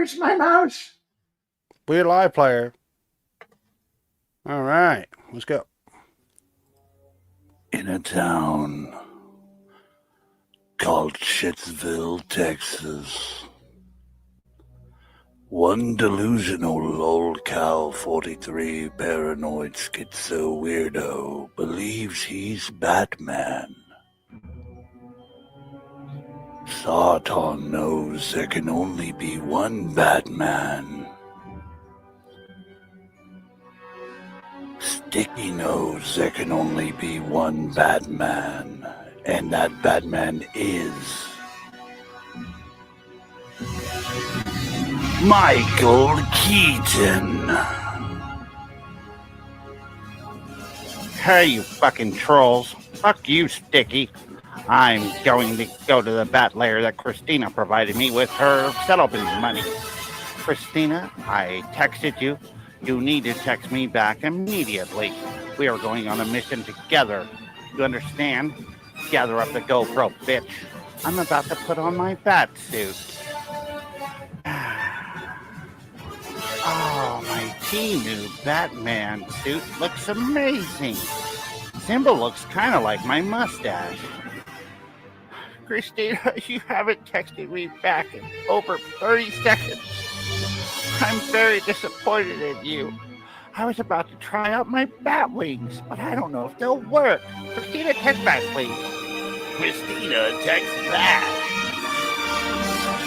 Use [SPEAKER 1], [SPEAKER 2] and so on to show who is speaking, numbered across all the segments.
[SPEAKER 1] Where's my mouse?
[SPEAKER 2] We're live, player. All right, let's go.
[SPEAKER 3] In a town called Shitsville, Texas, one delusional old cow 43 paranoid schizo weirdo believes he's Batman. Sarton knows there can only be one Batman. Sticky knows there can only be one Batman, and that Batman is Michael Keaton.
[SPEAKER 2] Hey, you fucking trolls. Fuck you, Sticky. I'm going to go to the bat lair that Christina provided me with her settlement money. Christina, I texted you. You need to text me back immediately. We are going on a mission together. You understand? Gather up the GoPro, bitch. I'm about to put on my bat suit. Oh, my new Batman suit looks amazing. Simba looks kind of like my mustache. Christina, you haven't texted me back in over 30 seconds. I'm very disappointed in you. I was about to try out my bat wings, but I don't know if they'll work. Christina, text back, please.
[SPEAKER 3] Christina, text back.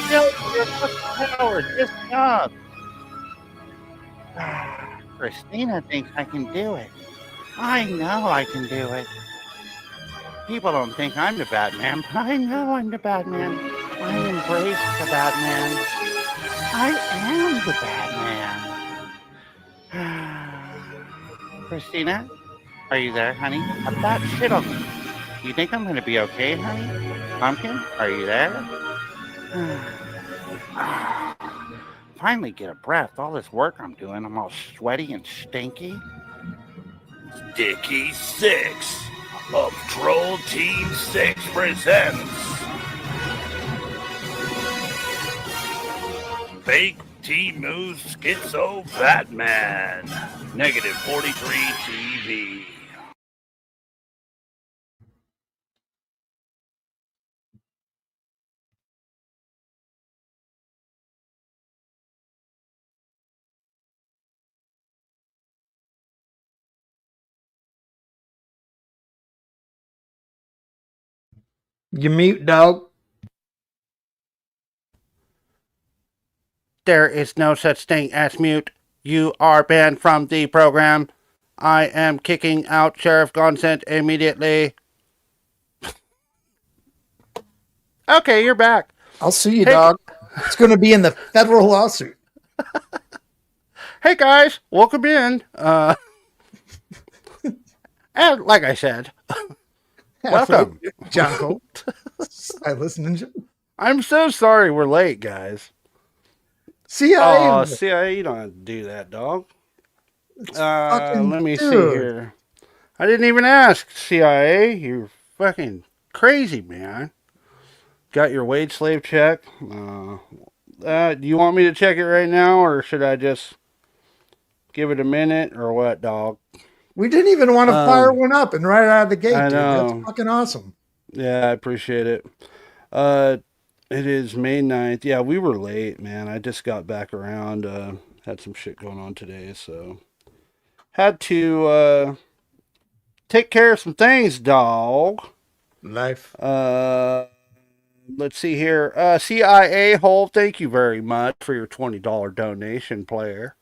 [SPEAKER 2] No, you're a coward. Just up. Christina thinks I can do it. I know I can do it. People don't think I'm the Batman, but I know I'm the Batman. I embrace the Batman. I am the Batman. Christina, are you there, honey? A bat shit on me. You think I'm gonna be okay, honey? Pumpkin, are you there? Finally get a breath. All this work I'm doing, I'm all sweaty and stinky.
[SPEAKER 3] Sticky 6 of Troll Team 6 presents Fake T-Moose Schizo Batman, Negative 43 TV.
[SPEAKER 1] You mute, dog.
[SPEAKER 2] There is no such thing as mute. You are banned from the program. I am kicking out Sheriff Gonzent immediately. Okay, you're back.
[SPEAKER 1] I'll sue you, dog. It's going to be in the federal lawsuit.
[SPEAKER 2] Hey guys, welcome in. And like I said, welcome.
[SPEAKER 1] John Cole. I listen to
[SPEAKER 2] I'm so sorry we're late, guys.
[SPEAKER 1] CIA.
[SPEAKER 2] Oh, CIA, you don't have to do that, dog. Let me see here. I didn't even ask, CIA. You're fucking crazy, man. Got your wage slave check. Do you want me to check it right now, or should I just give it a minute, or what, dog?
[SPEAKER 1] We didn't even want to fire one up and right out of the gate,
[SPEAKER 2] I
[SPEAKER 1] dude.
[SPEAKER 2] know.
[SPEAKER 1] That's fucking awesome.
[SPEAKER 2] Yeah, I appreciate it. It is May 9th. Yeah, we were late, man. I just got back around. Had some shit going on today, so had to take care of some things, dog.
[SPEAKER 1] Life.
[SPEAKER 2] Let's see here. CIA Hole, thank you very much for your $20 donation, player.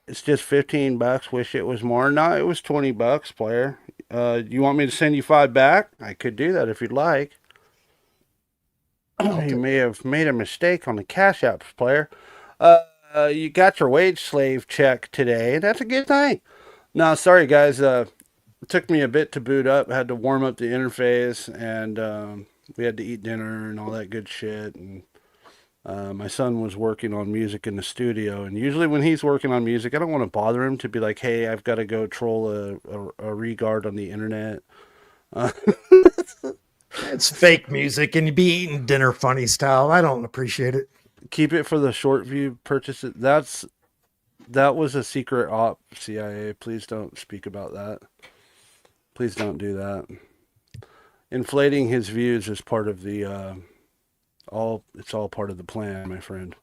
[SPEAKER 2] It's just $15. Wish it was more. No, it was $20, player. You want me to send you $5 back? I could do that if you'd like. You may have made a mistake on the Cash Apps, player. You got your wage slave check today. That's a good thing. No, sorry, guys. It took me a bit to boot up. I had to warm up the interface, and we had to eat dinner and all that good shit. And my son was working on music in the studio. And usually when he's working on music, I don't want to bother him to be like, hey, I've got to go troll a regard on the internet.
[SPEAKER 1] It's fake music, and you be eating dinner funny style. I don't appreciate it.
[SPEAKER 2] Keep it for the short view purchases. That was a secret op, CIA. Please don't speak about that. Please don't do that. Inflating his views is part of the it's all part of the plan, my friend.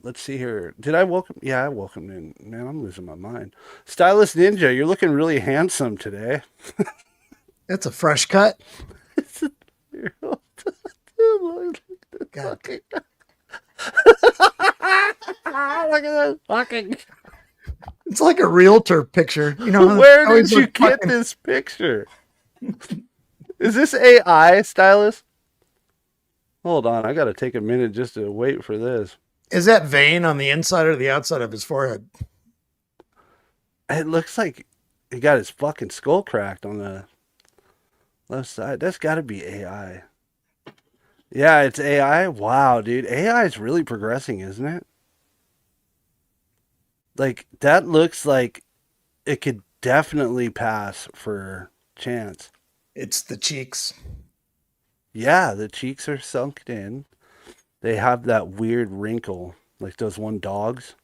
[SPEAKER 2] Let's see here. Did I welcome? Yeah, I welcomed in. Man, I'm losing my mind. Stylist Ninja, you're looking really handsome today.
[SPEAKER 1] That's a fresh cut. God.
[SPEAKER 2] Look at this fucking.
[SPEAKER 1] It's like a realtor picture. You know,
[SPEAKER 2] Where did you get this picture? Is this AI, Stylist? Hold on, I gotta take a minute just to wait for this.
[SPEAKER 1] Is that vein on the inside or the outside of his forehead?
[SPEAKER 2] It looks like he got his fucking skull cracked on the left side. That's gotta be AI. Yeah, it's AI. Wow, dude. AI is really progressing, isn't it? Like, that looks like it could definitely pass for chance.
[SPEAKER 1] It's the cheeks.
[SPEAKER 2] Yeah, the cheeks are sunk in. They have that weird wrinkle, like those one dogs.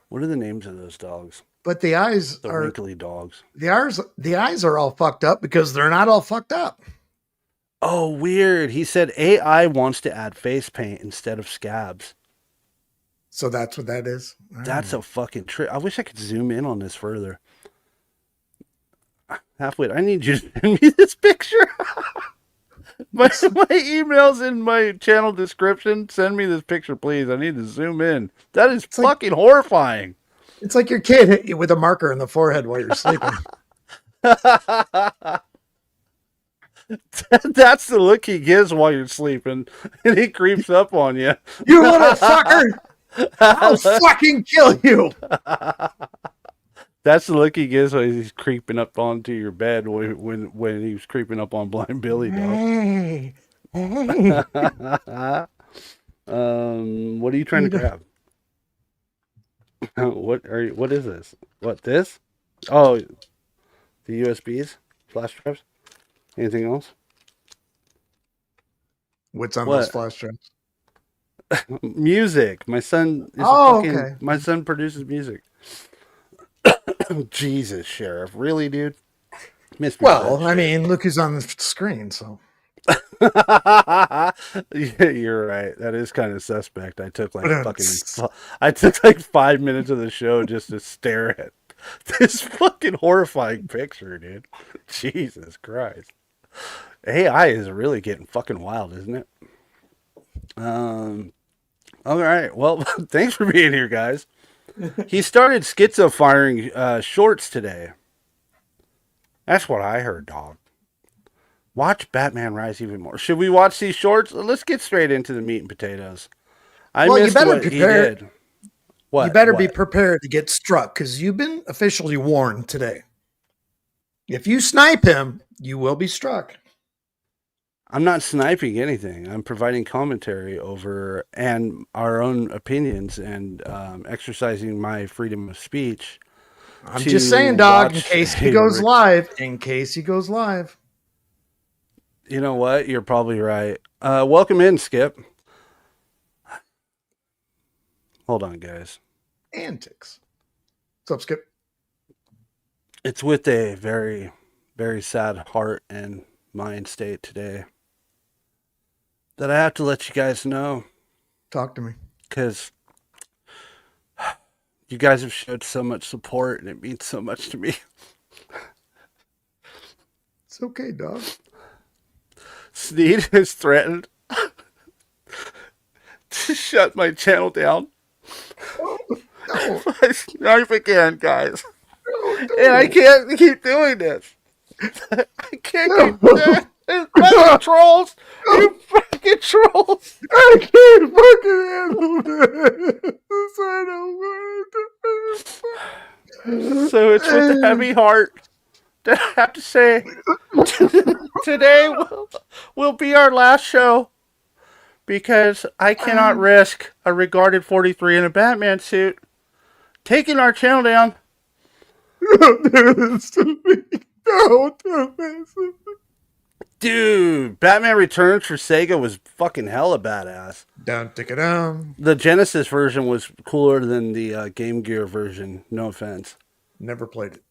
[SPEAKER 2] What are the names of those dogs?
[SPEAKER 1] But the eyes
[SPEAKER 2] The
[SPEAKER 1] are
[SPEAKER 2] wrinkly dogs.
[SPEAKER 1] the eyes are all fucked up because they're not all fucked up.
[SPEAKER 2] Oh, weird. He said AI wants to add face paint instead of scabs.
[SPEAKER 1] So that's what that is.
[SPEAKER 2] That's a fucking trick. I wish I could zoom in on this further. Halfway, I need you to send me this picture. my email's in my channel description. Send me this picture, please. I need to zoom in. That is fucking horrifying.
[SPEAKER 1] It's like your kid hit you with a marker in the forehead while you're sleeping.
[SPEAKER 2] That's the look he gives while you're sleeping, and he creeps up on you.
[SPEAKER 1] You little fucker! I'll fucking kill you!
[SPEAKER 2] That's the look he gives when he's creeping up onto your bed when he was creeping up on Blind Billy, dog.
[SPEAKER 1] Hey,
[SPEAKER 2] what are you trying to grab? What is this? What, this? Oh, the USBs, flash drives. Anything else?
[SPEAKER 1] What's on those flash drives?
[SPEAKER 2] Music. My son is
[SPEAKER 1] okay.
[SPEAKER 2] My son produces music. Jesus, Sheriff. Really, dude?
[SPEAKER 1] Well, I mean, look who's on the screen, so.
[SPEAKER 2] Yeah, you're right. That is kind of suspect. I took like 5 minutes of the show just to stare at this fucking horrifying picture, dude. Jesus Christ. AI is really getting fucking wild, isn't it? All right. Well, thanks for being here, guys. He started schizo firing shorts today. That's what I heard, dog. Watch Batman Rise even more. Should we watch these shorts? Let's get straight into the meat and potatoes.
[SPEAKER 1] You better prepare.
[SPEAKER 2] What?
[SPEAKER 1] You better be prepared to get struck because you've been officially warned today. If you snipe him, you will be struck.
[SPEAKER 2] I'm not sniping anything. I'm providing commentary over and our own opinions and exercising my freedom of speech.
[SPEAKER 1] I'm just saying, dog, in case he goes live. In case he goes live.
[SPEAKER 2] You know what? You're probably right. Welcome in, Skip. Hold on, guys.
[SPEAKER 1] Antics. What's up, Skip?
[SPEAKER 2] It's with a very, very sad heart and mind state today that I have to let you guys know.
[SPEAKER 1] Talk to me.
[SPEAKER 2] Because you guys have showed so much support and it means so much to me.
[SPEAKER 1] It's okay, dog.
[SPEAKER 2] Sneed has threatened to shut my channel down.
[SPEAKER 1] No.
[SPEAKER 2] If I snipe again, guys. And I can't keep doing this. I can't keep doing this. Fucking trolls! You fucking trolls!
[SPEAKER 1] I can't fucking handle this. I don't want.
[SPEAKER 2] So it's with a heavy heart that I have to say today will be our last show because I cannot risk a regarded 43 in a Batman suit taking our channel down.
[SPEAKER 1] Don't do this to me. Don't do this to me.
[SPEAKER 2] Dude, Batman Returns for Sega was fucking hella badass.
[SPEAKER 1] Down, tick it down.
[SPEAKER 2] The Genesis version was cooler than the Game Gear version. No offense.
[SPEAKER 1] Never played it.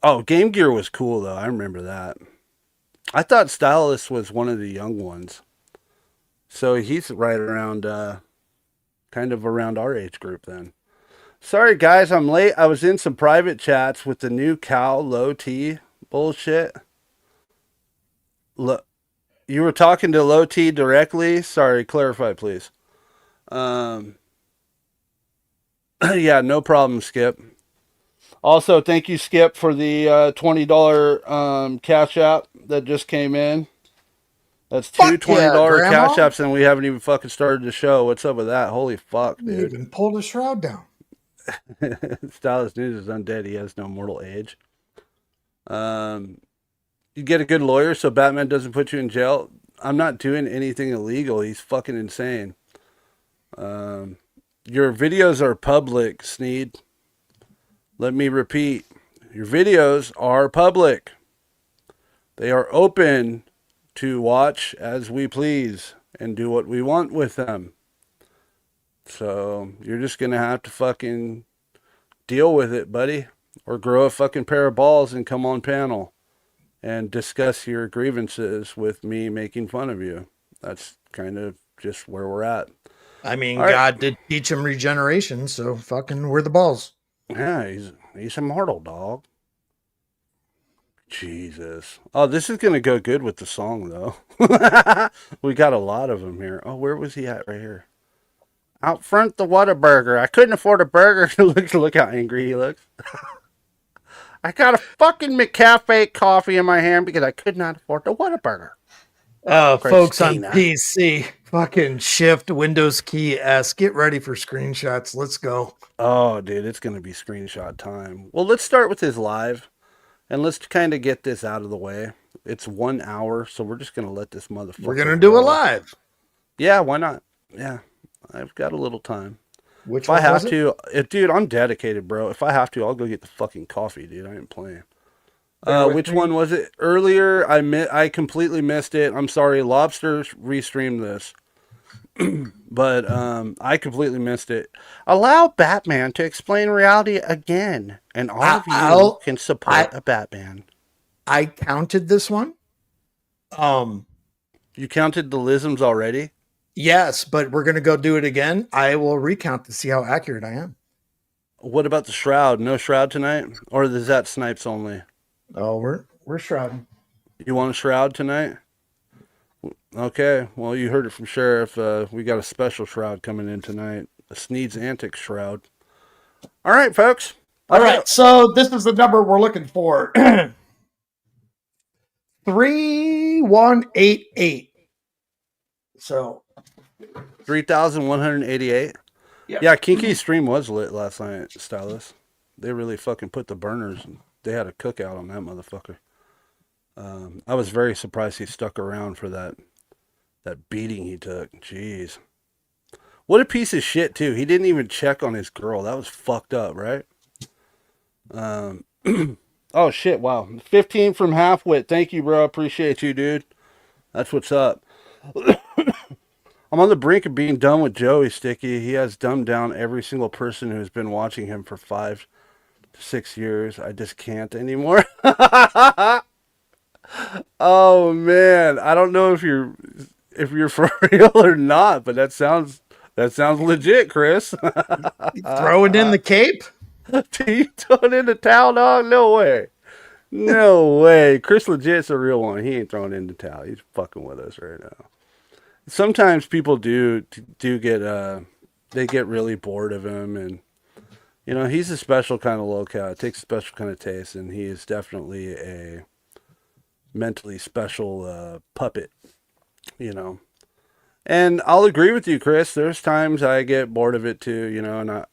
[SPEAKER 2] Oh, Game Gear was cool though. I remember that. I thought Stylus was one of the young ones. So he's right around, kind of around our age group then. Sorry guys, I'm late. I was in some private chats with the new cow low T bullshit. Look, you were talking to low T directly? Sorry, clarify please. Yeah, no problem, Skip. Also, thank you, Skip, for the $20 cash app that just came in. That's two $20 cash apps, and we haven't even fucking started the show. What's up with that? Holy fuck, dude.
[SPEAKER 1] You even pulled a shroud down.
[SPEAKER 2] Stylus News is undead. He has no mortal age. You get a good lawyer so Batman doesn't put you in jail. I'm not doing anything illegal. He's fucking insane. Your videos are public, Sneed. Let me repeat. Your videos are public. They are open to watch as we please and do what we want with them. So you're just going to have to fucking deal with it, buddy. Or grow a fucking pair of balls and come on panel and discuss your grievances with me making fun of you. That's kind of just where we're at.
[SPEAKER 1] I mean,
[SPEAKER 2] All
[SPEAKER 1] God did teach him regeneration, so fucking we're the balls.
[SPEAKER 2] Yeah, he's immortal, dog. Jesus. Oh, this is going to go good with the song, though. We got a lot of them here. Oh, where was he at right here? Out front the Whataburger. I couldn't afford a burger. Look how angry he looks. I got a fucking McCafe coffee in my hand because I could not afford the Whataburger.
[SPEAKER 1] Folks on PC, fucking shift Windows key S. Get ready for screenshots. Let's go.
[SPEAKER 2] Oh, dude, it's going to be screenshot time. Well, let's start with his live. And let's kind of get this out of the way. It's 1 hour, so we're just going to let this motherfucker
[SPEAKER 1] We're going to do it live.
[SPEAKER 2] Yeah, why not? Yeah, I've got a little time.
[SPEAKER 1] Which
[SPEAKER 2] if
[SPEAKER 1] one
[SPEAKER 2] I have
[SPEAKER 1] was it?
[SPEAKER 2] to, dude, I'm dedicated, bro. If I have to, I'll go get the fucking coffee, dude. I ain't playing. Which one was it? Earlier, I completely missed it. I'm sorry. Lobster restreamed this. But I completely missed it. Allow Batman to explain reality again, and all of you can support a Batman.
[SPEAKER 1] I counted this one.
[SPEAKER 2] You counted the lisms already?
[SPEAKER 1] Yes, but we're gonna go do it again. I will recount to see how accurate I am.
[SPEAKER 2] What about the shroud? No shroud tonight, or is that snipes only?
[SPEAKER 1] Oh, we're shrouding.
[SPEAKER 2] You want a shroud tonight? Okay, well, you heard it from Sheriff. We got a special shroud coming in tonight. A Sneed's Antics shroud. All right, folks.
[SPEAKER 1] All right, so this is the number we're looking for. 3188. So
[SPEAKER 2] 3,188. Yeah, Kinky's stream was lit last night, Stylus. They really fucking put the burners. They had a cookout on that motherfucker. I was very surprised he stuck around for that beating he took. Jeez. What a piece of shit, too. He didn't even check on his girl. That was fucked up, right? Oh, shit, wow. 15 from Halfwit. Thank you, bro. Appreciate you, dude. That's what's up. I'm on the brink of being done with Joey, Sticky. He has dumbed down every single person who's been watching him for 5 to 6 years. I just can't anymore. Oh, man. I don't know if you're for real or not, but that sounds legit, Chris.
[SPEAKER 1] Throwing in the cape?
[SPEAKER 2] You throwing in the towel, dog? No way. No way. Chris legit's a real one. He ain't throwing in the towel. He's fucking with us right now. Sometimes people do get they get really bored of him, and you know, he's a special kind of locale. It takes a special kind of taste, and he is definitely a mentally special puppet, you know. And I'll agree with you, Chris. There's times I get bored of it too, you know, and I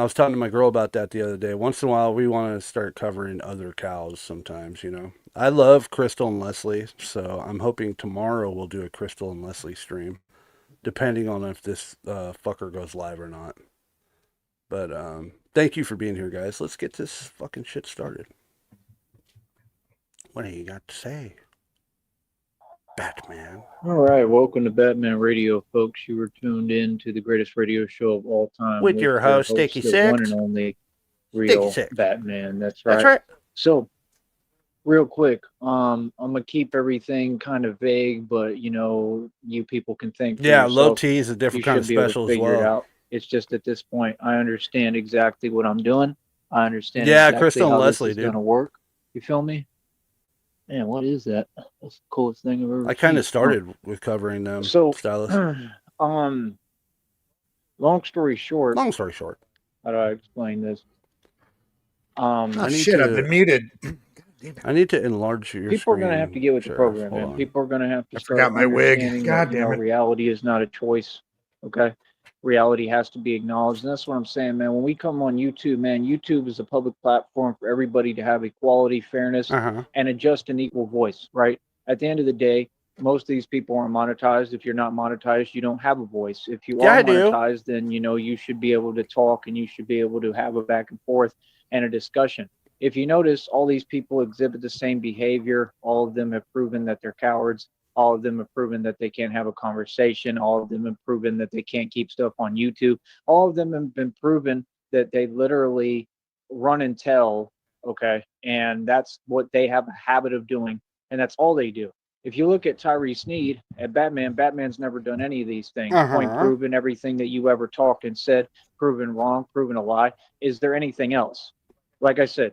[SPEAKER 2] was talking to my girl about that the other day. Once in a while, we want to start covering other cows sometimes, you know. I love Crystal and Leslie, so I'm hoping tomorrow we'll do a Crystal and Leslie stream, depending on if this fucker goes live or not. But thank you for being here, guys. Let's get this fucking shit started. What do you got to say? Batman.
[SPEAKER 4] All right, welcome to Batman Radio, folks. You were tuned in to the greatest radio show of all time
[SPEAKER 2] With your host, Sticky
[SPEAKER 4] the one
[SPEAKER 2] Six.
[SPEAKER 4] and only
[SPEAKER 2] Sticky
[SPEAKER 4] real
[SPEAKER 2] Six.
[SPEAKER 4] Batman. That's right.
[SPEAKER 2] That's right.
[SPEAKER 4] So, real quick, I'm gonna keep everything kind of vague, but you people can think for
[SPEAKER 2] Yeah, low
[SPEAKER 4] yourself.
[SPEAKER 2] T is a different
[SPEAKER 4] You
[SPEAKER 2] kind of
[SPEAKER 4] should be able to
[SPEAKER 2] special as
[SPEAKER 4] figure it
[SPEAKER 2] well.
[SPEAKER 4] out. It's just at this point, I understand exactly what I'm doing. I understand
[SPEAKER 2] Yeah,
[SPEAKER 4] exactly
[SPEAKER 2] Crystal and
[SPEAKER 4] how
[SPEAKER 2] Leslie,
[SPEAKER 4] this is
[SPEAKER 2] dude.
[SPEAKER 4] gonna work. You feel me? Man, what is that? That's the coolest thing I've ever seen.
[SPEAKER 2] I kind of started with covering them,
[SPEAKER 4] So,
[SPEAKER 2] Stylus.
[SPEAKER 4] long story short,
[SPEAKER 2] Long story short.
[SPEAKER 4] how do I explain this?
[SPEAKER 1] Oh,
[SPEAKER 2] I need
[SPEAKER 1] shit, I've
[SPEAKER 2] to-
[SPEAKER 1] been muted.
[SPEAKER 2] I need to enlarge your
[SPEAKER 4] People are
[SPEAKER 2] screen.
[SPEAKER 4] going to have to get with the
[SPEAKER 2] Sheriff.
[SPEAKER 4] program,
[SPEAKER 2] Hold
[SPEAKER 4] man.
[SPEAKER 2] on.
[SPEAKER 4] People are going to have to
[SPEAKER 1] I
[SPEAKER 4] start
[SPEAKER 1] forgot my wig.
[SPEAKER 4] understanding
[SPEAKER 1] God
[SPEAKER 4] that,
[SPEAKER 1] damn it.
[SPEAKER 4] reality is not a choice. Okay, reality has to be acknowledged, and that's what I'm saying, man. When we come on YouTube, man, YouTube is a public platform for everybody to have equality, fairness,
[SPEAKER 2] Uh-huh.
[SPEAKER 4] and a just and equal voice. Right? At the end of the day, most of these people aren't monetized. If you're not monetized, you don't have a voice. If you
[SPEAKER 2] Yeah,
[SPEAKER 4] are
[SPEAKER 2] I do.
[SPEAKER 4] monetized, then you should be able to talk and you should be able to have a back and forth and a discussion. If you notice, all these people exhibit the same behavior. All of them have proven that they're cowards. All of them have proven that they can't have a conversation. All of them have proven that they can't keep stuff on YouTube. All of them have been proven that they literally run and tell, okay? And that's what they have a habit of doing, and that's all they do. If you look at Tyree Sneed at Batman, Batman's never done any of these things. Point proven, everything that you ever talked and said, proven wrong, proven a lie. Is there anything else? Like I said,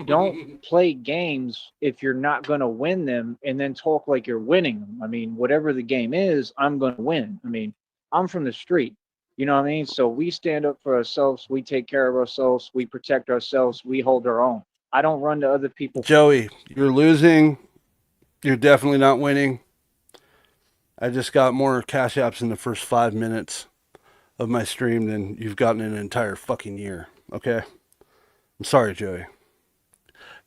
[SPEAKER 4] don't play games if you're not going to win them and then talk like you're winning them. I mean, whatever the game is, I'm going to win. I mean, I'm from the street. You know what I mean? So we stand up for ourselves. We take care of ourselves. We protect ourselves. We hold our own. I don't run to other people.
[SPEAKER 2] Joey, you're losing. You're definitely not winning. I just got more cash apps in the first 5 minutes of my stream than you've gotten in an entire fucking year. Okay? I'm sorry, Joey.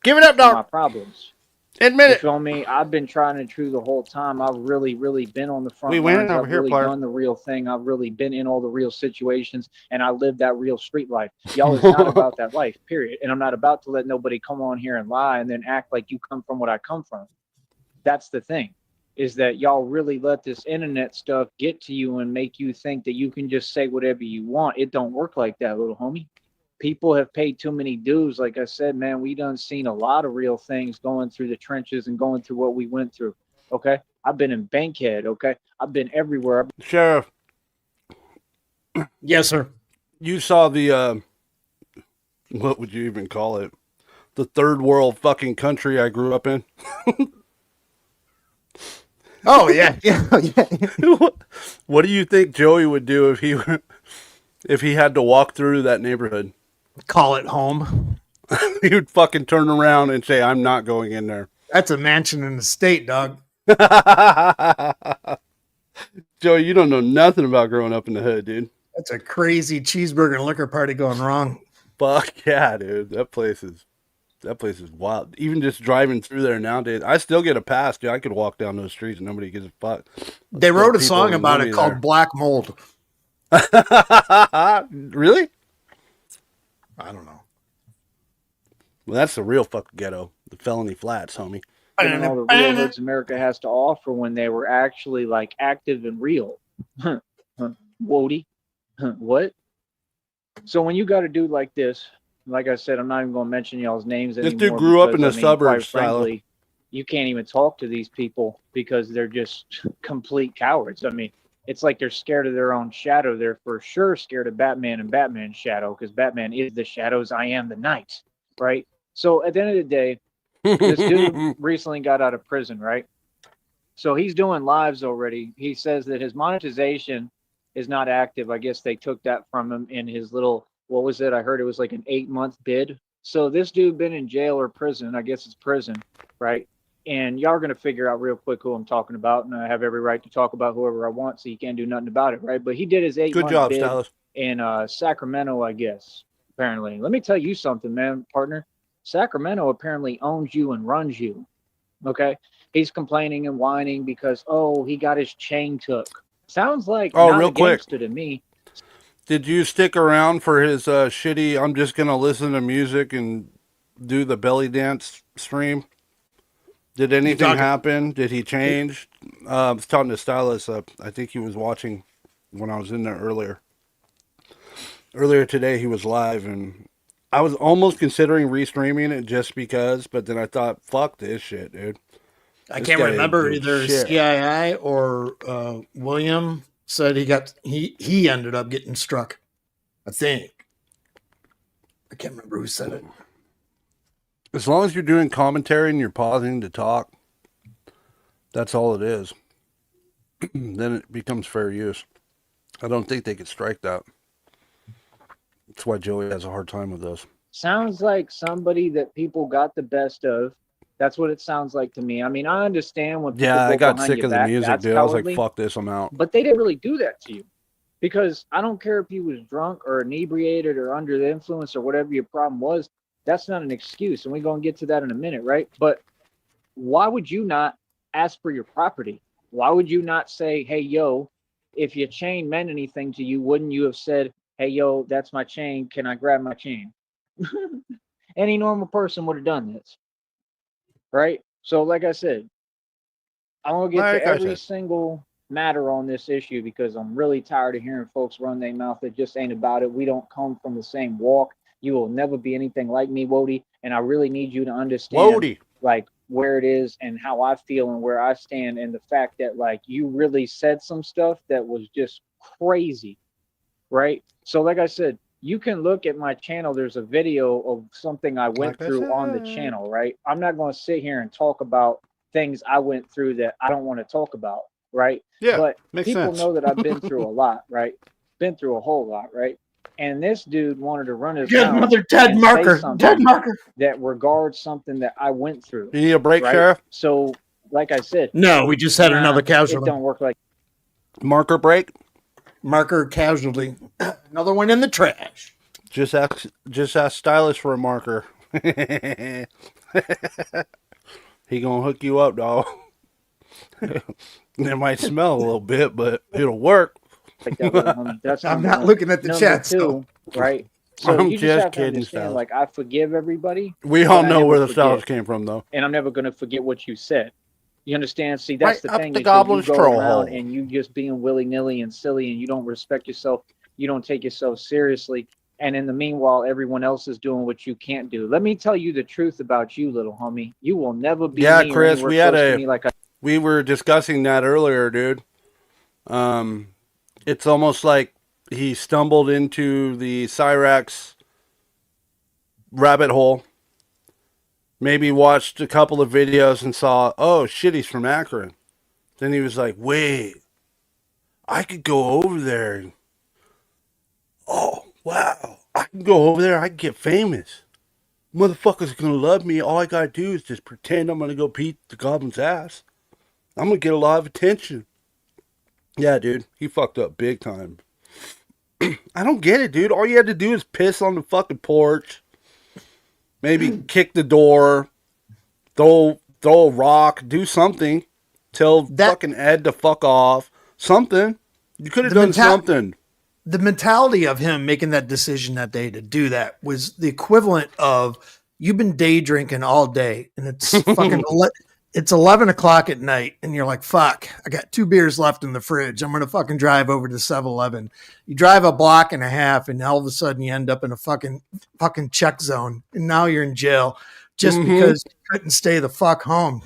[SPEAKER 2] Give it up, dog.
[SPEAKER 4] My problems.
[SPEAKER 2] Admit
[SPEAKER 4] You
[SPEAKER 2] it.
[SPEAKER 4] feel me? I've been trying to true the whole time. I've really, really been on the front
[SPEAKER 2] We
[SPEAKER 4] lines.
[SPEAKER 2] winning over
[SPEAKER 4] I've
[SPEAKER 2] here,
[SPEAKER 4] really
[SPEAKER 2] player.
[SPEAKER 4] done the real thing. I've really been in all the real situations, and I live that real street life. Y'all is not about that life, period. And I'm not about to let nobody come on here and lie and then act like you come from what I come from. That's the thing, is that y'all really let this internet stuff get to you and make you think that you can just say whatever you want. It don't work like that, little homie. People have paid too many dues. Like I said, man, we done seen a lot of real things going through the trenches and going through what we went through. Okay. I've been in Bankhead. Okay. I've been everywhere.
[SPEAKER 2] Sheriff,
[SPEAKER 1] Yes, sir.
[SPEAKER 2] you saw the, what would you even call it? The third world fucking country I grew up in.
[SPEAKER 1] Oh, yeah. Yeah.
[SPEAKER 2] What do you think Joey would do if he had to walk through that neighborhood?
[SPEAKER 1] Call it home.
[SPEAKER 2] He would fucking turn around and say, I'm not going in there.
[SPEAKER 1] That's a mansion in the state, dog.
[SPEAKER 2] Joey, you don't know nothing about growing up in the hood, dude.
[SPEAKER 1] That's a crazy cheeseburger and liquor party going wrong.
[SPEAKER 2] Fuck yeah, dude. That place is wild. Even just driving through there nowadays, I still get a pass, dude. I could walk down those streets and nobody gives a fuck.
[SPEAKER 1] They wrote a
[SPEAKER 2] people
[SPEAKER 1] song
[SPEAKER 2] in
[SPEAKER 1] about it
[SPEAKER 2] Louis
[SPEAKER 1] called
[SPEAKER 2] there.
[SPEAKER 1] Black Mold.
[SPEAKER 2] Really?
[SPEAKER 1] I don't know.
[SPEAKER 2] Well, that's the real fucking ghetto. The felony flats, homie.
[SPEAKER 4] And all the real hoods America has to offer when they were actually like active and real. Wody. What? So when you got a dude like this, like I said, I'm not even going to mention y'all's names
[SPEAKER 2] This
[SPEAKER 4] anymore.
[SPEAKER 2] dude grew up in
[SPEAKER 4] because,
[SPEAKER 2] the
[SPEAKER 4] I mean,
[SPEAKER 2] suburbs,
[SPEAKER 4] quite
[SPEAKER 2] Tyler.
[SPEAKER 4] frankly, you can't even talk to these people because they're just complete cowards. I mean, it's like they're scared of their own shadow. They're for sure scared of Batman and Batman's shadow because Batman is the shadows. I am the night, right? So at the end of the day, this dude recently got out of prison, right? So he's doing lives already. He says that his monetization is not active. I guess they took that from him in his little, what was it? I heard it was like an 8-month bid. So this dude been in jail or prison. I guess it's prison, right? And y'all are going to figure out real quick who I'm talking about. And I have every right to talk about whoever I want, so you can't do nothing about it, right? But he did his 8-month
[SPEAKER 2] Good job,
[SPEAKER 4] bid
[SPEAKER 2] Stylus.
[SPEAKER 4] in Sacramento, I guess, apparently. Let me tell you something, man, partner. Sacramento apparently owns you and runs you, okay? He's complaining and whining because, oh, he got his chain took. Sounds like not
[SPEAKER 2] real
[SPEAKER 4] a
[SPEAKER 2] quick.
[SPEAKER 4] gangster to me.
[SPEAKER 2] Did you stick around for his shitty, I'm just going to listen to music and do the belly dance stream? Did anything happen? Did he change? I was talking to Stylus. I think he was watching when I was in there earlier. Earlier today, he was live, and I was almost considering restreaming it just because, but then I thought, fuck this shit, dude.
[SPEAKER 1] I can't remember either CII or William said he ended up getting struck. I think. I can't remember who said it.
[SPEAKER 2] As long as you're doing commentary and you're pausing to talk, that's all it is. Then it becomes fair use. I don't think they could strike that. That's why Joey has a hard time with this.
[SPEAKER 4] Sounds like somebody that people got the best of. That's what it sounds like to me. I mean, I understand when people
[SPEAKER 2] I got sick
[SPEAKER 4] your
[SPEAKER 2] of the
[SPEAKER 4] back,
[SPEAKER 2] music, dude.
[SPEAKER 4] cowardly,
[SPEAKER 2] I was like, fuck this, I'm out.
[SPEAKER 4] But they didn't really do that to you. Because I don't care if he was drunk or inebriated or under the influence or whatever your problem was. That's not an excuse. And we're going to get to that in a minute, right? But why would you not ask for your property? Why would you not say, hey, yo, if your chain meant anything to you, wouldn't you have said, hey, yo, that's my chain. Can I grab my chain? Any normal person would have done this. Right? So, like I said, I want to get to every single matter on this issue because I'm really tired of hearing folks run their mouth. It just ain't about it. We don't come from the same walk. You will never be anything like me, Wody. And I really need you to understand like where it is and how I feel and where I stand, and the fact that like you really said some stuff that was just crazy. Right? So, like I said, you can look at my channel. There's a video of something I went through on the channel, right? I'm not going to sit here and talk about things I went through that I don't want to talk about, right?
[SPEAKER 2] Yeah,
[SPEAKER 4] but
[SPEAKER 2] makes
[SPEAKER 4] people
[SPEAKER 2] sense.
[SPEAKER 4] know that I've been through a lot, right? Been through a whole lot, right? And this dude wanted to run his
[SPEAKER 1] Good
[SPEAKER 4] mouth
[SPEAKER 1] mother, dead
[SPEAKER 4] and
[SPEAKER 1] marker,
[SPEAKER 4] say something
[SPEAKER 1] dead marker.
[SPEAKER 4] that regards something that I went through.
[SPEAKER 2] You need a break,
[SPEAKER 4] right?
[SPEAKER 2] Sheriff?
[SPEAKER 4] So, like I said,
[SPEAKER 1] No, we just had another casualty.
[SPEAKER 4] It don't work like
[SPEAKER 2] marker break.
[SPEAKER 1] Marker casualty. Another one in the trash.
[SPEAKER 2] Just ask Stylus for a marker. He gonna hook you up, dog. It might smell a little bit, but it'll work.
[SPEAKER 4] that, That's
[SPEAKER 1] I'm not looking at the chat.
[SPEAKER 4] Too, right? So
[SPEAKER 2] I'm
[SPEAKER 4] you
[SPEAKER 2] just
[SPEAKER 4] have to
[SPEAKER 2] kidding,
[SPEAKER 4] understand,
[SPEAKER 2] Stylus.
[SPEAKER 4] like I forgive everybody.
[SPEAKER 2] We all know where the Stylus came from, though.
[SPEAKER 4] And I'm never gonna forget what you said. You understand? See, that's
[SPEAKER 2] right
[SPEAKER 4] the thing.
[SPEAKER 2] The
[SPEAKER 4] is
[SPEAKER 2] goblin's
[SPEAKER 4] you go
[SPEAKER 2] troll
[SPEAKER 4] around
[SPEAKER 2] hole.
[SPEAKER 4] and you just being willy-nilly and silly, and you don't respect yourself. You don't take yourself seriously. And in the meanwhile, everyone else is doing what you can't do. Let me tell you the truth about you, little homie. You will never be me
[SPEAKER 2] Chris,
[SPEAKER 4] or anywhere close to me like
[SPEAKER 2] we were discussing that earlier, dude. It's almost like he stumbled into the Cyrax rabbit hole. Maybe watched a couple of videos and saw, oh shit, he's from Akron. Then he was like, wait, I could go over there. Oh, wow. I can go over there. I can get famous. Motherfuckers are going to love me. All I got to do is just pretend I'm going to go beat the goblin's ass. I'm going to get a lot of attention. Yeah, dude. He fucked up big time. I don't get it, dude. All you had to do is piss on the fucking porch. Maybe kick the door. Throw a rock. Do something. Tell fucking Ed to fuck off. Something. You could have done something.
[SPEAKER 1] The mentality of him making that decision that day to do that was the equivalent of you've been day drinking all day and it's fucking it's 11 o'clock at night and you're like, fuck, I got 2 beers left in the fridge. I'm going to fucking drive over to 7-Eleven. You drive a block and a half and all of a sudden you end up in a fucking check zone. And now you're in jail just because you couldn't stay the fuck home.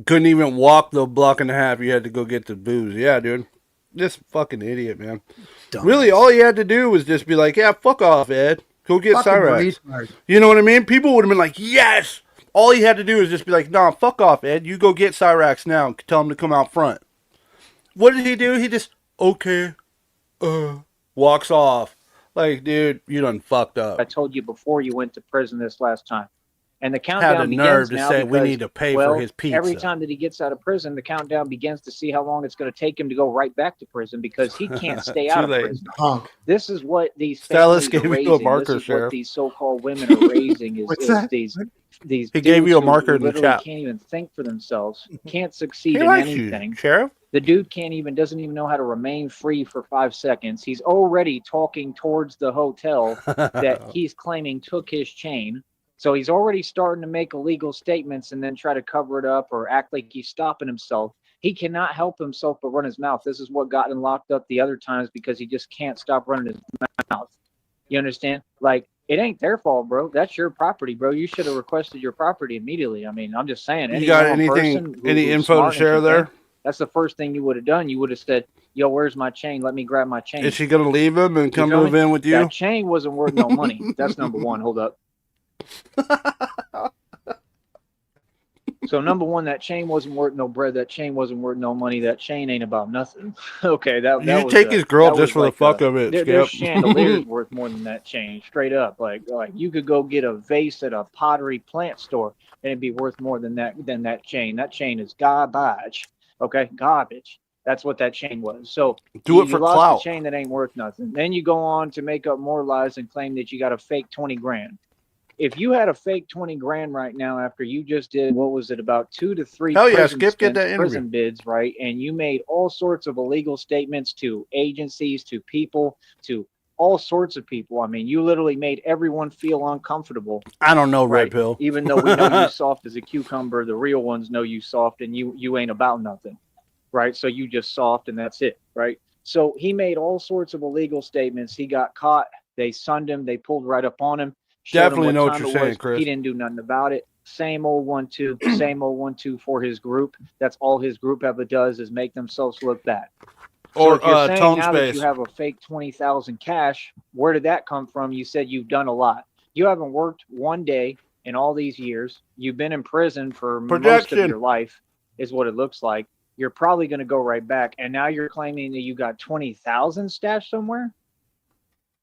[SPEAKER 2] Couldn't even walk the block and a half. You had to go get the booze. Yeah, dude. This fucking idiot, man. Dumb. Really, all he had to do was just be like, yeah, fuck off, Ed. Go get Cyrax. You know what I mean? People would have been like, yes. All he had to do was just be like, nah, fuck off, Ed. You go get Cyrax now. Tell him to come out front. What did he do? He just, okay, walks off. Like, dude, you done fucked up.
[SPEAKER 4] I told you before you went to prison this last time. And the countdown
[SPEAKER 2] had a nerve to say we need to pay for his pizza.
[SPEAKER 4] Every time that he gets out of prison, the countdown begins to see how long it's going to take him to go right back to prison because he can't stay out of prison. This is what these families are raising. This is what these so-called women are raising. Is these
[SPEAKER 2] he gave you a marker in the chat.
[SPEAKER 4] Can't even think for themselves. Can't succeed in anything.
[SPEAKER 2] Sheriff?
[SPEAKER 4] The dude doesn't even know how to remain free for 5 seconds. He's already talking towards the hotel that he's claiming took his chain. So he's already starting to make illegal statements and then try to cover it up or act like he's stopping himself. He cannot help himself but run his mouth. This is what got him locked up the other times, because he just can't stop running his mouth. You understand? Like, it ain't their fault, bro. That's your property, bro. You should have requested your property immediately. I mean, I'm just saying.
[SPEAKER 2] You got anything, any info to share there?
[SPEAKER 4] That's the first thing you would have done. You would have said, yo, where's my chain? Let me grab my chain.
[SPEAKER 2] Is she going to leave him and come move in with you?
[SPEAKER 4] That chain wasn't worth no money. That's number one. Hold up. So number one, that chain wasn't worth no bread. That chain wasn't worth no money. That chain ain't about nothing. Okay, that
[SPEAKER 2] you
[SPEAKER 4] was
[SPEAKER 2] take his girl just for like the fuck of it.
[SPEAKER 4] Their chandelier's worth more than that chain, straight up. Like you could go get a vase at a pottery plant store and it'd be worth more than that chain. That chain is garbage. Okay, garbage. That's what that chain was. So
[SPEAKER 2] do it for
[SPEAKER 4] lost
[SPEAKER 2] clout.
[SPEAKER 4] A chain that ain't worth nothing. Then you go on to make up more lies and claim that you got a fake 20 grand. If you had a fake 20 grand right now after you just did, what was it, about 2 to 3 prison bids, right? And you made all sorts of illegal statements to agencies, to people, to all sorts of people. I mean, you literally made everyone feel uncomfortable.
[SPEAKER 2] I don't know,
[SPEAKER 4] right?
[SPEAKER 2] Red Pill.
[SPEAKER 4] Even though we know you soft as a cucumber, the real ones know you soft and you ain't about nothing, right? So you just soft and that's it, right? So he made all sorts of illegal statements. He got caught. They sunned him. They pulled right up on him.
[SPEAKER 2] Definitely know what you're saying, Chris.
[SPEAKER 4] He didn't do nothing about it. Same old 1-2, same old 1-2 for his group. That's all his group ever does is make themselves look bad.
[SPEAKER 2] Or
[SPEAKER 4] so if you're saying
[SPEAKER 2] tone
[SPEAKER 4] now
[SPEAKER 2] space.
[SPEAKER 4] that you have a fake 20,000 cash, where did that come from? You said you've done a lot. You haven't worked one day in all these years. You've been in prison for most of your life, is what it looks like. You're probably going to go right back, and now you're claiming that you got 20,000 stashed somewhere.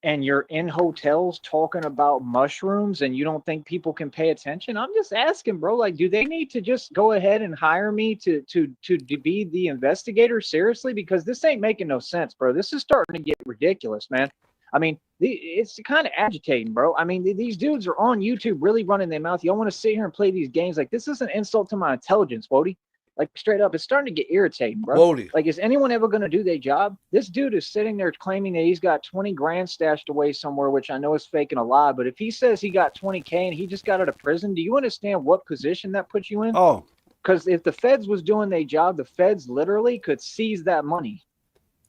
[SPEAKER 4] And you're in hotels talking about mushrooms and you don't think people can pay attention? I'm just asking, bro, like, do they need to just go ahead and hire me to be the investigator? Seriously? Because this ain't making no sense, bro. This is starting to get ridiculous, man. I mean, it's kind of agitating, bro. I mean, these dudes are on YouTube really running their mouth. Y'all want to sit here and play these games? Like, this is an insult to my intelligence, Wody. Like, straight up, it's starting to get irritating, bro.
[SPEAKER 2] Wody.
[SPEAKER 4] Like, is anyone ever going to do their job? This dude is sitting there claiming that he's got 20 grand stashed away somewhere, which I know is fake and a lie. But if he says he got 20K and he just got out of prison, do you understand what position that puts you in?
[SPEAKER 2] Oh.
[SPEAKER 4] Because if the feds was doing their job, the feds literally could seize that money.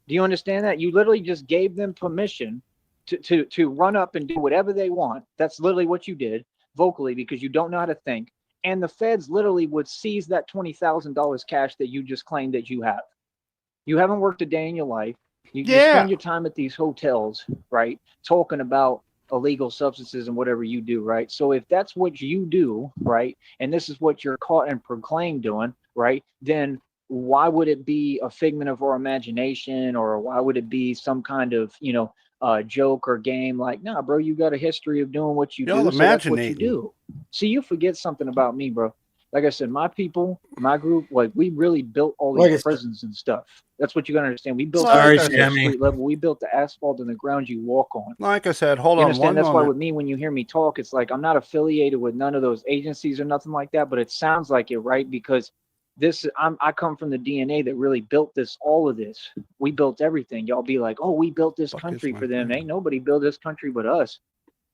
[SPEAKER 4] Do you understand that? You literally just gave them permission to run up and do whatever they want. That's literally what you did vocally, because you don't know how to think. And the feds literally would seize that $20,000 cash that you just claimed that you have. You haven't worked a day in your life. You spend your time at these hotels, right, talking about illegal substances and whatever you do, right? So if that's what you do, right, and this is what you're caught and proclaimed doing, right, then why would it be a figment of our imagination, or why would it be some kind of, joke or game? Like, nah, bro, you got a history of doing what you do, so that's what you do. See, you forget something about me, bro. Like I said, my people, my group, like, we really built all these prisons and stuff. That's what you gotta understand. We built the street level. We built the asphalt and the ground you walk on.
[SPEAKER 2] Like I said, hold on one
[SPEAKER 4] That's
[SPEAKER 2] moment.
[SPEAKER 4] why with me, when you hear me talk, it's like I'm not affiliated with none of those agencies or nothing like that, but it sounds like it, right? Because I come from the DNA that really built all of this. We built everything. Y'all be like, oh, we built this country for them. Ain't nobody built this country but us.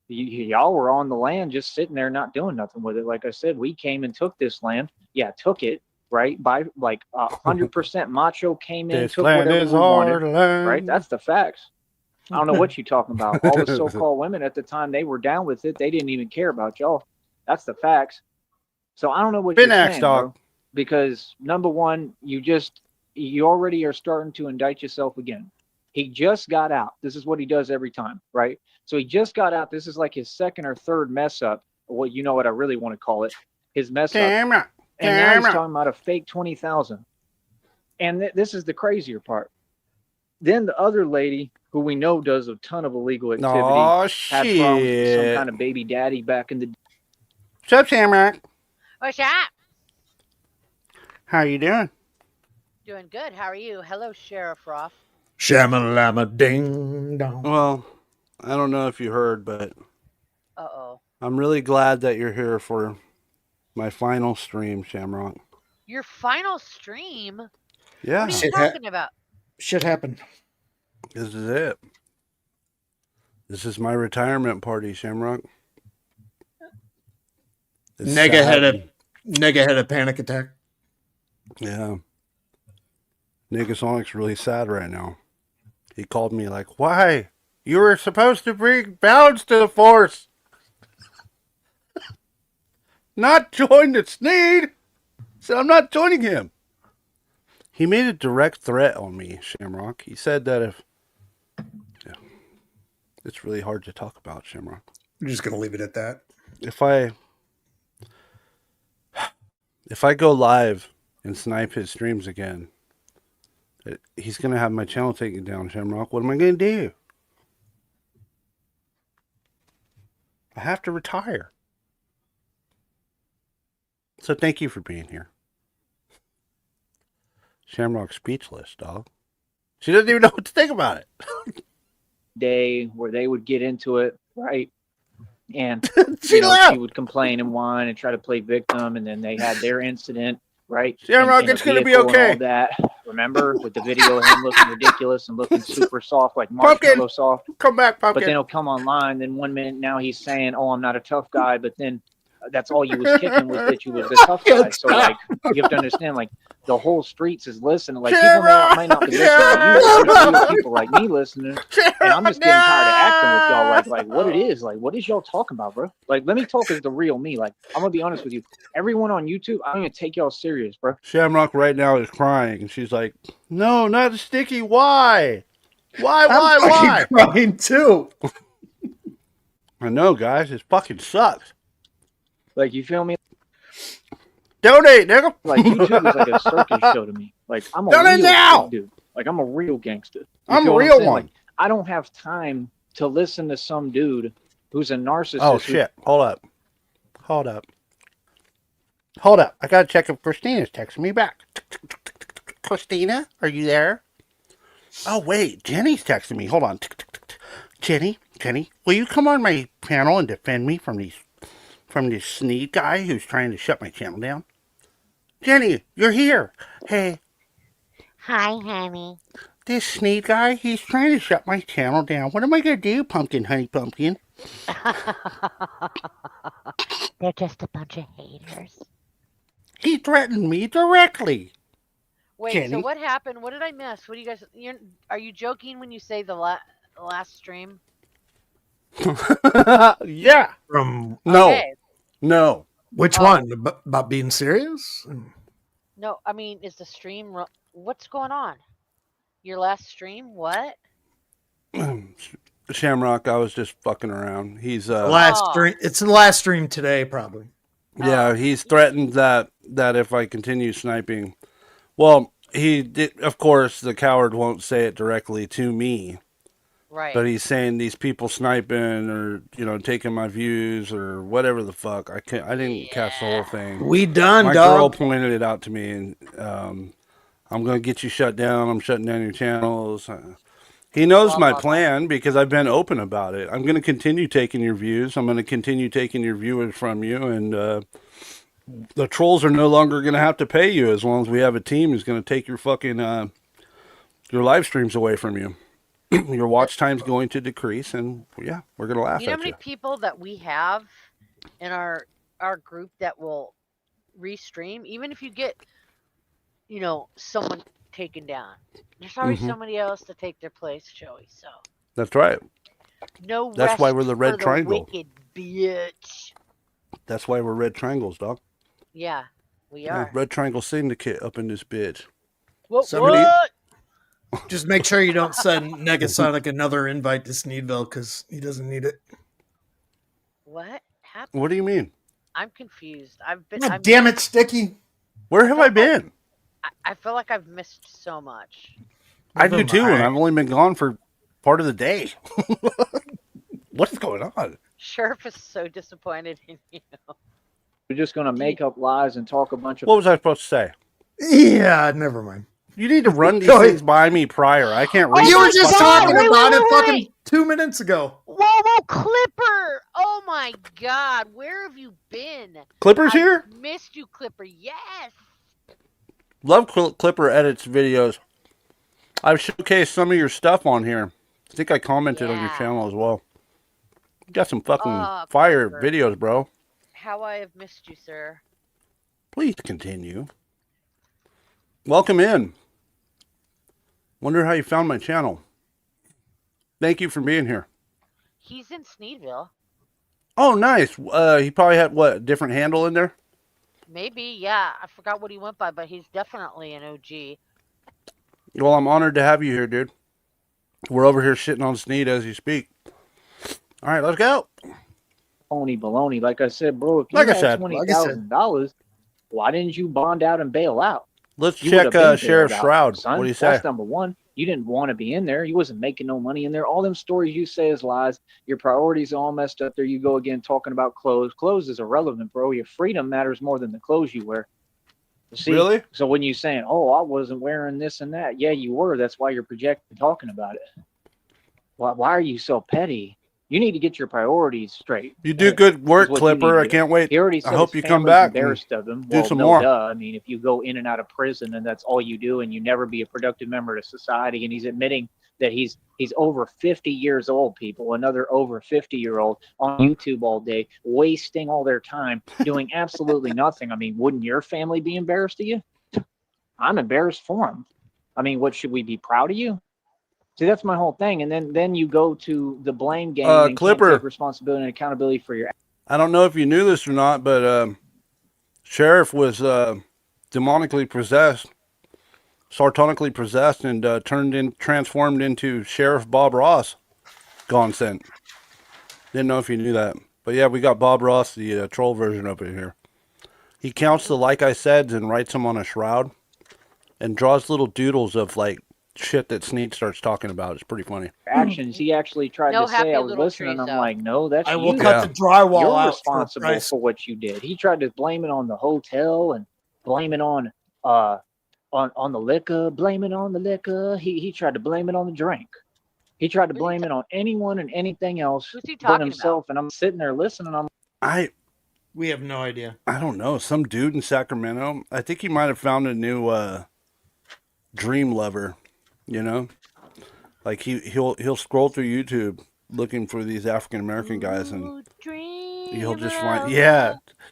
[SPEAKER 4] Y'all were on the land just sitting there not doing nothing with it. Like I said, we came and took this land. Yeah, took it, right? By like 100% macho came in, took whatever we wanted, right? That's the facts. I don't know what you're talking about. All the so-called women at the time, they were down with it. They didn't even care about y'all. That's the facts. So I don't know what you're saying, bro. Because number one, you already are starting to indict yourself again. He just got out. This is what he does every time, right? So he just got out. This is like his second or third mess up. Well, you know what I really want to call it, his mess up. And now he's talking about a fake 20,000. And this is the crazier part. Then the other lady, who we know does a ton of illegal activity, had problems with some kind of baby daddy back in the.
[SPEAKER 2] What's up, Shamrock?
[SPEAKER 5] What's up?
[SPEAKER 2] How you doing?
[SPEAKER 5] Doing good. How are you? Hello, Sheriff Roth.
[SPEAKER 1] Shamalama ding dong.
[SPEAKER 2] Well, I don't know if you heard, but I'm really glad that you're here for my final stream, Shamrock.
[SPEAKER 5] Your final stream?
[SPEAKER 2] Yeah.
[SPEAKER 5] What are you talking about?
[SPEAKER 1] Shit happened.
[SPEAKER 2] This is it. This is my retirement party, Shamrock. It's
[SPEAKER 1] Nega
[SPEAKER 2] sad.
[SPEAKER 1] had a panic attack.
[SPEAKER 2] Yeah. Negasonic's really sad right now. He called me like, why? You were supposed to bring balance to the force. Not join the Sneed. So I'm not joining him. He made a direct threat on me, Shamrock. He said that if... Yeah. It's really hard to talk about, Shamrock.
[SPEAKER 1] I'm just gonna leave it at that.
[SPEAKER 2] If I go live and snipe his streams again, he's going to have my channel taken down, Shamrock. What am I going to do? I have to retire. So thank you for being here. Shamrock's speechless, dog. She doesn't even know what to think about it.
[SPEAKER 4] Day where they would get into it, right? And
[SPEAKER 2] She
[SPEAKER 4] you know,
[SPEAKER 2] left.
[SPEAKER 4] she would complain and whine and try to play victim, and then they had their incident, right?
[SPEAKER 2] Shamrock,
[SPEAKER 4] In a
[SPEAKER 2] it's going to be
[SPEAKER 4] vehicle and
[SPEAKER 2] okay.
[SPEAKER 4] all that. Remember, with the video of him looking ridiculous and looking super soft, like marshmallow soft.
[SPEAKER 2] Come back,
[SPEAKER 4] But
[SPEAKER 2] Pumpkin.
[SPEAKER 4] then he'll come online. Then 1 minute now he's saying, "Oh, I'm not a tough guy," but then that's all you was kicking was that you was the tough guy. So like, you have to understand, like, the whole streets is listening. Like, people might not be listening to you, but people like me listening. And I'm just getting tired of acting with y'all like what it is. Like, what is y'all talking about, bro? Like, let me talk as the real me. Like, I'm gonna be honest with you. Everyone on YouTube, I don't even take y'all serious, bro.
[SPEAKER 2] Shamrock right now is crying, and she's like, no, not Sticky. Why? Why?
[SPEAKER 1] I'm crying too.
[SPEAKER 2] I know, guys. It fucking sucks.
[SPEAKER 4] Like, you feel me?
[SPEAKER 2] Donate, nigga.
[SPEAKER 4] Like, YouTube is like a circus show to me. Like, I'm a
[SPEAKER 2] Donate
[SPEAKER 4] real
[SPEAKER 2] now.
[SPEAKER 4] dude. Like, I'm a real gangster. You
[SPEAKER 2] I'm
[SPEAKER 4] feel
[SPEAKER 2] a
[SPEAKER 4] what
[SPEAKER 2] real
[SPEAKER 4] saying?
[SPEAKER 2] one.
[SPEAKER 4] Like, I don't have time to listen to some dude who's a narcissist.
[SPEAKER 2] Oh, shit. Hold up. I gotta check if Christina's texting me back. Christina, are you there? Oh, wait. Jenny's texting me. Hold on. Jenny, will you come on my panel and defend me from this sneak guy who's trying to shut my channel down? Jenny, you're here. Hey,
[SPEAKER 6] Hi, honey.
[SPEAKER 2] this sneak guy, he's trying to shut my channel down. What am I gonna do, Pumpkin, honey pumpkin?
[SPEAKER 6] They're just a bunch of haters.
[SPEAKER 2] He threatened me directly.
[SPEAKER 5] Wait,
[SPEAKER 2] Jenny?
[SPEAKER 5] so what happened? What did I miss? What do you guys? Are you joking when you say the last stream?
[SPEAKER 2] Yeah.
[SPEAKER 1] From
[SPEAKER 2] No.
[SPEAKER 5] Okay.
[SPEAKER 2] No.
[SPEAKER 1] which
[SPEAKER 5] Oh.
[SPEAKER 1] one? About being serious?
[SPEAKER 5] No, I mean, is the stream? What's going on? Your last stream? What?
[SPEAKER 2] Shamrock, I was just fucking around. He's
[SPEAKER 1] Last
[SPEAKER 5] Oh.
[SPEAKER 1] stream. It's the last stream today, probably.
[SPEAKER 2] yeah,
[SPEAKER 5] Oh.
[SPEAKER 2] he's threatened that if I continue sniping, well, he did. Of course, the coward won't say it directly to me,
[SPEAKER 5] Right.
[SPEAKER 2] but he's saying these people sniping or taking my views or whatever the fuck. I didn't catch the whole thing.
[SPEAKER 1] We done,
[SPEAKER 2] My girl
[SPEAKER 1] dog.
[SPEAKER 2] pointed it out to me, and I'm gonna get you shut down. I'm shutting down your channels. He knows
[SPEAKER 5] Blah,
[SPEAKER 2] my
[SPEAKER 5] blah, blah.
[SPEAKER 2] plan because I've been open about it. I'm going to continue taking your views. I'm going to continue taking your viewers from you, and the trolls are no longer going to have to pay you as long as we have a team who's going to take your fucking your live streams away from you. Your watch time's going to decrease, and yeah, we're going to laugh
[SPEAKER 5] You know how
[SPEAKER 2] at
[SPEAKER 5] many
[SPEAKER 2] you.
[SPEAKER 5] people that we have in our group that will restream, even if you get, someone taken down, there's always
[SPEAKER 2] Mhm.
[SPEAKER 5] somebody else to take their place, Joey. So
[SPEAKER 2] That's right.
[SPEAKER 5] no,
[SPEAKER 2] That's why
[SPEAKER 5] rest
[SPEAKER 2] we're the
[SPEAKER 5] for
[SPEAKER 2] red triangle.
[SPEAKER 5] wicked bitch.
[SPEAKER 2] That's why we're red triangles, dog.
[SPEAKER 5] Yeah, we
[SPEAKER 2] Yeah,
[SPEAKER 5] are.
[SPEAKER 2] red triangle syndicate up in this bitch.
[SPEAKER 5] What?
[SPEAKER 1] Somebody-
[SPEAKER 5] What?
[SPEAKER 1] Just make sure you don't send Negasonic another invite to Sneedville because he doesn't need it.
[SPEAKER 5] What happened?
[SPEAKER 2] What do you mean?
[SPEAKER 5] I'm confused. I've been.
[SPEAKER 1] God damn it, Sticky.
[SPEAKER 2] Where have I been?
[SPEAKER 5] I feel like I've missed so much.
[SPEAKER 2] I do
[SPEAKER 1] Never
[SPEAKER 2] too, and
[SPEAKER 1] mind.
[SPEAKER 2] I've only been gone for part of the day. What is going on?
[SPEAKER 5] Sheriff is so disappointed in you.
[SPEAKER 4] We're just gonna make up lies and talk a bunch of
[SPEAKER 2] What was I supposed to say?
[SPEAKER 1] Yeah, never mind.
[SPEAKER 2] You need to run these
[SPEAKER 1] Go ahead.
[SPEAKER 2] things by me prior. I can't read.
[SPEAKER 1] You were
[SPEAKER 2] this
[SPEAKER 1] just
[SPEAKER 2] fucking
[SPEAKER 1] talking
[SPEAKER 2] thing.
[SPEAKER 1] about it
[SPEAKER 5] wait,
[SPEAKER 1] fucking
[SPEAKER 5] wait.
[SPEAKER 1] 2 minutes ago.
[SPEAKER 5] Whoa, Clipper! Oh my God, where have you been?
[SPEAKER 2] Clipper's here.
[SPEAKER 5] Missed you, Clipper. Yes.
[SPEAKER 2] Love Clipper edits videos. I've showcased some of your stuff on here. I think I commented on your
[SPEAKER 5] Yeah.
[SPEAKER 2] channel as well. You got some fucking
[SPEAKER 5] Oh,
[SPEAKER 2] fire
[SPEAKER 5] Clipper.
[SPEAKER 2] videos, bro.
[SPEAKER 5] how I have missed you, sir.
[SPEAKER 2] Please continue. Welcome in. Wonder how you found my channel. Thank you for being here.
[SPEAKER 5] He's in Sneedville.
[SPEAKER 2] Oh, nice. He probably had, what, a different handle in there?
[SPEAKER 5] Maybe, yeah. I forgot what he went by, but he's definitely an OG.
[SPEAKER 2] Well, I'm honored to have you here, dude. We're over here shitting on Sneed as you speak. All right, let's go.
[SPEAKER 4] Phony baloney. Like I said, bro, if you
[SPEAKER 2] Like I
[SPEAKER 4] had
[SPEAKER 2] said.
[SPEAKER 4] $20,000, why didn't you bond out and bail out?
[SPEAKER 2] Let's
[SPEAKER 4] You would
[SPEAKER 2] check
[SPEAKER 4] have been
[SPEAKER 2] Sheriff
[SPEAKER 4] bailed out,
[SPEAKER 2] Shroud.
[SPEAKER 4] son.
[SPEAKER 2] What do you say?
[SPEAKER 4] That's number one. You didn't want to be in there. You wasn't making no money in there. All them stories you say is lies. Your priorities all messed up. There you go again, talking about clothes. Clothes is irrelevant, bro. Your freedom matters more than the clothes you wear. See?
[SPEAKER 2] Really?
[SPEAKER 4] So when you saying, "Oh, I wasn't wearing this and that," yeah, you were. That's why you're projecting, talking about it. Why are you so petty? You need to get your priorities straight.
[SPEAKER 2] You do good work,
[SPEAKER 4] what you need
[SPEAKER 2] Clipper.
[SPEAKER 4] to
[SPEAKER 2] I
[SPEAKER 4] do.
[SPEAKER 2] can't wait.
[SPEAKER 4] He already said
[SPEAKER 2] I hope
[SPEAKER 4] his
[SPEAKER 2] you come
[SPEAKER 4] family's
[SPEAKER 2] back and
[SPEAKER 4] embarrassed of him.
[SPEAKER 2] do
[SPEAKER 4] Well,
[SPEAKER 2] some
[SPEAKER 4] no,
[SPEAKER 2] more.
[SPEAKER 4] duh. I mean, if you go in and out of prison and that's all you do, and you never be a productive member of society, and he's admitting that he's over 50 years old, people, another over 50-year-old on YouTube all day, wasting all their time doing absolutely nothing. I mean, wouldn't your family be embarrassed of you? I'm embarrassed for him. I mean, what, should we be proud of you? See, that's my whole thing. And then you go to the blame game and
[SPEAKER 2] Clipper.
[SPEAKER 4] can't take responsibility and accountability for your.
[SPEAKER 2] I don't know if you knew this or not, but Sheriff was demonically possessed, sartonically possessed, and transformed into Sheriff Bob Ross. Gone sent. Didn't know if you knew that. But yeah, we got Bob Ross, the troll version up in here. He counts the like I saids and writes them on a shroud and draws little doodles of like shit that Sneed starts talking about. It's pretty funny.
[SPEAKER 4] Actions. He actually tried
[SPEAKER 5] No
[SPEAKER 4] to say,
[SPEAKER 5] happy
[SPEAKER 4] I was
[SPEAKER 5] little
[SPEAKER 4] listening.
[SPEAKER 5] trees,
[SPEAKER 4] I'm
[SPEAKER 5] though.
[SPEAKER 4] like, no, that's
[SPEAKER 1] I will
[SPEAKER 4] you.
[SPEAKER 1] cut the drywall
[SPEAKER 4] You're
[SPEAKER 1] out.
[SPEAKER 4] responsible for what you did. He tried to blame it on the hotel and blame it on the liquor, blame it on the liquor. He tried to blame it on the drink. He tried to blame it on anyone and anything else
[SPEAKER 5] Who's he
[SPEAKER 4] but
[SPEAKER 5] talking
[SPEAKER 4] himself. And I'm sitting there listening.
[SPEAKER 1] We have no idea.
[SPEAKER 2] I don't know. Some dude in Sacramento. I think he might have found a new dream lover. You know, like he'll scroll through YouTube looking for these African American guys, and he'll just find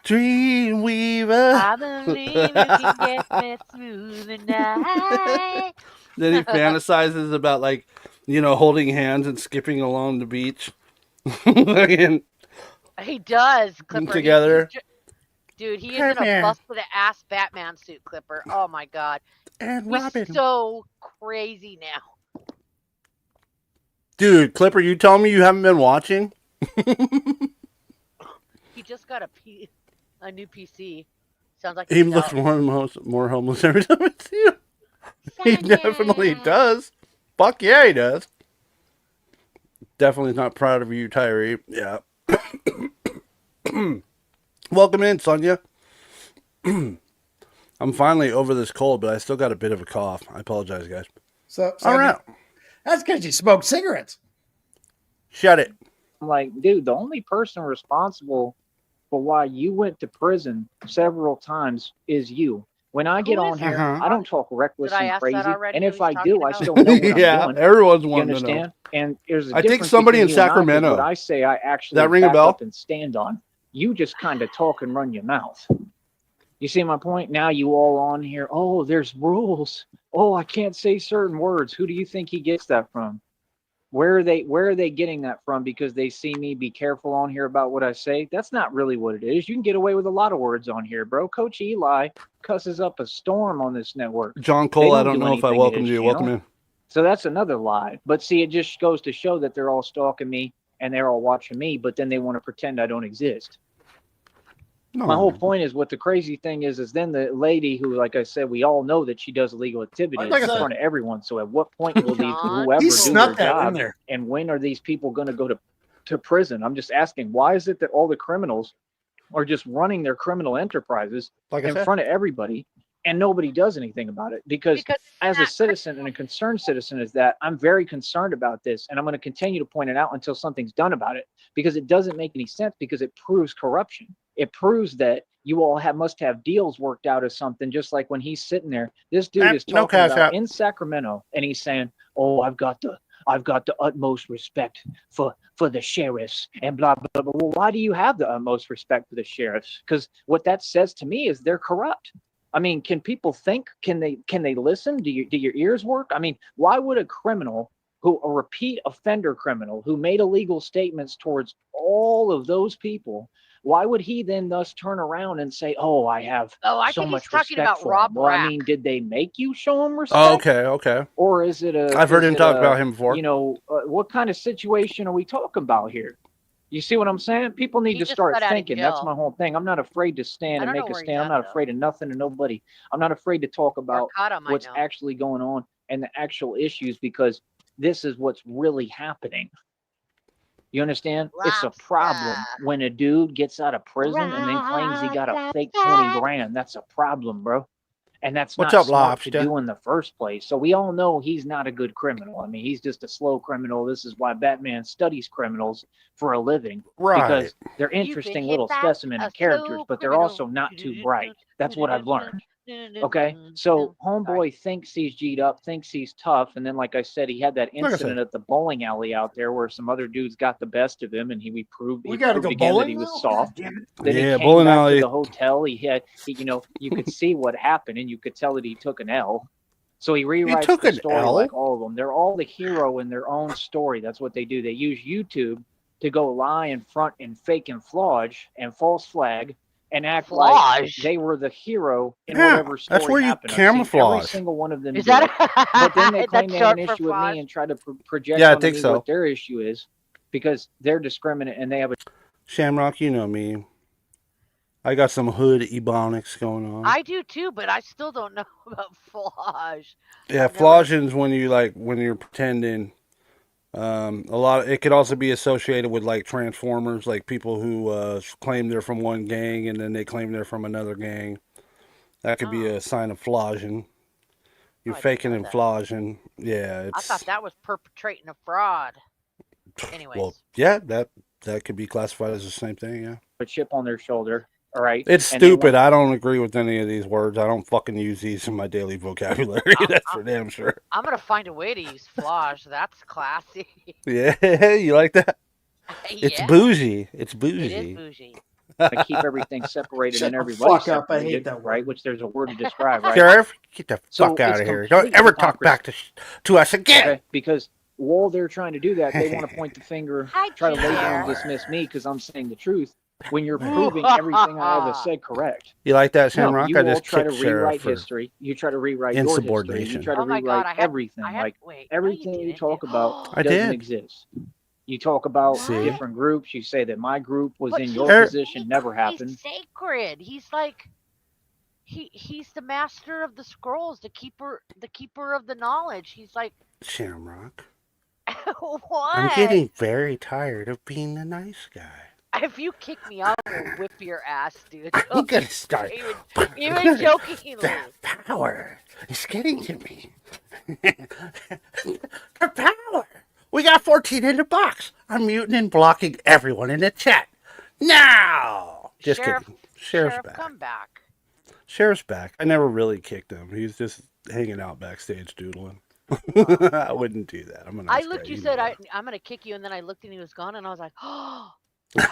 [SPEAKER 2] Dream Weaver.
[SPEAKER 6] I believe you can get me through the night.
[SPEAKER 2] Then he fantasizes about like holding hands and skipping along the beach. Fucking
[SPEAKER 5] He does, Clipper.
[SPEAKER 2] together.
[SPEAKER 5] Dude, he is in a busted ass Batman suit, Clipper. Oh my god.
[SPEAKER 2] And
[SPEAKER 5] He's
[SPEAKER 2] Robin.
[SPEAKER 5] so crazy now.
[SPEAKER 2] Dude, Clipper, you tell me you haven't been watching?
[SPEAKER 5] He just got a new PC. Sounds like
[SPEAKER 2] He
[SPEAKER 5] he's
[SPEAKER 2] looks
[SPEAKER 5] out.
[SPEAKER 2] more homeless every time I see him. He definitely does. Fuck yeah, he does. Definitely not proud of you, Tyree. Yeah. Welcome in, Sonia. I'm finally over this cold, but I still got a bit of a cough. I apologize, guys.
[SPEAKER 1] So
[SPEAKER 2] All right.
[SPEAKER 1] That's because you smoke cigarettes.
[SPEAKER 2] Shut it.
[SPEAKER 4] I'm like, dude, the only person responsible for why you went to prison several times is you. When I get
[SPEAKER 5] Who
[SPEAKER 4] on
[SPEAKER 5] is
[SPEAKER 4] here,
[SPEAKER 5] that?
[SPEAKER 4] I don't talk reckless
[SPEAKER 5] Did I
[SPEAKER 4] and
[SPEAKER 5] ask
[SPEAKER 4] crazy.
[SPEAKER 5] that already?
[SPEAKER 4] And
[SPEAKER 5] Who
[SPEAKER 4] if
[SPEAKER 5] he's
[SPEAKER 4] I
[SPEAKER 5] talking
[SPEAKER 4] do, I
[SPEAKER 5] about?
[SPEAKER 4] still know what
[SPEAKER 2] Yeah,
[SPEAKER 4] I'm doing.
[SPEAKER 2] everyone's
[SPEAKER 4] You
[SPEAKER 2] wanting to
[SPEAKER 4] understand?
[SPEAKER 2] know.
[SPEAKER 4] And there's a
[SPEAKER 2] I think
[SPEAKER 4] difference
[SPEAKER 2] somebody in
[SPEAKER 4] between you and I, 'cause
[SPEAKER 2] Sacramento.
[SPEAKER 4] what I say, I actually
[SPEAKER 2] That ring a
[SPEAKER 4] back
[SPEAKER 2] bell?
[SPEAKER 4] up and stand on. You just kind of talk and run your mouth. You see my point? Now you all on here. Oh, there's rules. Oh, I can't say certain words. Who do you think he gets that from? Where are they getting that from? Because they see me be careful on here about what I say? That's not really what it is. You can get away with a lot of words on here, bro. Coach Eli cusses up a storm on this network.
[SPEAKER 2] John
[SPEAKER 4] They
[SPEAKER 2] Cole, I
[SPEAKER 4] don't
[SPEAKER 2] don't
[SPEAKER 4] do
[SPEAKER 2] know if I
[SPEAKER 4] anything to
[SPEAKER 2] welcomed
[SPEAKER 4] his
[SPEAKER 2] you.
[SPEAKER 4] channel.
[SPEAKER 2] Welcome in.
[SPEAKER 4] So that's another lie. But see, it just goes to show that they're all stalking me and they're all watching me, but then they want to pretend I don't exist.
[SPEAKER 2] No.
[SPEAKER 4] My whole point is what the crazy thing is then the lady who, like I said, we all know that she does illegal activity
[SPEAKER 1] Like
[SPEAKER 4] in
[SPEAKER 1] I said-
[SPEAKER 4] front of everyone. So at what point will these
[SPEAKER 5] John,
[SPEAKER 4] whoever
[SPEAKER 1] He
[SPEAKER 4] do their
[SPEAKER 1] snuck that in
[SPEAKER 4] job,
[SPEAKER 1] there.
[SPEAKER 4] and when are these people going to go to prison? I'm just asking, why is it that all the criminals are just running their criminal enterprises
[SPEAKER 2] Like I
[SPEAKER 4] in
[SPEAKER 2] said.
[SPEAKER 4] front of everybody and nobody does anything about it? Because as a
[SPEAKER 5] not
[SPEAKER 4] citizen and a concerned citizen is that I'm very concerned about this, and I'm going to continue to point it out until something's done about it, because it doesn't make any sense, because it proves corruption. It proves that you all must have deals worked out or something, just like when he's sitting there. This dude is
[SPEAKER 2] No
[SPEAKER 4] talking
[SPEAKER 2] cash
[SPEAKER 4] about
[SPEAKER 2] app.
[SPEAKER 4] in Sacramento, and he's saying, oh, I've got I've got the utmost respect for the sheriffs and blah, blah, blah. Well, why do you have the utmost respect for the sheriffs? Because what that says to me is they're corrupt. I mean, can people think? Can they listen? Do your ears work? I mean, why would a criminal a repeat offender criminal who made illegal statements towards all of those people, why would he then thus turn around and say, "Oh, I have
[SPEAKER 5] I
[SPEAKER 4] so
[SPEAKER 5] think
[SPEAKER 4] much
[SPEAKER 5] he's talking
[SPEAKER 4] respect
[SPEAKER 5] about
[SPEAKER 4] for
[SPEAKER 5] Rob
[SPEAKER 4] him"? Well, I
[SPEAKER 5] Rack.
[SPEAKER 4] mean, did they make you show him respect?
[SPEAKER 2] Oh, okay.
[SPEAKER 4] Or is it
[SPEAKER 2] I've heard him talk about him before.
[SPEAKER 4] What kind of situation are we talking about here? You see what I'm saying? People need to start thinking. That's my whole thing. I'm not afraid to stand and make a stand. I'm not afraid of nothing and nobody. I'm not afraid to talk about what's actually going on and the actual issues, because this is what's really happening. You understand? It's a problem when a dude gets out of prison and then claims he got a fake 20 grand. That's a problem, bro. And that's not smart to do in the first place. So we all know he's not a good criminal. I mean, he's just a slow criminal. This is why Batman studies criminals for a living.
[SPEAKER 2] Right.
[SPEAKER 4] Because they're interesting little specimen of characters, but they're also not too bright. That's what I've learned. Okay, so homeboy thinks he's G'd up, thinks he's tough, and then, like I said, he had that incident at the bowling alley out there where some other dudes got the best of him, and he proved again that he was soft. Then he came back to the hotel. You could see what happened, and you could tell that he took an L. So he rewrites the story like all of them. They're all the hero in their own story. That's what they do. They use YouTube to go lie in front and fake and flodge and false flag and act like they were the hero in whatever story
[SPEAKER 2] that's where you
[SPEAKER 4] happened.
[SPEAKER 2] camouflage.
[SPEAKER 4] Every single one of them
[SPEAKER 5] Is that
[SPEAKER 4] but then they claim they have an issue with me and try to project on me what their issue is, because they're discriminate and they have a...
[SPEAKER 2] Shamrock, you know me. I got some hood ebonics going on.
[SPEAKER 5] I do too, but I still don't know about flage.
[SPEAKER 2] Yeah, flaging's when you're pretending. It could also be associated with like Transformers, like people who claim they're from one gang and then they claim they're from another gang. That could be a sign of flaging. You're faking and flaging. Yeah,
[SPEAKER 5] I thought that was perpetrating a fraud. Anyways.
[SPEAKER 2] Well, yeah, that could be classified as the same thing. Yeah.
[SPEAKER 4] A chip on their shoulder. All right.
[SPEAKER 2] It's stupid. I don't agree with any of these words. I don't fucking use these in my daily vocabulary. That's for damn sure.
[SPEAKER 5] I'm gonna find a way to use flage. That's classy.
[SPEAKER 2] Yeah, you like that? It's bougie. It's bougie.
[SPEAKER 5] It is bougie.
[SPEAKER 4] I keep everything separated and everybody
[SPEAKER 1] fuck up. I hate that word.
[SPEAKER 4] Right? Which there's a word to describe, right?
[SPEAKER 2] Sheriff, get the fuck out of here. Don't ever talk back to us again.
[SPEAKER 4] Okay? Because while they're trying to do that, they want to point the finger, try to label and dismiss me because I'm saying the truth. When you're proving everything I ever said correct.
[SPEAKER 2] You like that, Shamrock?
[SPEAKER 4] You all try to rewrite history. You try to rewrite your history. You try to rewrite everything. Everything you talk about doesn't exist. You talk about different groups. You say that my group was in your position, never happened.
[SPEAKER 5] He's sacred. He's like he's the master of the scrolls, the keeper of the knowledge. He's like
[SPEAKER 2] Shamrock.
[SPEAKER 5] What?
[SPEAKER 2] I'm getting very tired of being the nice guy.
[SPEAKER 5] If you kick me out, I will whip your ass, dude.
[SPEAKER 2] I'm gonna start.
[SPEAKER 5] Even jokingly.
[SPEAKER 2] The power is getting to me. The power. We got 14 in the box. I'm muting and blocking everyone in the chat. Now! Just kidding. Sheriff's back.
[SPEAKER 5] Come back.
[SPEAKER 2] Sheriff's back. I never really kicked him. He's just hanging out backstage doodling. I wouldn't do that. I'm a nice
[SPEAKER 5] I looked,
[SPEAKER 2] guy.
[SPEAKER 5] you said, I'm going to kick you, and then I looked and he was gone, and I was like, oh,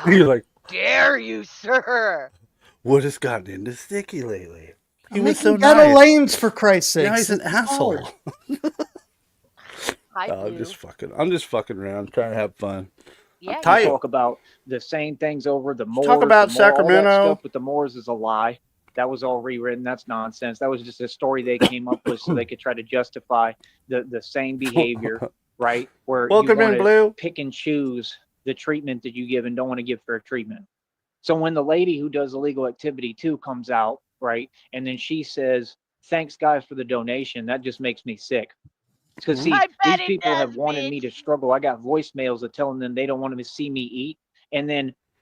[SPEAKER 2] you're like,
[SPEAKER 5] dare you, sir?
[SPEAKER 2] What has gotten into Sticky lately?
[SPEAKER 1] He was so nice. Lanes, for Christ's sake.
[SPEAKER 2] Yeah, he's an asshole.
[SPEAKER 5] I'm
[SPEAKER 2] just fucking around, trying to have fun.
[SPEAKER 5] Yeah,
[SPEAKER 4] you talk about the same things over the Moors.
[SPEAKER 2] Talk about Sacramento.
[SPEAKER 4] All that stuff with the Moors is a lie. That was all rewritten. That's nonsense. That was just a story they came up with so they could try to justify the same behavior, right? Where
[SPEAKER 2] Welcome
[SPEAKER 4] you
[SPEAKER 2] in, Blue.
[SPEAKER 4] Pick and choose the treatment that you give and don't want to give fair treatment. So when the lady who does illegal activity too comes out, right, and then she says, "Thanks, guys, for the donation," that just makes me sick. Because these people have wanted me to struggle. I got voicemails of telling them they don't want to see me eat,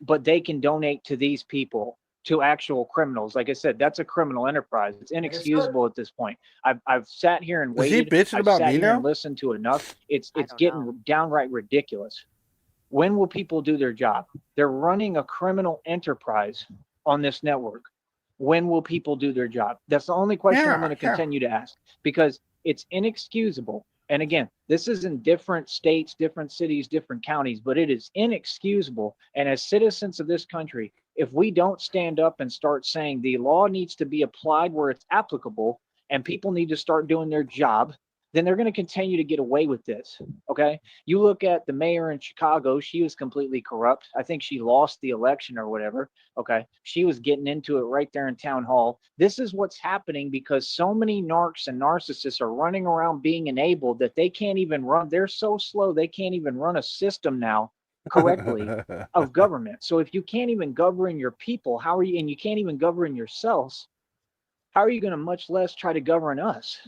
[SPEAKER 4] but they can donate to these people, to actual criminals. Like I said, that's a criminal enterprise. It's inexcusable at this point. I've sat here and waited.
[SPEAKER 2] Is he bitching about me now?
[SPEAKER 4] And listened to enough. It's getting downright ridiculous. When will people do their job? They're running a criminal enterprise on this network. When will people do their job? That's the only question I'm going to continue to ask, because it's inexcusable And again, this is in different states, different cities, different counties, but it is inexcusable. And as citizens of this country, if we don't stand up and start saying the law needs to be applied where it's applicable and people need to start doing their job, then they're going to continue to get away with this. Okay. You look at the mayor in Chicago, she was completely corrupt. I think she lost the election or whatever. Okay. She was getting into it right there in town hall. This is what's happening because so many narcs and narcissists are running around being enabled that they can't even run. They're so slow, they can't even run a system now correctly of government. So if you can't even govern your people, how are you, and you can't even govern yourselves, how are you going to much less try to govern us?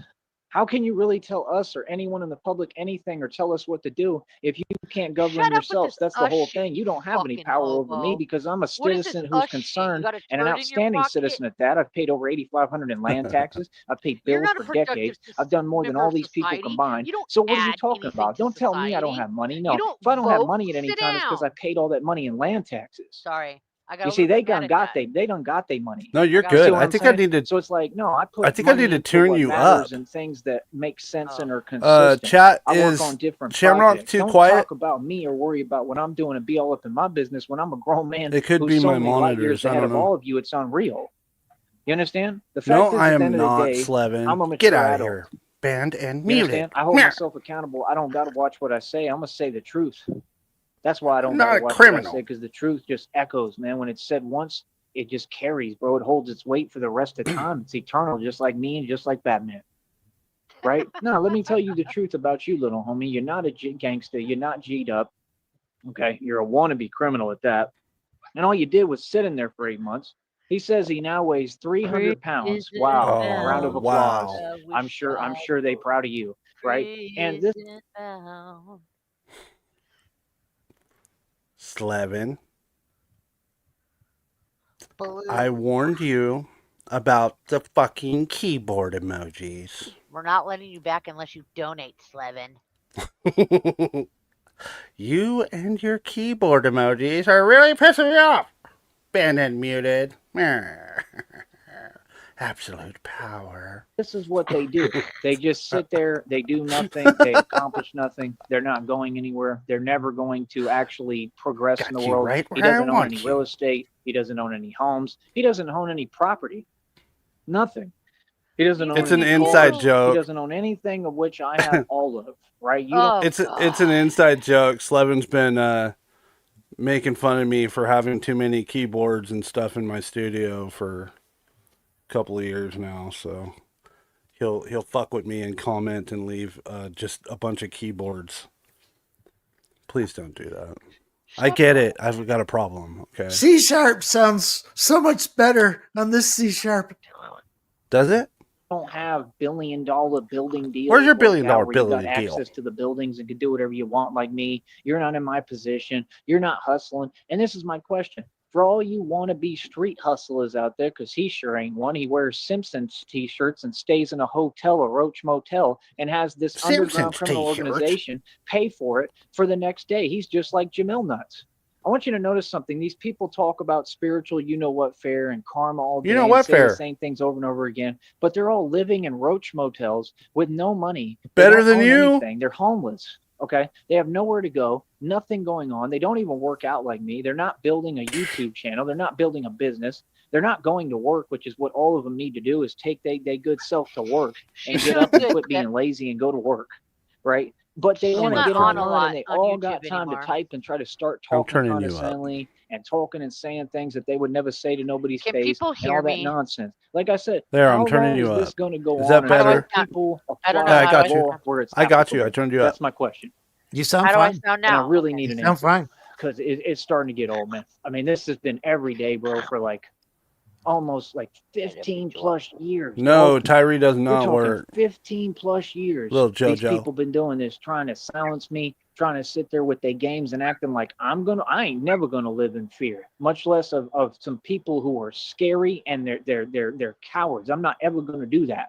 [SPEAKER 4] How can you really tell us or anyone in the public anything or tell us what to do if you can't govern
[SPEAKER 5] Shut up with
[SPEAKER 4] yourselves?
[SPEAKER 5] this
[SPEAKER 4] That's the whole
[SPEAKER 5] shit,
[SPEAKER 4] thing. You don't have any
[SPEAKER 5] fucking
[SPEAKER 4] power over me
[SPEAKER 5] hobo.
[SPEAKER 4] because I'm a
[SPEAKER 5] What is this
[SPEAKER 4] citizen who's
[SPEAKER 5] shit? You
[SPEAKER 4] concerned
[SPEAKER 5] got a
[SPEAKER 4] and an
[SPEAKER 5] turd in your
[SPEAKER 4] outstanding
[SPEAKER 5] pocket?
[SPEAKER 4] citizen at that. I've paid over $8,500 in land taxes. I've paid
[SPEAKER 5] You're
[SPEAKER 4] bills
[SPEAKER 5] not a
[SPEAKER 4] for
[SPEAKER 5] productive
[SPEAKER 4] decades. I've done more than
[SPEAKER 5] member
[SPEAKER 4] all
[SPEAKER 5] of
[SPEAKER 4] these people
[SPEAKER 5] society.
[SPEAKER 4] combined.
[SPEAKER 5] You don't
[SPEAKER 4] So what are you
[SPEAKER 5] add
[SPEAKER 4] talking
[SPEAKER 5] anything
[SPEAKER 4] about?
[SPEAKER 5] to
[SPEAKER 4] Don't tell me I don't
[SPEAKER 5] society.
[SPEAKER 4] have money.
[SPEAKER 5] You
[SPEAKER 4] No,
[SPEAKER 5] don't
[SPEAKER 4] if I don't have
[SPEAKER 5] vote,
[SPEAKER 4] money at any
[SPEAKER 5] sit
[SPEAKER 4] time, it's because I
[SPEAKER 5] down.
[SPEAKER 4] paid all that money in land taxes.
[SPEAKER 5] Sorry, I got
[SPEAKER 4] You
[SPEAKER 5] a
[SPEAKER 4] see,
[SPEAKER 5] little
[SPEAKER 4] they
[SPEAKER 5] bit mad
[SPEAKER 4] done
[SPEAKER 5] at
[SPEAKER 4] got
[SPEAKER 5] that.
[SPEAKER 4] they done got their money.
[SPEAKER 2] No, you're
[SPEAKER 5] got
[SPEAKER 4] You see
[SPEAKER 2] good.
[SPEAKER 4] what
[SPEAKER 2] I
[SPEAKER 4] I'm
[SPEAKER 2] think I
[SPEAKER 4] saying?
[SPEAKER 2] need to.
[SPEAKER 4] So it's like, no, I
[SPEAKER 2] I
[SPEAKER 4] put
[SPEAKER 2] think I
[SPEAKER 4] money
[SPEAKER 2] need to
[SPEAKER 4] into
[SPEAKER 2] tune
[SPEAKER 4] what
[SPEAKER 2] you
[SPEAKER 4] matters
[SPEAKER 2] up.
[SPEAKER 4] and things that make sense and
[SPEAKER 5] Oh.
[SPEAKER 4] are consistent.
[SPEAKER 2] Chat
[SPEAKER 4] I work
[SPEAKER 2] is
[SPEAKER 4] on different
[SPEAKER 2] Shamrock
[SPEAKER 4] projects.
[SPEAKER 2] too
[SPEAKER 4] Don't
[SPEAKER 2] quiet?
[SPEAKER 4] talk about me or worry about what I'm doing and be all up in my business when I'm a grown man
[SPEAKER 2] It could
[SPEAKER 4] who's
[SPEAKER 2] be
[SPEAKER 4] so
[SPEAKER 2] my
[SPEAKER 4] many light years
[SPEAKER 2] monitors. I
[SPEAKER 4] ahead
[SPEAKER 2] don't
[SPEAKER 4] of
[SPEAKER 2] know.
[SPEAKER 4] all of you. It's unreal. You understand? The
[SPEAKER 2] No,
[SPEAKER 4] fact is,
[SPEAKER 2] I
[SPEAKER 4] at the
[SPEAKER 2] am
[SPEAKER 4] end of the
[SPEAKER 2] not,
[SPEAKER 4] day,
[SPEAKER 2] Slevin.
[SPEAKER 4] I'm a
[SPEAKER 2] Get
[SPEAKER 4] mature
[SPEAKER 2] out of
[SPEAKER 4] adult.
[SPEAKER 2] here. Banned and
[SPEAKER 4] You
[SPEAKER 2] muted.
[SPEAKER 4] understand? I hold myself accountable. I don't got to watch what I say. I'm going to say the truth. That's why I don't
[SPEAKER 2] I'm
[SPEAKER 4] got to
[SPEAKER 2] not a
[SPEAKER 4] watch what I
[SPEAKER 2] criminal.
[SPEAKER 4] say, because the truth just echoes, man. When it's said once, it just carries, bro. It holds its weight for the rest of time. It's eternal, just like me and just like Batman. Right? No, let me tell you the truth about you, little homie. You're not a gangster. You're not G'd up. Okay? You're a wannabe criminal at that. And all you did was sit in there for 8 months. He says he now weighs 300 pounds. Wow.
[SPEAKER 2] Oh,
[SPEAKER 4] Round of
[SPEAKER 2] wow.
[SPEAKER 4] applause. I'm sure they proud of you. Right? And this
[SPEAKER 2] Slevin,
[SPEAKER 5] Blue.
[SPEAKER 2] I warned you about the fucking keyboard emojis.
[SPEAKER 5] We're not letting you back unless you donate, Slevin.
[SPEAKER 2] You and your keyboard emojis are really pissing me off. Banned and muted. Absolute power.
[SPEAKER 4] This is what they do. They just sit there. They do nothing. They accomplish nothing. They're not going anywhere. They're never going to actually progress in the
[SPEAKER 2] Got you
[SPEAKER 4] world.
[SPEAKER 2] right
[SPEAKER 4] He
[SPEAKER 2] where I
[SPEAKER 4] doesn't own
[SPEAKER 2] want
[SPEAKER 4] any
[SPEAKER 2] you.
[SPEAKER 4] real estate. He doesn't own any homes. He doesn't own any property. Nothing. He doesn't own
[SPEAKER 2] It's an
[SPEAKER 4] any
[SPEAKER 2] inside
[SPEAKER 4] cars.
[SPEAKER 2] joke.
[SPEAKER 4] He doesn't own anything of which I have all of. Right? You
[SPEAKER 5] Oh,
[SPEAKER 2] It's an inside joke. Slevin's been making fun of me for having too many keyboards and stuff in my studio for a couple of years now. So he'll fuck with me and comment and leave just a bunch of keyboards. Please don't do that. I get it. I've got a problem. Okay.
[SPEAKER 1] C# sounds so much better on this C#.
[SPEAKER 2] Does it?
[SPEAKER 4] don't have billion-dollar building deals.
[SPEAKER 2] Where's your
[SPEAKER 4] worked out
[SPEAKER 2] billion-dollar
[SPEAKER 4] where you got
[SPEAKER 2] building deal?
[SPEAKER 4] access to the buildings and can do whatever you want like me. You're not in my position. You're not hustling. And this is my question. For all you wannabe street hustlers out there, because he sure ain't one. He wears Simpsons t-shirts and stays in a hotel, a Roach Motel, and has this underground criminal organization pay for it for the next day. He's just like Jamil Nuts. I want you to notice something. These people talk about spiritual, you-know-what fair and karma all day.
[SPEAKER 2] You know what
[SPEAKER 4] say
[SPEAKER 2] fair?
[SPEAKER 4] the same things over and over again. But they're all living in Roach Motels with no money.
[SPEAKER 2] Better than you?
[SPEAKER 4] Anything. They're homeless. Okay? They have nowhere to go. Nothing going on. They don't even work out like me. They're not building a YouTube channel. They're not building a business. They're not going to work, which is what all of them need to do, is take their good self to work and get up and quit being lazy and go to work. Right? But they want to get online and they all got time to type and try to start talking condescendingly and talking and saying things that they would never say to nobody's face and all that nonsense. Like I said,
[SPEAKER 2] I'm turning you up.
[SPEAKER 4] Is this going to go on?
[SPEAKER 2] Is that better?
[SPEAKER 4] People
[SPEAKER 5] I don't know.
[SPEAKER 2] I got you.
[SPEAKER 4] Where it's
[SPEAKER 2] I got you. I turned you up.
[SPEAKER 4] That's my question.
[SPEAKER 1] You sound
[SPEAKER 5] How
[SPEAKER 1] fine.
[SPEAKER 5] do I sound now?
[SPEAKER 4] And I really need an
[SPEAKER 1] You sound
[SPEAKER 4] answer
[SPEAKER 1] fine.
[SPEAKER 4] because it's starting to get old, man. I mean, this has been every day, bro, for like almost like 15 plus years.
[SPEAKER 2] No,
[SPEAKER 4] bro.
[SPEAKER 2] Tyree does
[SPEAKER 4] We're
[SPEAKER 2] not
[SPEAKER 4] talking
[SPEAKER 2] work.
[SPEAKER 4] 15 plus years.
[SPEAKER 2] Little
[SPEAKER 4] These
[SPEAKER 2] JoJo.
[SPEAKER 4] people been doing this, trying to silence me, trying to sit there with their games and acting like I ain't never gonna live in fear, much less of some people who are scary and they're cowards. I'm not ever gonna do that.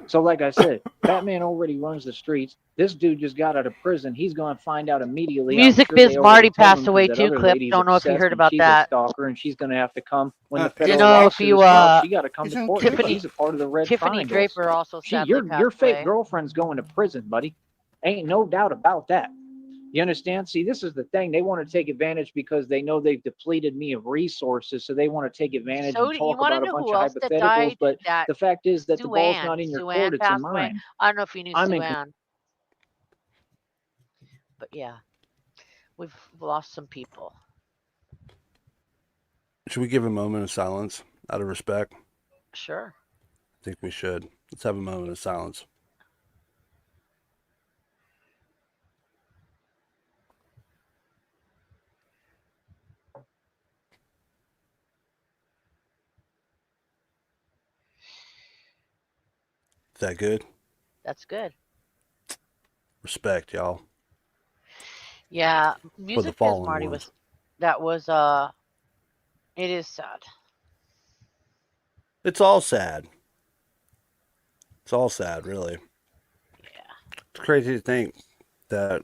[SPEAKER 4] So like I said, Batman already runs the streets. This dude just got out of prison. He's going to find out immediately.
[SPEAKER 5] Music Biz Marty passed away too, Clip. Don't know if you heard about that.
[SPEAKER 4] Stalker, and she's going to have to come when the federal
[SPEAKER 5] you know if you
[SPEAKER 4] she got to come to court.
[SPEAKER 5] Tiffany,
[SPEAKER 4] She's a part of the Red
[SPEAKER 5] Tiffany
[SPEAKER 4] Triangles.
[SPEAKER 5] Draper also sadly
[SPEAKER 4] Your
[SPEAKER 5] passed
[SPEAKER 4] fake
[SPEAKER 5] away.
[SPEAKER 4] girlfriend's going to prison, buddy. Ain't no doubt about that. You understand? See, this is the thing. They want to take advantage because they know they've depleted me of resources. So they want to take advantage
[SPEAKER 5] So
[SPEAKER 4] and
[SPEAKER 5] you
[SPEAKER 4] talk
[SPEAKER 5] want to
[SPEAKER 4] about a
[SPEAKER 5] know
[SPEAKER 4] bunch
[SPEAKER 5] who
[SPEAKER 4] of
[SPEAKER 5] else that
[SPEAKER 4] hypotheticals.
[SPEAKER 5] died?
[SPEAKER 4] But
[SPEAKER 5] That
[SPEAKER 4] the fact is that the
[SPEAKER 5] Sue
[SPEAKER 4] ball's
[SPEAKER 5] Ann.
[SPEAKER 4] not in your
[SPEAKER 5] Sue
[SPEAKER 4] court,
[SPEAKER 5] Ann
[SPEAKER 4] it's in
[SPEAKER 5] passed away.
[SPEAKER 4] mine.
[SPEAKER 5] I don't know if you knew
[SPEAKER 4] I'm
[SPEAKER 5] Sue
[SPEAKER 4] in.
[SPEAKER 5] Ann, but yeah, we've lost some people.
[SPEAKER 2] Should we give a moment of silence out of respect?
[SPEAKER 5] Sure.
[SPEAKER 2] I think we should. Let's have a moment of silence. Is that good?
[SPEAKER 5] That's good.
[SPEAKER 2] Respect, y'all.
[SPEAKER 5] Yeah,
[SPEAKER 2] For the
[SPEAKER 5] music, as
[SPEAKER 2] fallen
[SPEAKER 5] Marty
[SPEAKER 2] ones.
[SPEAKER 5] was. That was It is sad.
[SPEAKER 2] It's all sad. It's all sad, really.
[SPEAKER 5] Yeah.
[SPEAKER 2] It's crazy to think that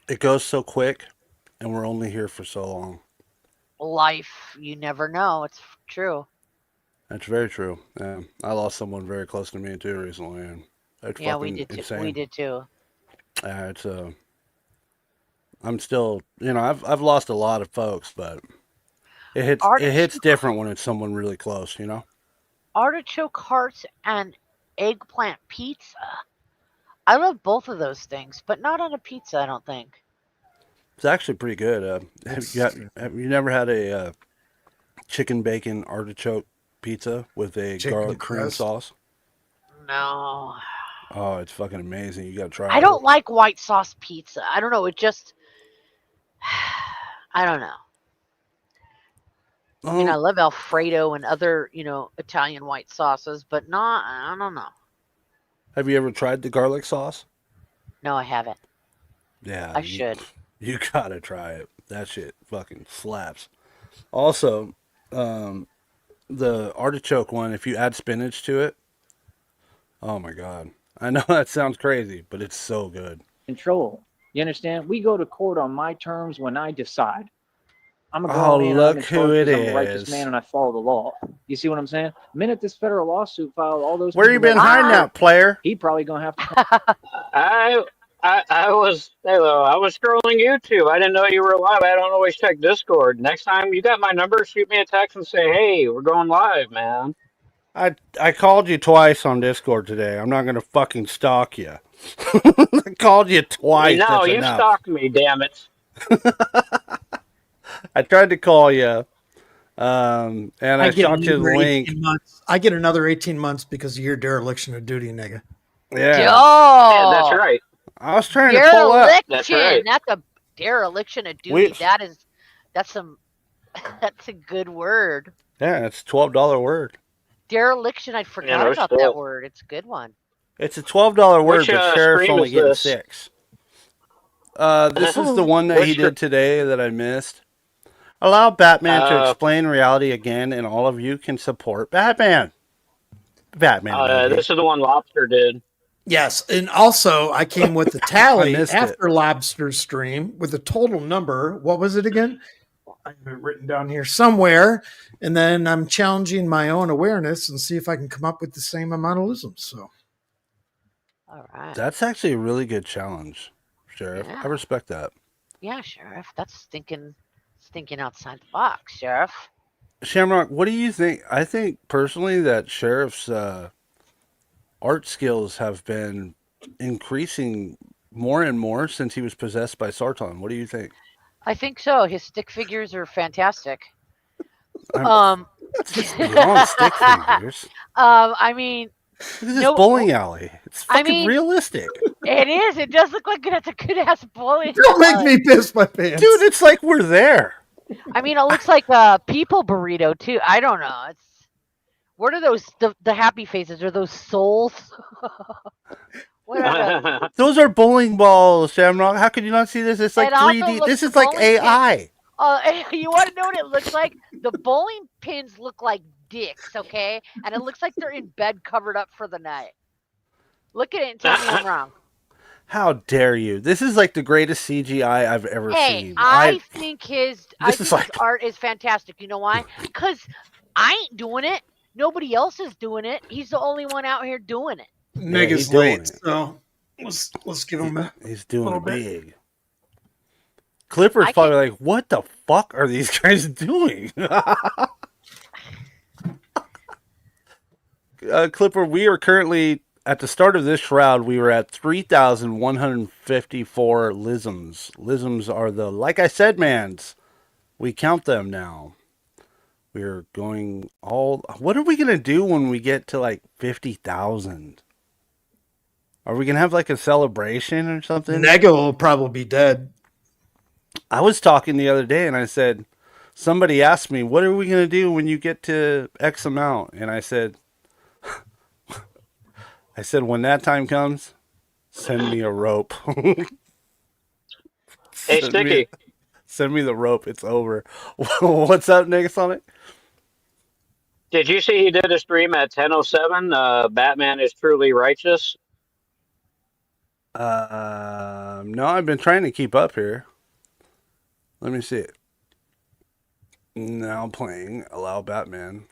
[SPEAKER 2] it goes so quick and we're only here for so long.
[SPEAKER 5] Life, you never know. It's true.
[SPEAKER 2] That's very true. Yeah. I lost someone very close to me too recently, and it's
[SPEAKER 5] Yeah, we
[SPEAKER 2] fucking
[SPEAKER 5] did too.
[SPEAKER 2] insane.
[SPEAKER 5] We did too.
[SPEAKER 2] It's I'm still, I've lost a lot of folks, but it hits different when it's someone really close,
[SPEAKER 5] Artichoke hearts and eggplant pizza. I love both of those things, but not on a pizza, I don't think.
[SPEAKER 2] It's actually pretty good. Have you never had a chicken bacon artichoke pizza with a
[SPEAKER 1] Chicken
[SPEAKER 2] garlic cream
[SPEAKER 1] crust?
[SPEAKER 2] sauce?
[SPEAKER 5] No.
[SPEAKER 2] Oh, it's fucking amazing. You gotta try
[SPEAKER 5] I
[SPEAKER 2] it.
[SPEAKER 5] don't like white sauce pizza. I don't know. It just. I don't know. I mean, I love Alfredo and other, Italian white sauces, but not. I don't know.
[SPEAKER 2] Have you ever tried the garlic sauce?
[SPEAKER 5] No, I haven't.
[SPEAKER 2] Yeah,
[SPEAKER 5] I should.
[SPEAKER 2] You gotta try it. That shit fucking slaps. Also, the artichoke one, if you add spinach to it, oh my god. I know that sounds crazy, but it's so good.
[SPEAKER 4] Control. You understand? We go to court on my terms when I decide. I'm a grown
[SPEAKER 2] Oh,
[SPEAKER 4] man.
[SPEAKER 2] look
[SPEAKER 4] I'm in
[SPEAKER 2] who
[SPEAKER 4] charge
[SPEAKER 2] it
[SPEAKER 4] because I'm a righteous
[SPEAKER 2] is.
[SPEAKER 4] man and I follow the law. You see what I'm saying? The minute this federal lawsuit filed, all those
[SPEAKER 2] Where you
[SPEAKER 4] people
[SPEAKER 2] been
[SPEAKER 4] that
[SPEAKER 2] hiding out, player?
[SPEAKER 4] he probably gonna have to.
[SPEAKER 7] I was hello. I was scrolling YouTube. I didn't know you were live. I don't always check Discord. Next time you got my number, shoot me a text and say, "Hey, we're going live, man."
[SPEAKER 2] I called you twice on Discord today. I'm not gonna fucking stalk you. I called you twice.
[SPEAKER 7] No,
[SPEAKER 2] That's
[SPEAKER 7] you
[SPEAKER 2] enough.
[SPEAKER 7] stalked me. Damn it.
[SPEAKER 2] I tried to call you, and I shot you the link.
[SPEAKER 1] I get another 18 months because of your dereliction of duty, nigga.
[SPEAKER 2] Yeah.
[SPEAKER 7] Yeah, that's right.
[SPEAKER 2] I was trying to pull up.
[SPEAKER 7] That's right.
[SPEAKER 5] That's a dereliction of duty. That's a good word.
[SPEAKER 2] Yeah, it's $12 word.
[SPEAKER 5] Dereliction, I forgot about that word. It's a good one.
[SPEAKER 2] It's a $12 word,
[SPEAKER 7] Which,
[SPEAKER 2] but sheriff's
[SPEAKER 7] stream
[SPEAKER 2] only
[SPEAKER 7] is
[SPEAKER 2] getting
[SPEAKER 7] this?
[SPEAKER 2] 6. This is the one that he did today that I missed. Allow Batman to explain reality again, and all of you can support Batman.
[SPEAKER 7] This is the one Lobster did.
[SPEAKER 1] Yes, and also I came with the tally
[SPEAKER 2] missed
[SPEAKER 1] after Lobster's stream with the total number. What was it again? I have it written down here somewhere, and then I'm challenging my own awareness and see if I can come up with the same amount of isms. So,
[SPEAKER 5] all right,
[SPEAKER 2] that's actually a really good challenge, Sheriff.
[SPEAKER 5] Yeah.
[SPEAKER 2] I respect that.
[SPEAKER 5] Yeah, Sheriff. That's thinking outside the box, Sheriff.
[SPEAKER 2] Shamrock, what do you think? I think personally that Sheriff's art skills have been increasing more and more since he was possessed by Sartan. What do you think?
[SPEAKER 5] I think so. His stick figures are fantastic.
[SPEAKER 2] It's beyond stick figures.
[SPEAKER 5] I mean,
[SPEAKER 2] look at this bowling alley. It's fucking realistic.
[SPEAKER 5] It is. It does look like it's a good ass bowling.
[SPEAKER 1] Don't make me piss my pants,
[SPEAKER 2] dude. It's like we're there.
[SPEAKER 5] I mean, it looks like a people burrito too. I don't know. What are those? The happy faces? Are those souls? What are those?
[SPEAKER 2] Those are bowling balls, Shamrock. How could you not see this? It's like 3D. This is like AI.
[SPEAKER 5] You want to know what it looks like? The bowling pins look like dicks, okay? And it looks like they're in bed covered up for the night. Look at it and tell me I'm wrong.
[SPEAKER 2] How dare you? This is like the greatest CGI I've ever seen.
[SPEAKER 5] I think his art is fantastic. You know why? Because I ain't doing it. Nobody else is doing it. He's the only one out here doing it.
[SPEAKER 1] Nigga's late. So Let's give him a
[SPEAKER 2] He's doing
[SPEAKER 1] little
[SPEAKER 2] it
[SPEAKER 1] bit.
[SPEAKER 2] big. Clipper's
[SPEAKER 5] I
[SPEAKER 2] probably like, what the fuck are these guys doing? Clipper, we are currently, at the start of this round, we were at 3,154 lisms. Lisms are the, like I said, mans. We count them now. We're going all, what are we going to do when we get to like 50,000? Are we going to have like a celebration or something?
[SPEAKER 1] Nega will probably be dead.
[SPEAKER 2] I was talking the other day and I said, somebody asked me, what are we going to do when you get to X amount? And I said, when that time comes, send me a rope.
[SPEAKER 7] Hey, Sticky.
[SPEAKER 2] Send me the rope. It's over. What's up, Negasonic?
[SPEAKER 7] Did you see he did a stream at 10:07? Batman is truly righteous.
[SPEAKER 2] No, I've been trying to keep up here. Let me see it. Now playing. Allow Batman.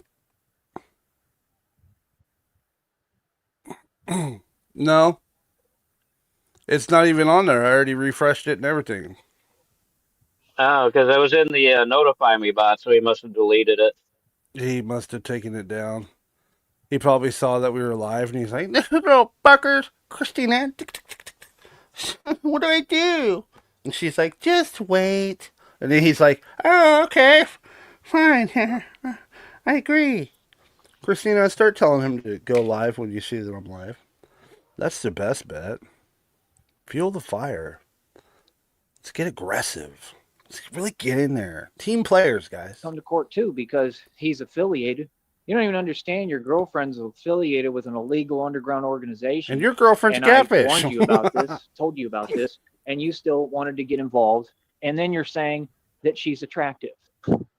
[SPEAKER 2] No. It's not even on there. I already refreshed it and everything.
[SPEAKER 7] Oh, because it was in the notify me bot, so he must have deleted it.
[SPEAKER 2] He must have taken it down. He probably saw that we were live and he's like, little fuckers, Christina, what do I do? And she's like, just wait. And then he's like, oh, okay, fine. I agree. Christina, start telling him to go live when you see that I'm live. That's the best bet. Fuel the fire. Let's get aggressive. Let's really get in there. Team players, guys.
[SPEAKER 4] Come to court too because he's affiliated. You don't even understand your girlfriend's affiliated with an illegal underground organization.
[SPEAKER 2] And your girlfriend's
[SPEAKER 4] and
[SPEAKER 2] catfish.
[SPEAKER 4] I warned you about this, told you about this, and you still wanted to get involved. And then you're saying that she's attractive.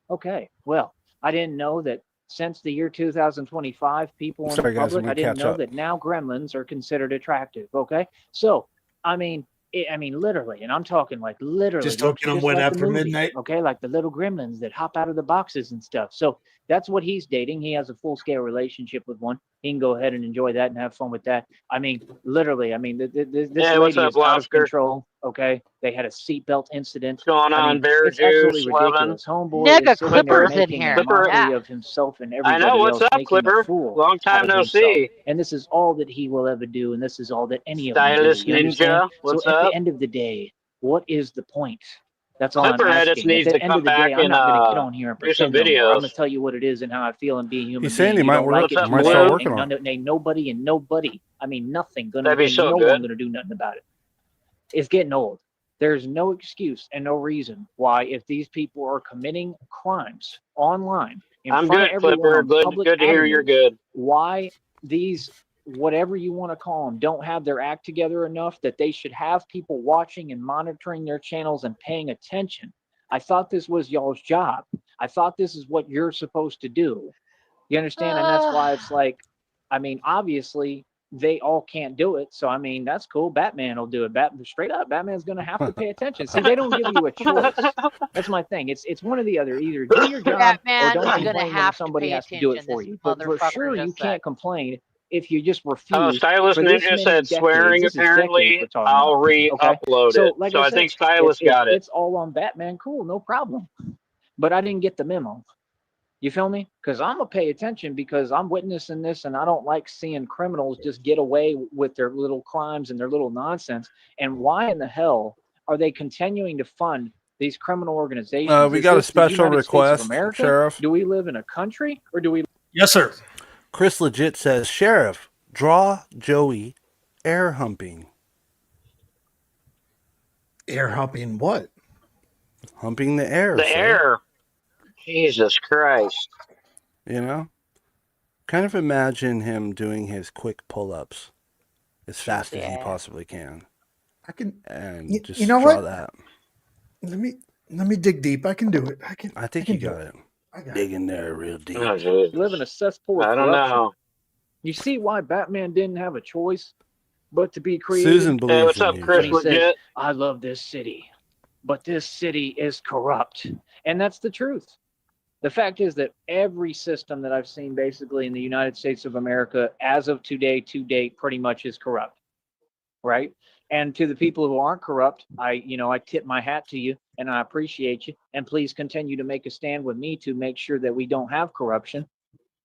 [SPEAKER 4] Okay, well, I didn't know that since the year 2025, people in the public, I didn't know that now gremlins are considered attractive. Okay, so I mean, literally, and I'm talking like literally.
[SPEAKER 1] Just hooking them went after midnight.
[SPEAKER 4] Okay, like the little gremlins that hop out of the boxes and stuff. So that's what he's dating. He has a full scale relationship with one. He can go ahead and enjoy that and have fun with that. I mean, literally. I mean, this lady is out of control. Okay, they had a seatbelt incident.
[SPEAKER 7] What's going on, Bear
[SPEAKER 4] it's
[SPEAKER 7] Juice?
[SPEAKER 4] absolutely ridiculous. Homeboy
[SPEAKER 5] Nega
[SPEAKER 4] is sitting there
[SPEAKER 5] Clipper's in
[SPEAKER 4] making
[SPEAKER 5] here.
[SPEAKER 4] a mockery
[SPEAKER 5] Yeah.
[SPEAKER 4] of himself and everybody
[SPEAKER 7] I know. What's
[SPEAKER 4] else,
[SPEAKER 7] up,
[SPEAKER 4] making
[SPEAKER 7] Clipper?
[SPEAKER 4] a fool
[SPEAKER 7] Long time
[SPEAKER 4] out of
[SPEAKER 7] no
[SPEAKER 4] himself.
[SPEAKER 7] see.
[SPEAKER 4] And this is all that he will ever do, and this is all that any of
[SPEAKER 7] Stylist
[SPEAKER 4] them do. You understand?
[SPEAKER 7] Ninja, what's
[SPEAKER 4] so at
[SPEAKER 7] up?
[SPEAKER 4] the end of the day, what is the point? That's all
[SPEAKER 7] Clipper
[SPEAKER 4] I'm
[SPEAKER 7] Edits
[SPEAKER 4] asking.
[SPEAKER 7] needs
[SPEAKER 4] At
[SPEAKER 7] to
[SPEAKER 4] the end
[SPEAKER 7] come
[SPEAKER 4] of the day,
[SPEAKER 7] back
[SPEAKER 4] I'm
[SPEAKER 7] and
[SPEAKER 4] not going to get on here and
[SPEAKER 7] do some
[SPEAKER 4] pretend no more. I'm
[SPEAKER 7] videos.
[SPEAKER 4] going to tell you what it is and how I feel and be a human
[SPEAKER 2] He's
[SPEAKER 4] being.
[SPEAKER 2] saying he
[SPEAKER 4] You
[SPEAKER 2] might
[SPEAKER 4] don't
[SPEAKER 2] work.
[SPEAKER 4] like it,
[SPEAKER 7] What's
[SPEAKER 4] you
[SPEAKER 7] up,
[SPEAKER 2] might
[SPEAKER 4] say
[SPEAKER 2] start
[SPEAKER 7] Blue?
[SPEAKER 2] working on it.
[SPEAKER 4] ain't nobody and nobody. I mean, nothing going to
[SPEAKER 7] That'd be so
[SPEAKER 4] no
[SPEAKER 7] good.
[SPEAKER 4] one going to do nothing about it. It's getting old. There's no excuse and no reason why, if these people are committing crimes online in
[SPEAKER 7] I'm
[SPEAKER 4] front
[SPEAKER 7] good,
[SPEAKER 4] of everyone
[SPEAKER 7] Clipper.
[SPEAKER 4] on
[SPEAKER 7] Good,
[SPEAKER 4] public
[SPEAKER 7] good to hear you're
[SPEAKER 4] avenues,
[SPEAKER 7] good.
[SPEAKER 4] why these whatever you want to call them don't have their act together enough that they should have people watching and monitoring their channels and paying attention. I thought this was y'all's job. I thought this is what you're supposed to do. You understand? And that's why it's like, I mean, obviously they all can't do it. So I mean, that's cool. Batman will do it. Straight up, Batman's going to have to pay attention. See, they don't give you a choice. That's my thing. It's one or the other. Either do your job or
[SPEAKER 5] Batman's
[SPEAKER 4] don't
[SPEAKER 5] gonna
[SPEAKER 4] complain when
[SPEAKER 5] have
[SPEAKER 4] somebody
[SPEAKER 5] to pay
[SPEAKER 4] has to do it
[SPEAKER 5] attention.
[SPEAKER 4] for
[SPEAKER 5] This
[SPEAKER 4] you. But for
[SPEAKER 5] motherfucker
[SPEAKER 4] sure, you
[SPEAKER 5] just
[SPEAKER 4] can't complain if you just refuse.
[SPEAKER 7] Oh, Stylist
[SPEAKER 4] for this
[SPEAKER 7] Ninja
[SPEAKER 4] many
[SPEAKER 7] said
[SPEAKER 4] decades,
[SPEAKER 7] swearing
[SPEAKER 4] this is decades
[SPEAKER 7] apparently.
[SPEAKER 4] we're talking
[SPEAKER 7] I'll
[SPEAKER 4] about. Okay,
[SPEAKER 7] re-upload
[SPEAKER 4] so
[SPEAKER 7] it.
[SPEAKER 4] like
[SPEAKER 7] So
[SPEAKER 4] I
[SPEAKER 7] I
[SPEAKER 4] said,
[SPEAKER 7] think Stylist got it.
[SPEAKER 4] it's all on Batman. Cool, no problem. But I didn't get the memo. You feel me? Because I'm going to pay attention because I'm witnessing this and I don't like seeing criminals just get away with their little crimes and their little nonsense. And why in the hell are they continuing to fund these criminal organizations?
[SPEAKER 2] We
[SPEAKER 4] Is
[SPEAKER 2] got a
[SPEAKER 4] this the
[SPEAKER 2] special
[SPEAKER 4] United States of
[SPEAKER 2] request,
[SPEAKER 4] America?
[SPEAKER 2] Sheriff.
[SPEAKER 4] Do we live in a country or do we?
[SPEAKER 1] Yes, sir.
[SPEAKER 2] Chris Legit says, Sheriff, draw Joey air humping.
[SPEAKER 1] Air humping what?
[SPEAKER 2] Humping the air.
[SPEAKER 7] The air. Jesus Christ.
[SPEAKER 2] You know? Kind of imagine him doing his quick pull-ups as fast as he possibly can.
[SPEAKER 1] I can.
[SPEAKER 2] And just
[SPEAKER 1] you know
[SPEAKER 2] draw
[SPEAKER 1] what?
[SPEAKER 2] that.
[SPEAKER 1] Let me dig deep. I can do it.
[SPEAKER 2] I think you got it. Dig in there real deep.
[SPEAKER 7] Oh, Jesus.
[SPEAKER 4] Live in a cesspool of
[SPEAKER 7] I don't
[SPEAKER 4] corruption.
[SPEAKER 7] know.
[SPEAKER 4] You see why Batman didn't have a choice but to be creative?
[SPEAKER 2] Susan believes
[SPEAKER 7] Hey, what's
[SPEAKER 2] in
[SPEAKER 7] up,
[SPEAKER 2] you,
[SPEAKER 7] Chris
[SPEAKER 2] Joe.
[SPEAKER 7] Legit?
[SPEAKER 4] Says, I love this city, but this city is corrupt. And that's the truth. The fact is that every system that I've seen basically in the United States of America as of today to date pretty much is corrupt. right? And to the people who aren't corrupt, I tip my hat to you and I appreciate you. And please continue to make a stand with me to make sure that we don't have corruption,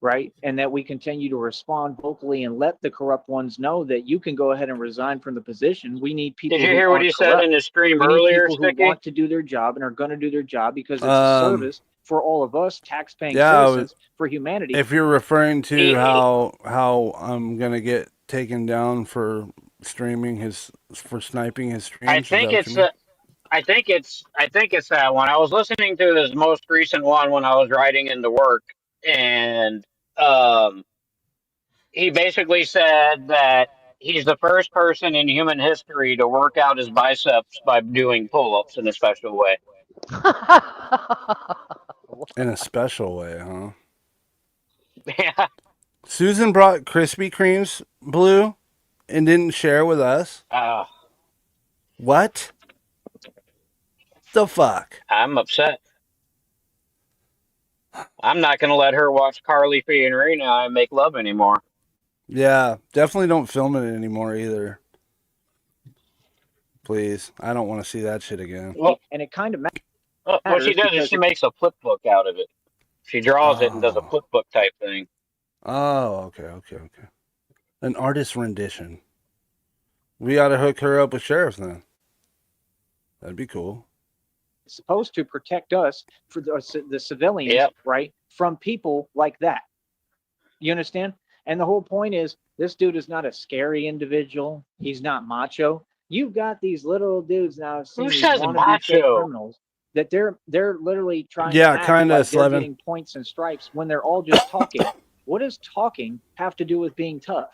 [SPEAKER 4] right? And that we continue to respond vocally and let the corrupt ones know that you can go ahead and resign from the position. We need people
[SPEAKER 7] Did you
[SPEAKER 4] who
[SPEAKER 7] hear what
[SPEAKER 4] aren't
[SPEAKER 7] he said
[SPEAKER 4] corrupt.
[SPEAKER 7] in his stream
[SPEAKER 4] We need
[SPEAKER 7] earlier,
[SPEAKER 4] people who
[SPEAKER 7] Sticky?
[SPEAKER 4] want to do their job and are going to do their job because it's a service for all of us tax-paying
[SPEAKER 2] Yeah,
[SPEAKER 4] citizens for humanity.
[SPEAKER 2] if you're referring to
[SPEAKER 7] He-
[SPEAKER 2] how I'm gonna get taken down for sniping his streams,
[SPEAKER 7] I think it's I think it's that one. I was listening to his most recent one when I was riding into work, and he basically said that he's the first person in human history to work out his biceps by doing pull-ups in a special way.
[SPEAKER 2] in a special way, huh?
[SPEAKER 7] Yeah,
[SPEAKER 2] Susan brought Krispy Kremes, Blue, and didn't share with us. What the fuck?
[SPEAKER 7] I'm upset. I'm not going to let her watch Carly Fiorina and make love anymore.
[SPEAKER 2] Yeah, definitely don't film it anymore either. Please, I don't want to see that shit again.
[SPEAKER 7] Well,
[SPEAKER 4] and it kind of matters.
[SPEAKER 7] What she does is she makes a flip book out of it. She draws it and does a flip book type thing.
[SPEAKER 2] Oh, okay. An artist rendition. We ought to hook her up with sheriffs then. That'd be cool.
[SPEAKER 4] It's supposed to protect us for the civilians,
[SPEAKER 7] Yep.
[SPEAKER 4] right, from people like that. You understand? And the whole point is, this dude is not a scary individual. He's not macho. You've got these little dudes now. I've seen
[SPEAKER 7] Who
[SPEAKER 4] these
[SPEAKER 7] says
[SPEAKER 4] wannabe fake
[SPEAKER 7] macho?
[SPEAKER 4] criminals that they're literally trying
[SPEAKER 2] Yeah,
[SPEAKER 4] to act
[SPEAKER 2] kinda,
[SPEAKER 4] like they're
[SPEAKER 2] Slevin.
[SPEAKER 4] getting points and stripes when they're all just talking. What does talking have to do with being tough?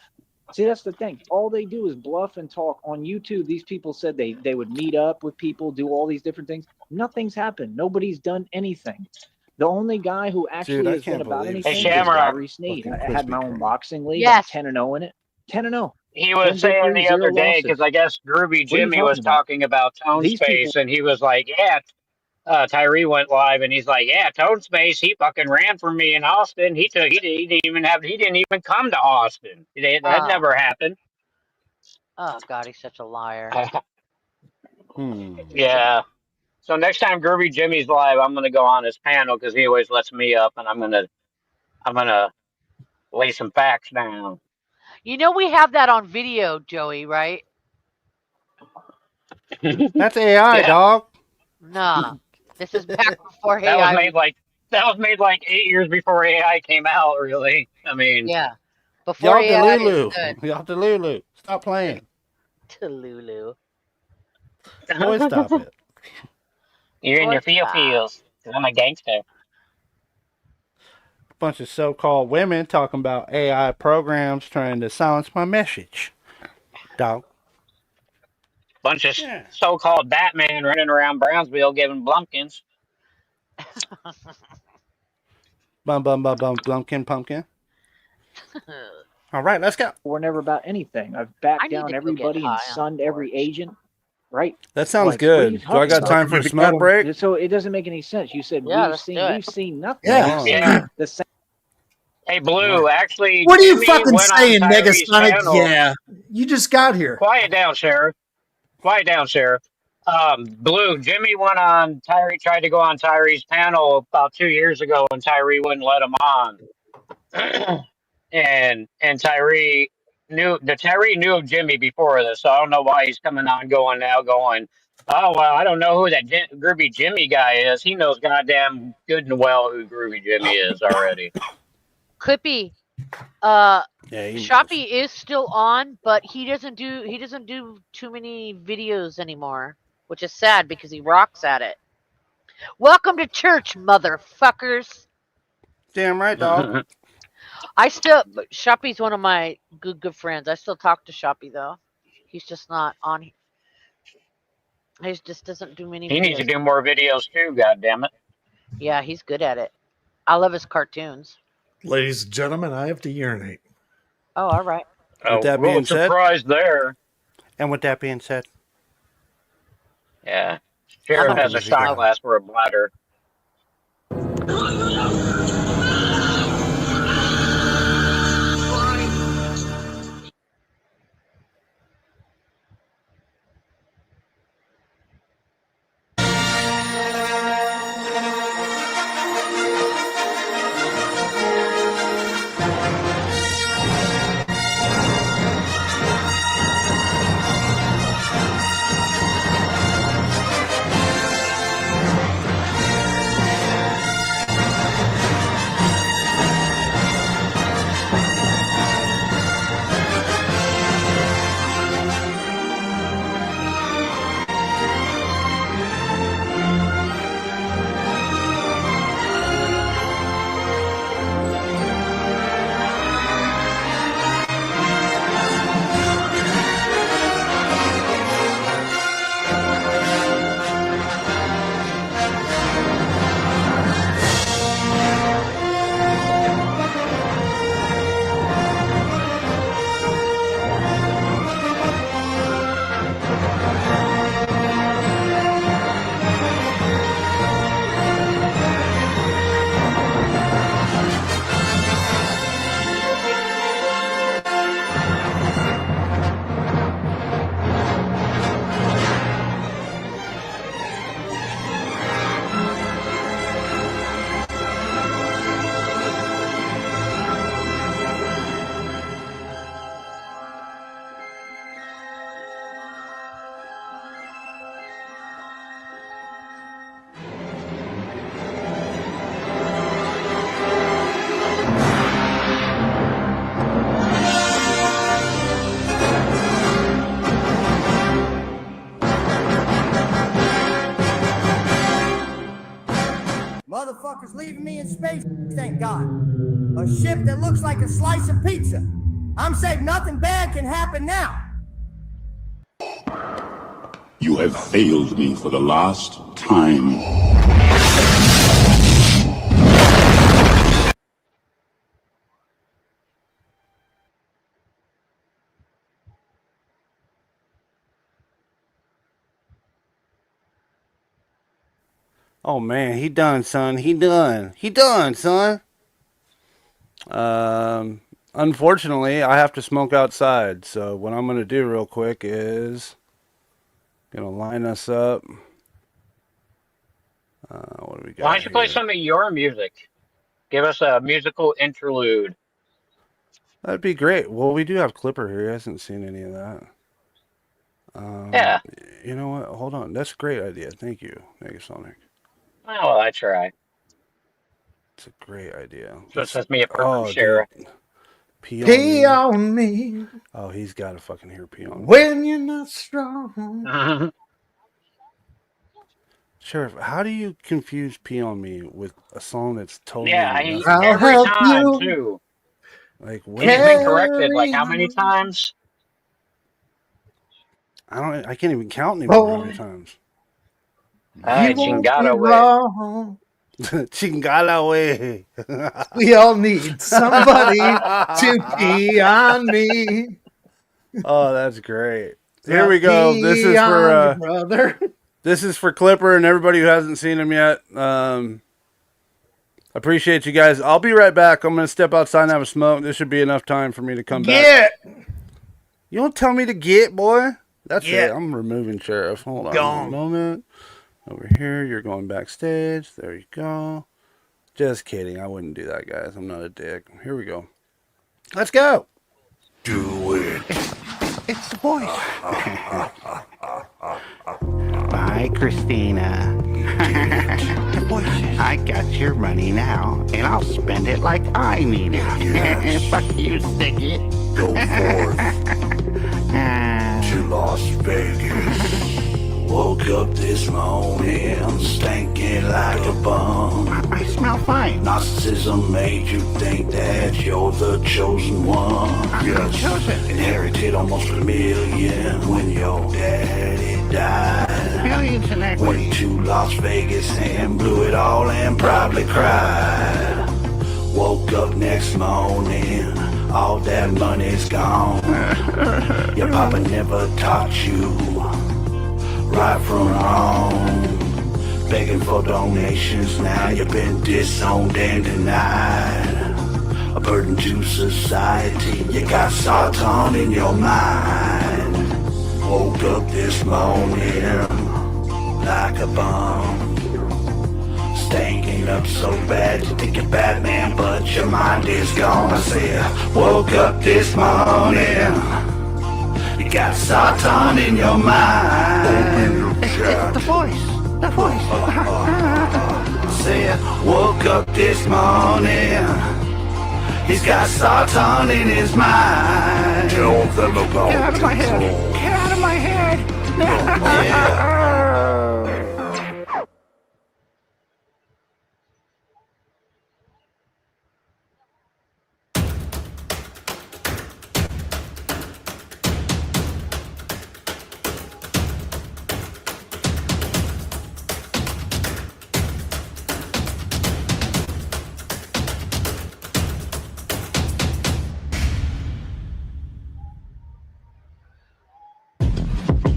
[SPEAKER 4] See, that's the thing. All they do is bluff and talk. On YouTube, these people said they would meet up with people, do all these different things. Nothing's happened. Nobody's done anything. The only guy who actually
[SPEAKER 2] I
[SPEAKER 4] has been
[SPEAKER 2] can't
[SPEAKER 4] about
[SPEAKER 2] believe
[SPEAKER 4] anything
[SPEAKER 7] Hey,
[SPEAKER 4] is
[SPEAKER 7] Shamrock.
[SPEAKER 4] Gary Sneed.
[SPEAKER 2] Fucking
[SPEAKER 4] I had my
[SPEAKER 2] Krispy
[SPEAKER 4] own
[SPEAKER 2] Kreme.
[SPEAKER 4] boxing league.
[SPEAKER 5] Yes.
[SPEAKER 4] 10-0 in it. 10-0.
[SPEAKER 7] He was
[SPEAKER 4] 10
[SPEAKER 7] saying
[SPEAKER 4] victories,
[SPEAKER 7] the other
[SPEAKER 4] 0
[SPEAKER 7] day,
[SPEAKER 4] losses.
[SPEAKER 7] because I guess Groovy
[SPEAKER 4] What are you
[SPEAKER 7] Jimmy was
[SPEAKER 4] talking about?
[SPEAKER 7] talking about tone
[SPEAKER 4] These
[SPEAKER 7] space,
[SPEAKER 4] people-
[SPEAKER 7] and he was like, yeah, Tyree went live, and he's like, yeah, tone space, he fucking ran from me in Austin. He didn't even come to Austin. That
[SPEAKER 5] Oh.
[SPEAKER 7] never happened.
[SPEAKER 5] Oh God, he's such a liar.
[SPEAKER 7] Yeah. So next time Groovy Jimmy's live, I'm gonna go on his panel because he always lets me up, and I'm gonna lay some facts down.
[SPEAKER 5] You know we have that on video, Joey, right?
[SPEAKER 2] That's AI,
[SPEAKER 7] Yeah.
[SPEAKER 2] dog.
[SPEAKER 5] Nah. This is back before
[SPEAKER 7] That was
[SPEAKER 5] AI.
[SPEAKER 7] made like 8 years before AI came out. Really, I mean,
[SPEAKER 5] Yeah. Before
[SPEAKER 2] Y'all
[SPEAKER 5] AI
[SPEAKER 2] Delulu.
[SPEAKER 5] is good.
[SPEAKER 2] Y'all Delulu. Stop playing.
[SPEAKER 5] To Lulu.
[SPEAKER 2] Boy, stop it.
[SPEAKER 7] you're in your
[SPEAKER 5] Stop.
[SPEAKER 7] feels. I'm a gangster.
[SPEAKER 2] Bunch of so-called women talking about AI programs trying to silence my message. Dog.
[SPEAKER 7] Bunch of
[SPEAKER 2] Yeah.
[SPEAKER 7] so-called Batman running around Brownsville giving blumpkins.
[SPEAKER 2] Blumpkin pumpkin. All right, let's go.
[SPEAKER 4] We're never about anything. I've
[SPEAKER 5] I
[SPEAKER 4] backed
[SPEAKER 5] need
[SPEAKER 4] down
[SPEAKER 5] to go
[SPEAKER 4] everybody
[SPEAKER 5] get
[SPEAKER 4] and
[SPEAKER 5] high on
[SPEAKER 4] sunned
[SPEAKER 5] the
[SPEAKER 4] every
[SPEAKER 5] porch.
[SPEAKER 4] agent, right?
[SPEAKER 2] That sounds
[SPEAKER 4] Like, what are you
[SPEAKER 2] good. Do I got
[SPEAKER 4] talking
[SPEAKER 2] time for a smoke break?
[SPEAKER 4] So it doesn't make any sense. You said
[SPEAKER 5] Yeah,
[SPEAKER 4] we've
[SPEAKER 5] let's
[SPEAKER 4] seen
[SPEAKER 5] do it.
[SPEAKER 4] we've seen nothing.
[SPEAKER 1] Yeah.
[SPEAKER 4] We've seen
[SPEAKER 7] Yeah.
[SPEAKER 4] the same.
[SPEAKER 7] Hey, Blue, actually,
[SPEAKER 1] What are you
[SPEAKER 7] Jimmy
[SPEAKER 1] fucking
[SPEAKER 7] went on
[SPEAKER 1] saying,
[SPEAKER 7] Tyree's
[SPEAKER 1] Negasonic?
[SPEAKER 7] panel.
[SPEAKER 1] Yeah. You just got here.
[SPEAKER 7] Quiet down, Sheriff. Quiet down, Sheriff. Blue, Jimmy went on Tyree, tried to go on Tyree's panel about 2 years ago, and Tyree wouldn't let him on. and Tyree knew of Jimmy before this, so I don't know why he's coming on going, oh well, I don't know who that Groovy Jimmy guy is. He knows goddamn good and well who Groovy Jimmy is already.
[SPEAKER 5] Clippy.
[SPEAKER 2] Yeah, he
[SPEAKER 5] Shoppy is still on, but he doesn't do too many videos anymore, which is sad because he rocks at it. Welcome to church, motherfuckers.
[SPEAKER 2] Damn right, dog.
[SPEAKER 5] Shoppy's one of my good friends. I still talk to Shoppy though. He's just not on. He just doesn't do many
[SPEAKER 7] He needs to
[SPEAKER 5] videos.
[SPEAKER 7] do more videos too. God damn it!
[SPEAKER 5] Yeah, he's good at it. I love his cartoons.
[SPEAKER 1] Ladies and gentlemen, I have to urinate.
[SPEAKER 5] Oh, all right.
[SPEAKER 2] With that being said,
[SPEAKER 7] surprise there.
[SPEAKER 2] and with that being said,
[SPEAKER 7] Yeah, Sheriff has a shot glass for a bladder.
[SPEAKER 8] motherfuckers leaving me in space, thank God. A ship that looks like a slice of pizza. I'm safe, nothing bad can happen now.
[SPEAKER 3] You have failed me for the last time.
[SPEAKER 2] Oh man, he done, son. He done, son. Unfortunately, I have to smoke outside. So what I'm gonna do real quick is gonna line us up. What do we got?
[SPEAKER 7] Why don't you play
[SPEAKER 2] here?
[SPEAKER 7] some of your music? Give us a musical interlude.
[SPEAKER 2] That'd be great. Well, we do have Clipper here. He hasn't seen any of that.
[SPEAKER 7] Yeah.
[SPEAKER 2] You know what? Hold on. That's a great idea. Thank you, Sonic.
[SPEAKER 7] Oh, well, I try.
[SPEAKER 2] It's a great idea.
[SPEAKER 7] So it says me a perfect share.
[SPEAKER 2] Dude.
[SPEAKER 1] Pee on me.
[SPEAKER 2] Oh, he's got to fucking hear pee on me.
[SPEAKER 1] When you're not strong.
[SPEAKER 2] Sheriff, how do you confuse pee on me with a song that's totally
[SPEAKER 7] every time too.
[SPEAKER 2] Like,
[SPEAKER 7] he's been corrected like how many times?
[SPEAKER 2] I can't even count anymore how many times.
[SPEAKER 7] Chingada way.
[SPEAKER 2] Chingada way.
[SPEAKER 1] We all need somebody to pee on me.
[SPEAKER 2] Oh, that's great. Here we go. This is for
[SPEAKER 1] brother.
[SPEAKER 2] This is for Clipper and everybody who hasn't seen him yet. Appreciate you guys. I'll be right back. I'm gonna step outside and have a smoke. This should be enough time for me to come back. You don't tell me to get, boy. That's it. I'm removing Sheriff. Hold on a moment. Over here, you're going backstage. There you go. Just kidding. I wouldn't do that, guys. I'm not a dick. Here we go. Let's go.
[SPEAKER 3] Do it.
[SPEAKER 9] It's the voice. Bye, Christina. I got your money now, and I'll spend it like I need it. Yes. Fuck you, Sticky.
[SPEAKER 3] Go forth to Las Vegas. Woke up this morning, stinking like a bum.
[SPEAKER 9] I smell fine.
[SPEAKER 3] Narcissism made you think that you're the chosen one.
[SPEAKER 9] I'm chosen.
[SPEAKER 3] Inherited almost $1 million when your daddy died.
[SPEAKER 9] Billions in equity.
[SPEAKER 3] Went to Las Vegas and blew it all and probably cried. Woke up next morning, all that money's gone. Your papa never taught you right from wrong. Begging for donations, now you've been disowned and denied. A burden to society, you got Satan in your mind. Woke up this morning like a bomb. Stinking up so bad you think you're Batman, but your mind is gone. I said, woke up this morning, you got Satan in your mind.
[SPEAKER 9] It's the voice. The voice.
[SPEAKER 3] Said, woke up this morning, he's got Satan in his mind. Tell them about
[SPEAKER 9] Get out of my head. Get out of my head.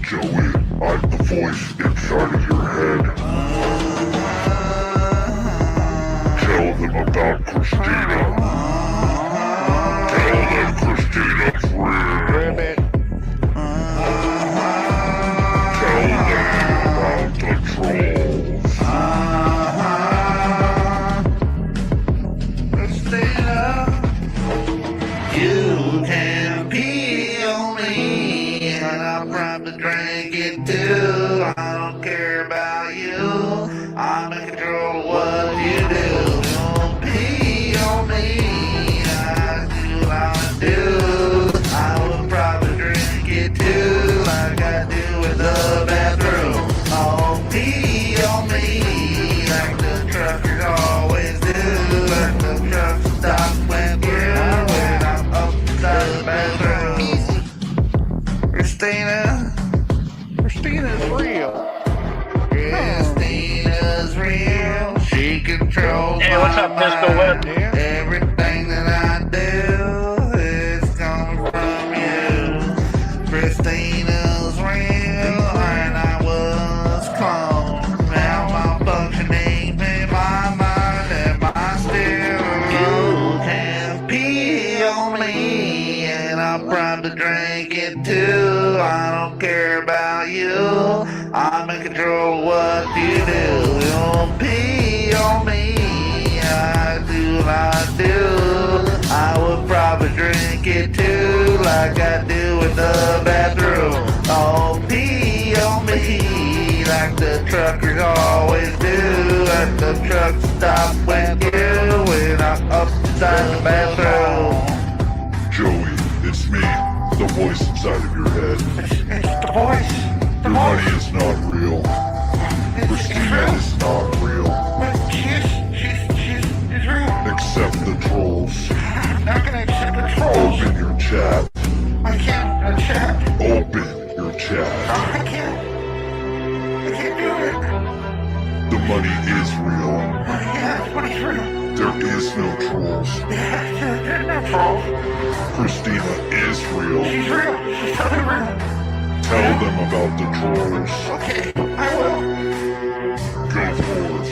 [SPEAKER 3] Joey, I'm the voice inside of your head. Tell them about Christina. Tell them Christina's real.
[SPEAKER 9] Ribbit.
[SPEAKER 3] Tell them about the trolls. Christina, you can pee on me, and I'll probably drink it too. I don't care about you. I'm in control of what you do. Don't pee on me. I do what I do. I will probably drink it too, like I do in the bathroom. Don't pee on me, like the truckers always
[SPEAKER 9] control.
[SPEAKER 7] Hey, what's up, Pistol Whip?
[SPEAKER 9] Everything that I do is coming from you. Christina's real, and I was cloned. Now my functioning in my mind, and my still. You can pee on me, and I'm proud to drink it too. I don't care about you. I'm in control of what you do. You don't pee on me. I do what I do. I would probably drink it too, like I do in the bathroom. Oh, pee on me, like the truckers always do. Like the truck stop with you when I'm upside the bathroom.
[SPEAKER 10] Joey, it's me, the voice inside of your head.
[SPEAKER 9] It's the voice.
[SPEAKER 10] Your money is not real. Christina is not real.
[SPEAKER 9] But she's real.
[SPEAKER 10] Accept the trolls.
[SPEAKER 9] I'm not gonna accept the trolls.
[SPEAKER 10] Open your chat.
[SPEAKER 9] I can't chat.
[SPEAKER 10] Open your chat.
[SPEAKER 9] I can't do it.
[SPEAKER 10] The money is real.
[SPEAKER 9] Yeah, money's real.
[SPEAKER 10] There is no trolls.
[SPEAKER 9] Yeah, there's no trolls.
[SPEAKER 10] Christina is real.
[SPEAKER 9] She's real. She's totally real.
[SPEAKER 10] Tell them about the trolls.
[SPEAKER 9] Okay, I will.
[SPEAKER 10] Go forth.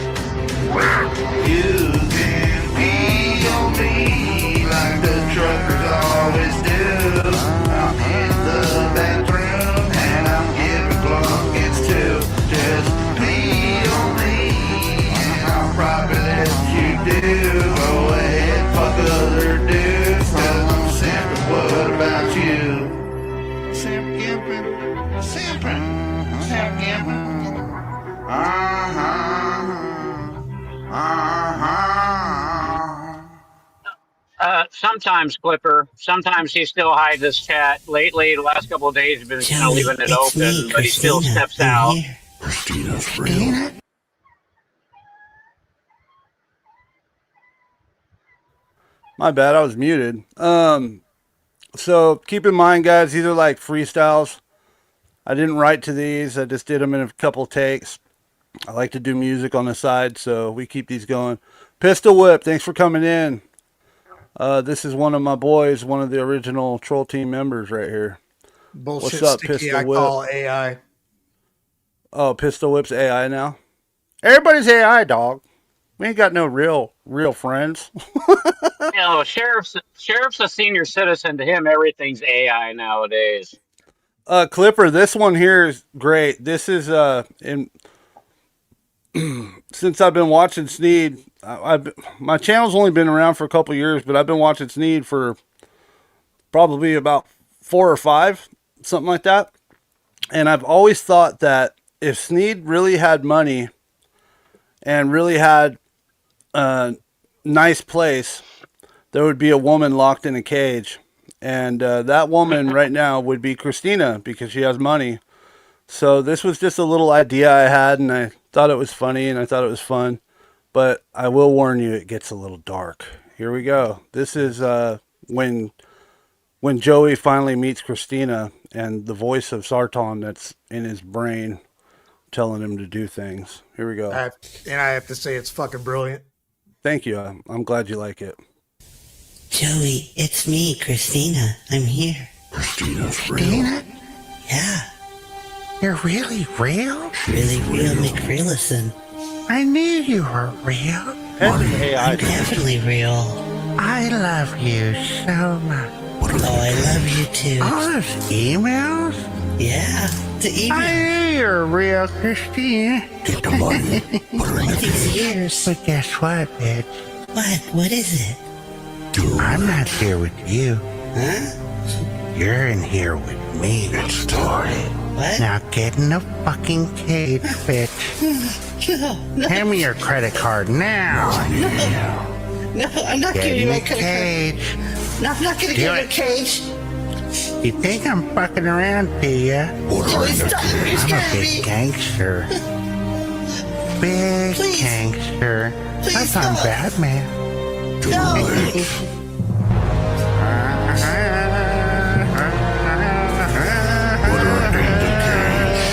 [SPEAKER 10] Rant.
[SPEAKER 9] You can pee on me like the truckers always do. I'm in the bathroom and I'm giving buckets too. Just pee on me and I'll probably let you do. Go ahead, fuck other dudes, 'cause I'm simping. What about you? Simp gimping, simping, simp gimping.
[SPEAKER 7] Sometimes Clipper. Sometimes he still hides his chat. Lately, the last couple of days, he's been kind of leaving it open, but he still steps out.
[SPEAKER 3] Christina's real.
[SPEAKER 2] My bad, I was muted. So keep in mind, guys, these are like freestyles. I didn't write to these. I just did them in a couple takes. I like to do music on the side, so we keep these going. Pistol Whip, thanks for coming in. This is one of my boys, one of the original Troll Team members right here.
[SPEAKER 1] Bullshit
[SPEAKER 2] What's up,
[SPEAKER 1] sticky,
[SPEAKER 2] Pistol
[SPEAKER 1] I
[SPEAKER 2] Whip?
[SPEAKER 1] call AI.
[SPEAKER 2] Oh, Pistol Whip's AI now? Everybody's AI, dog. We ain't got no real friends.
[SPEAKER 7] You know, sheriff's a senior citizen. To him, everything's AI nowadays.
[SPEAKER 2] Clipper, this one here is great. This is since I've been watching Sneed, my channel's only been around for a couple years, but I've been watching Sneed for probably about 4 or 5, something like that. And I've always thought that if Sneed really had money and really had a nice place, there would be a woman locked in a cage. And that woman right now would be Christina because she has money. So this was just a little idea I had, and I thought it was funny, and I thought it was fun. But I will warn you, it gets a little dark. Here we go. This is when Joey finally meets Christina, and the voice of Sarton that's in his brain telling him to do things. Here we go.
[SPEAKER 1] I have to say it's fucking brilliant.
[SPEAKER 2] Thank you. I'm glad you like it.
[SPEAKER 11] Joey, it's me, Christina. I'm here.
[SPEAKER 3] Christina's real.
[SPEAKER 11] Christina? Yeah.
[SPEAKER 9] You're really real?
[SPEAKER 11] Really real McRealison.
[SPEAKER 9] I knew you were real.
[SPEAKER 2] AI.
[SPEAKER 11] I'm definitely real.
[SPEAKER 9] I love you so much.
[SPEAKER 11] Oh, I love you too.
[SPEAKER 9] All those emails?
[SPEAKER 11] Yeah, the
[SPEAKER 9] I
[SPEAKER 11] email.
[SPEAKER 9] knew you were real, Christina.
[SPEAKER 3] Get the money. Put her in
[SPEAKER 11] All
[SPEAKER 3] the
[SPEAKER 11] these
[SPEAKER 3] cage.
[SPEAKER 11] years.
[SPEAKER 9] But guess what, bitch?
[SPEAKER 11] What? What is it?
[SPEAKER 9] I'm not here with you.
[SPEAKER 11] Huh?
[SPEAKER 9] You're in here with me.
[SPEAKER 3] It started.
[SPEAKER 11] What?
[SPEAKER 9] Now get in the fucking cage, bitch.
[SPEAKER 11] No,
[SPEAKER 9] Hand me your credit card now.
[SPEAKER 11] no, I'm not
[SPEAKER 9] Get
[SPEAKER 11] giving you
[SPEAKER 9] in
[SPEAKER 11] my
[SPEAKER 9] the
[SPEAKER 11] credit card.
[SPEAKER 9] cage.
[SPEAKER 11] No, I'm not gonna
[SPEAKER 9] Do
[SPEAKER 11] give you a
[SPEAKER 9] it.
[SPEAKER 11] cage.
[SPEAKER 9] You think I'm fucking around, do ya?
[SPEAKER 3] Put her
[SPEAKER 11] Joey,
[SPEAKER 3] in the
[SPEAKER 11] stop. You're
[SPEAKER 3] cage.
[SPEAKER 9] I'm a
[SPEAKER 11] scaring
[SPEAKER 9] big
[SPEAKER 11] me.
[SPEAKER 9] gangster. Big
[SPEAKER 11] Please.
[SPEAKER 9] gangster.
[SPEAKER 11] Please
[SPEAKER 9] I'm
[SPEAKER 11] stop.
[SPEAKER 9] Batman.
[SPEAKER 3] Too
[SPEAKER 11] No.
[SPEAKER 3] late. Put her in the cage.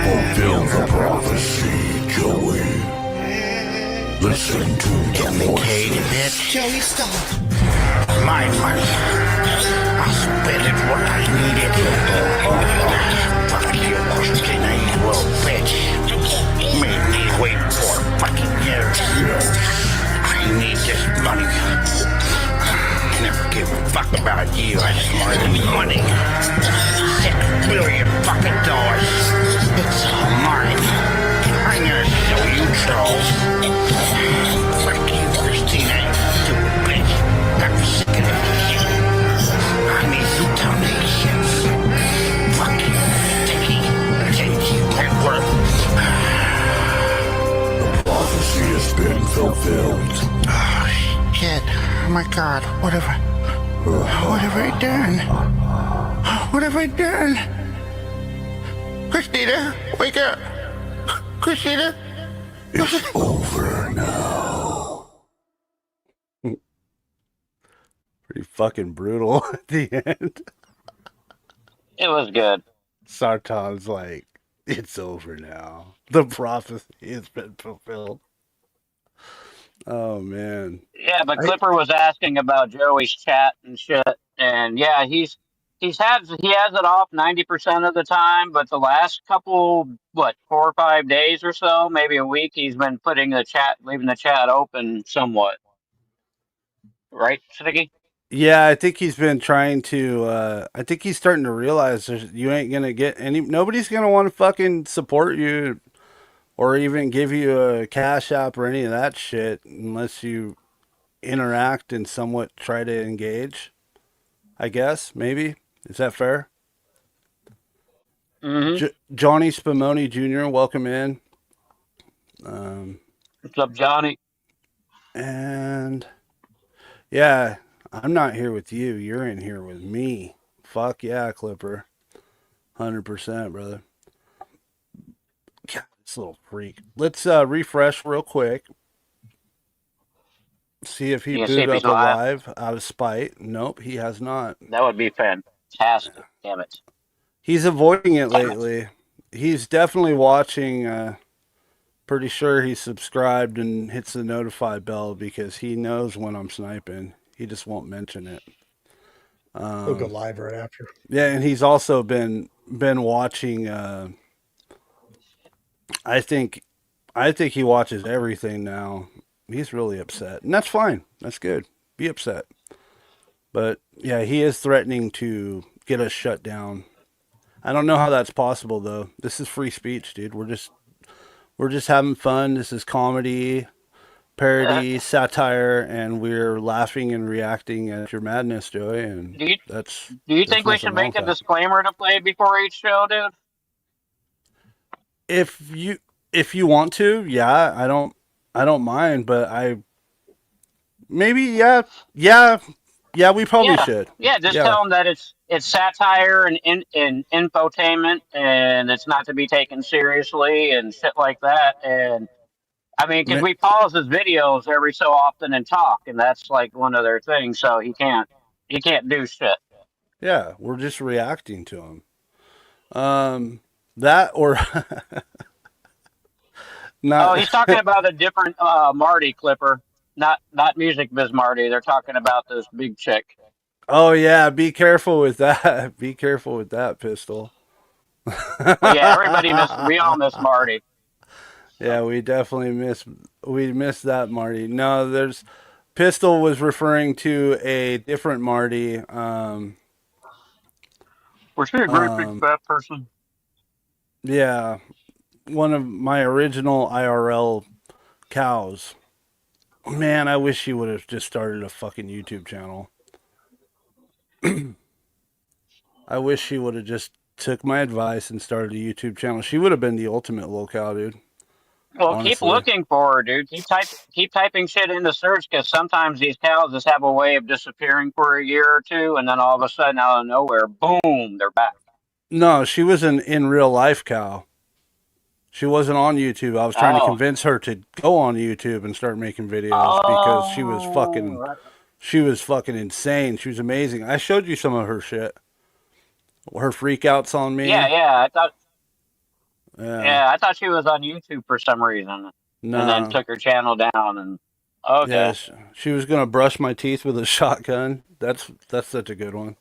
[SPEAKER 3] Fulfill the prophecy, listen to the voices.
[SPEAKER 11] Bitch. Joey, stop.
[SPEAKER 3] My money. I'll spend it where I need it. Fuck you, Christina, you little bitch. Made me wait 4 fucking years. I need this money. I never give a fuck about you. I just more than money. $6 billion fucking dollars. It's all mine. I'm gonna show you, trolls. Fuck you, Christina, you stupid bitch. I'm sick of this shit. I need some donations. Fuck you, Dickie. JG Network. The prophecy has been fulfilled.
[SPEAKER 11] Oh, shit. Oh, my God. What have I done? What have I done? Christina, wake up. Christina.
[SPEAKER 3] It's over now.
[SPEAKER 2] Pretty fucking brutal at the end.
[SPEAKER 7] It was good.
[SPEAKER 2] Sartan's like, it's over now. The prophecy has been fulfilled. Oh, man.
[SPEAKER 7] Yeah, but Clipper was asking about Joey's chat and shit, and yeah, he has it off 90% of the time, but the last couple 4 or 5 days or so, maybe a week, he's been leaving the chat open somewhat. Right, Sticky?
[SPEAKER 2] Yeah, I think he's been trying to, I think he's starting to realize you ain't going to get nobody's going to want to fucking support you or even give you a cash app or any of that shit unless you interact and somewhat try to engage. I guess, maybe. Is that fair?
[SPEAKER 7] Mm-hmm.
[SPEAKER 2] Johnny Spumoni Jr., welcome in.
[SPEAKER 7] What's up, Johnny?
[SPEAKER 2] And yeah, I'm not here with you. You're in here with me. Fuck yeah, Clipper. 100%, brother. God, this little freak. Let's refresh real quick. See if he booted up alive out of spite. Nope, he has not.
[SPEAKER 7] That would be fantastic. Damn it.
[SPEAKER 2] He's avoiding it lately. He's definitely watching. Pretty sure he's subscribed and hits the notify bell because he knows when I'm sniping. He just won't mention it.
[SPEAKER 1] He'll go live right after.
[SPEAKER 2] Yeah, and he's also been watching. I think he watches everything now. He's really upset, and that's fine. That's good. Be upset. But yeah, he is threatening to get us shut down. I don't know how that's possible though. This is free speech, dude. We're just having fun. This is comedy, parody, satire, and we're laughing and reacting at your madness, Joey. And
[SPEAKER 7] do you think we should make a disclaimer to play before each show, dude?
[SPEAKER 2] If you want to, yeah, I don't mind, but we probably should.
[SPEAKER 7] Yeah, just tell them that it's satire and infotainment, and it's not to be taken seriously and shit like that. And I mean, because we pause his videos every so often and talk, and that's like one of their things. So he can't do shit.
[SPEAKER 2] Yeah, we're just reacting to him. That or not.
[SPEAKER 7] Oh, he's talking about a different Marty Clipper, not Music Biz Marty. They're talking about this big chick.
[SPEAKER 2] Oh yeah, be careful with that. Be careful with that, Pistol.
[SPEAKER 7] Well, yeah, we all miss Marty.
[SPEAKER 2] Yeah, we definitely miss that Marty. No, Pistol was referring to a different Marty.
[SPEAKER 7] Was she a great big fat person?
[SPEAKER 2] Yeah, one of my original IRL cows. Man, I wish she would have just started a fucking YouTube channel. I wish she would have just took my advice and started a YouTube channel. She would have been the ultimate locale, dude.
[SPEAKER 7] Well, honestly. Keep looking for her, dude. Keep typing shit into search, because sometimes these cows just have a way of disappearing for a year or two, and then all of a sudden, out of nowhere, boom, they're back.
[SPEAKER 2] No, she was an in real life cow. She wasn't on YouTube. I was trying to convince her to go on YouTube and start making videos because she was fucking insane. She was amazing. I showed you some of her shit. Her freakouts on me.
[SPEAKER 7] Yeah, I thought. Yeah, I thought she was on YouTube for some reason.
[SPEAKER 2] No.
[SPEAKER 7] and then took her channel down. And okay,
[SPEAKER 2] Yes, she was gonna brush my teeth with a shotgun. That's such a good one.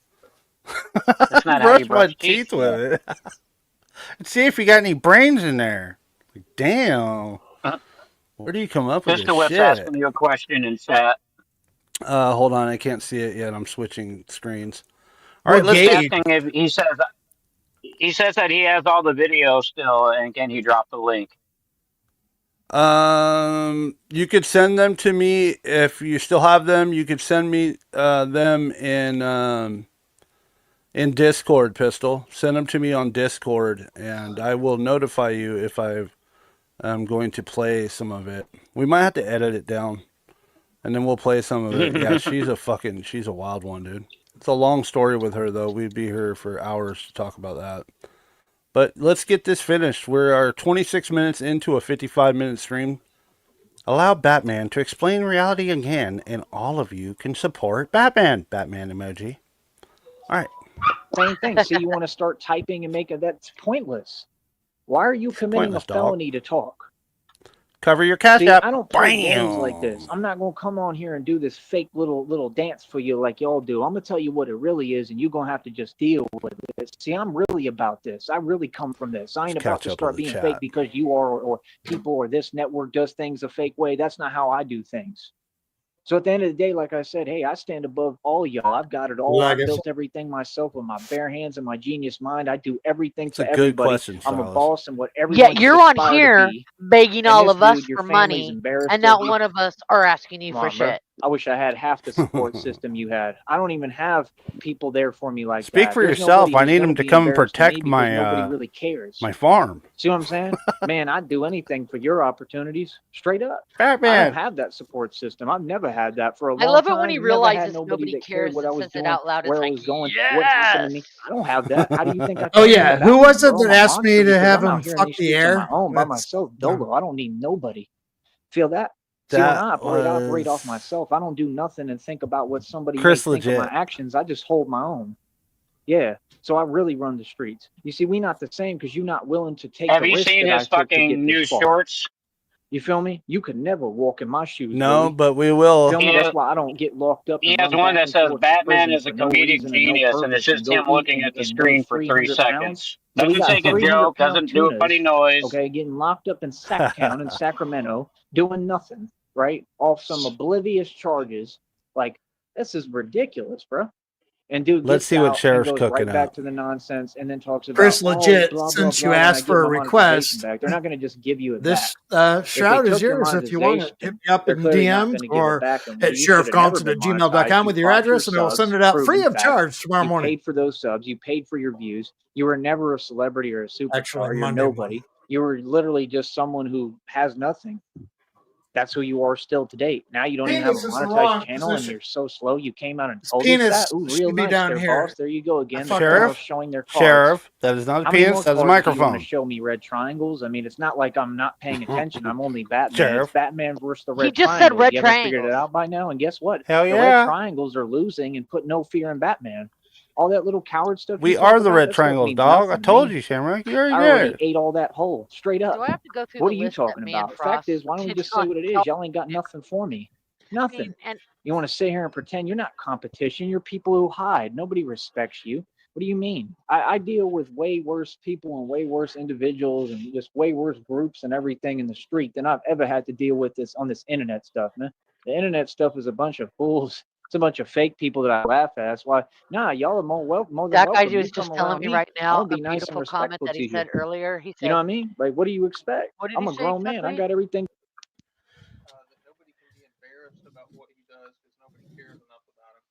[SPEAKER 7] that's not how you
[SPEAKER 2] Brush my
[SPEAKER 7] brush teeth.
[SPEAKER 2] teeth with it. See if you got any brains in there. Like, damn. Where do you come up with this
[SPEAKER 7] Pistol Whip's
[SPEAKER 2] shit?
[SPEAKER 7] asking you a question in chat.
[SPEAKER 2] Hold on, I can't see it yet. I'm switching screens. All
[SPEAKER 1] Well,
[SPEAKER 2] right, let's
[SPEAKER 7] He's
[SPEAKER 1] Gage,
[SPEAKER 7] asking if he says that he has all the videos still, and can he drop the link?
[SPEAKER 2] You could send them to me if you still have them. You could send me them in Discord, Pistol. Send them to me on Discord, and I will notify you if I'm going to play some of it. We might have to edit it down, and then we'll play some of it. Yeah, she's a wild one, dude. It's a long story with her, though. We'd be here for hours to talk about that. But let's get this finished. We're 26 minutes into a 55-minute stream. Allow Batman to explain reality again, and all of you can support Batman. Batman emoji. All right.
[SPEAKER 4] Same thing. See, you want to start typing and make it, that's pointless. Why are you committing a felony to talk?
[SPEAKER 2] Cover your cash app.
[SPEAKER 4] I don't play games like this. I'm not gonna come on here and do this fake little dance for you like y'all do. I'm gonna tell you what it really is, and you're gonna have to just deal with it. See, I'm really about this. I really come from this. I ain't about to start being fake because you are or people or this network does things a fake way. That's not how I do things. So at the end of the day, like I said, hey, I stand above all y'all. I've got it all. I built everything myself with my bare hands and my genius mind. I do everything for everybody. I'm a boss and what everyone.
[SPEAKER 5] Yeah, you're on here begging all of us for money, and not one of us are asking you for shit.
[SPEAKER 4] I wish I had half the support system you had. I don't even have people there for me like that.
[SPEAKER 2] Speak for yourself. I need them to come and protect my
[SPEAKER 4] really cares.
[SPEAKER 2] my farm.
[SPEAKER 4] See what I'm saying? Man, I'd do anything for your opportunities. Straight up.
[SPEAKER 2] Batman.
[SPEAKER 4] I don't have that support system. I've never had that for a long time.
[SPEAKER 5] I love it when he realizes nobody cares
[SPEAKER 4] what I was
[SPEAKER 5] says
[SPEAKER 4] doing,
[SPEAKER 5] it out loud.
[SPEAKER 4] where I was going, what happened to me. I don't have that. How do you think I
[SPEAKER 1] Oh yeah, who was it that asked me to have him fuck the air?
[SPEAKER 4] On my own, by myself, dolo. I don't need nobody. Feel that? See, when I operate off myself, I don't do nothing and think about what somebody may think of my actions. I just hold my own. Yeah. So I really run the streets. You see, we not the same because you're not willing to take the risk.
[SPEAKER 7] Have you seen his fucking new shorts?
[SPEAKER 4] You feel me? You could never walk in my shoes.
[SPEAKER 2] No,
[SPEAKER 4] really.
[SPEAKER 2] but we will.
[SPEAKER 4] Feel me? That's why I don't get locked up.
[SPEAKER 7] He has one that says Batman is a comedic genius, and it's just him looking at the screen for 3 seconds. Doesn't take a joke, doesn't do a funny noise.
[SPEAKER 4] Okay, getting locked up in Sacktown in Sacramento, doing nothing, right? Off some oblivious charges. Like, this is ridiculous, bro. And dude,
[SPEAKER 2] let's see what Sheriff's
[SPEAKER 4] goes
[SPEAKER 2] cooking
[SPEAKER 4] right back
[SPEAKER 2] up.
[SPEAKER 4] to the nonsense, and then talks about
[SPEAKER 1] Chris, legit.
[SPEAKER 4] blah, blah,
[SPEAKER 1] since
[SPEAKER 4] blah,
[SPEAKER 1] you asked for a request,
[SPEAKER 4] they're not going to just give you it
[SPEAKER 1] this
[SPEAKER 4] back.
[SPEAKER 1] shroud is yours if you want it. Hit me up in DMs or at sheriffcompton@gmail.com with your address, and I will send it out free of charge tomorrow morning.
[SPEAKER 4] You paid for those subs. You paid for your views. You were never a celebrity or a superstar. You're nobody. You were literally just someone who has nothing. That's who you are still to date. Now you don't even have a monetized channel, and you're so slow. You came out and told us that. Ooh, real nice there, boss. There you go again.
[SPEAKER 2] Sheriff,
[SPEAKER 4] showing their cards.
[SPEAKER 2] Sheriff, that is not a penis. That's a microphone.
[SPEAKER 4] You want to show me red triangles? I mean, it's not like I'm not paying attention. I'm only Batman.
[SPEAKER 2] Sheriff.
[SPEAKER 4] It's Batman versus the red triangles.
[SPEAKER 5] He just said red
[SPEAKER 4] you
[SPEAKER 5] triangles.
[SPEAKER 4] Figured it out by now, and guess what?
[SPEAKER 2] Hell
[SPEAKER 4] the
[SPEAKER 2] yeah.
[SPEAKER 4] red triangles are losing and put no fear in Batman. All that little coward stuff.
[SPEAKER 2] We are the red triangles, dog. I told you, Shamrock. You already
[SPEAKER 4] ate all that whole straight up.
[SPEAKER 5] Do I have to go through
[SPEAKER 4] What
[SPEAKER 5] the
[SPEAKER 4] are you
[SPEAKER 5] list
[SPEAKER 4] talking
[SPEAKER 5] that
[SPEAKER 4] about? Fact is, why don't we just say what it is? Y'all ain't got nothing for me. Nothing. You want to sit here and pretend you're not competition. You're people who hide. Nobody respects you. What do you mean? I deal with way worse people and way worse individuals and just way worse groups and everything in the street than I've ever had to deal with this on this internet stuff, man. The internet stuff is a bunch of fools. It's a bunch of fake people that I laugh at. That's why, nah, y'all are more welcome.
[SPEAKER 5] That guy was just telling me right now
[SPEAKER 4] I'll be
[SPEAKER 5] a
[SPEAKER 4] nice and
[SPEAKER 5] beautiful comment
[SPEAKER 4] respectful
[SPEAKER 5] that he
[SPEAKER 4] to
[SPEAKER 5] said
[SPEAKER 4] you.
[SPEAKER 5] earlier. He said,
[SPEAKER 4] you know what I mean? Like, what do you expect?
[SPEAKER 5] What did
[SPEAKER 4] I'm
[SPEAKER 5] he
[SPEAKER 4] a
[SPEAKER 5] say
[SPEAKER 4] grown man. I
[SPEAKER 5] exactly?
[SPEAKER 4] got everything.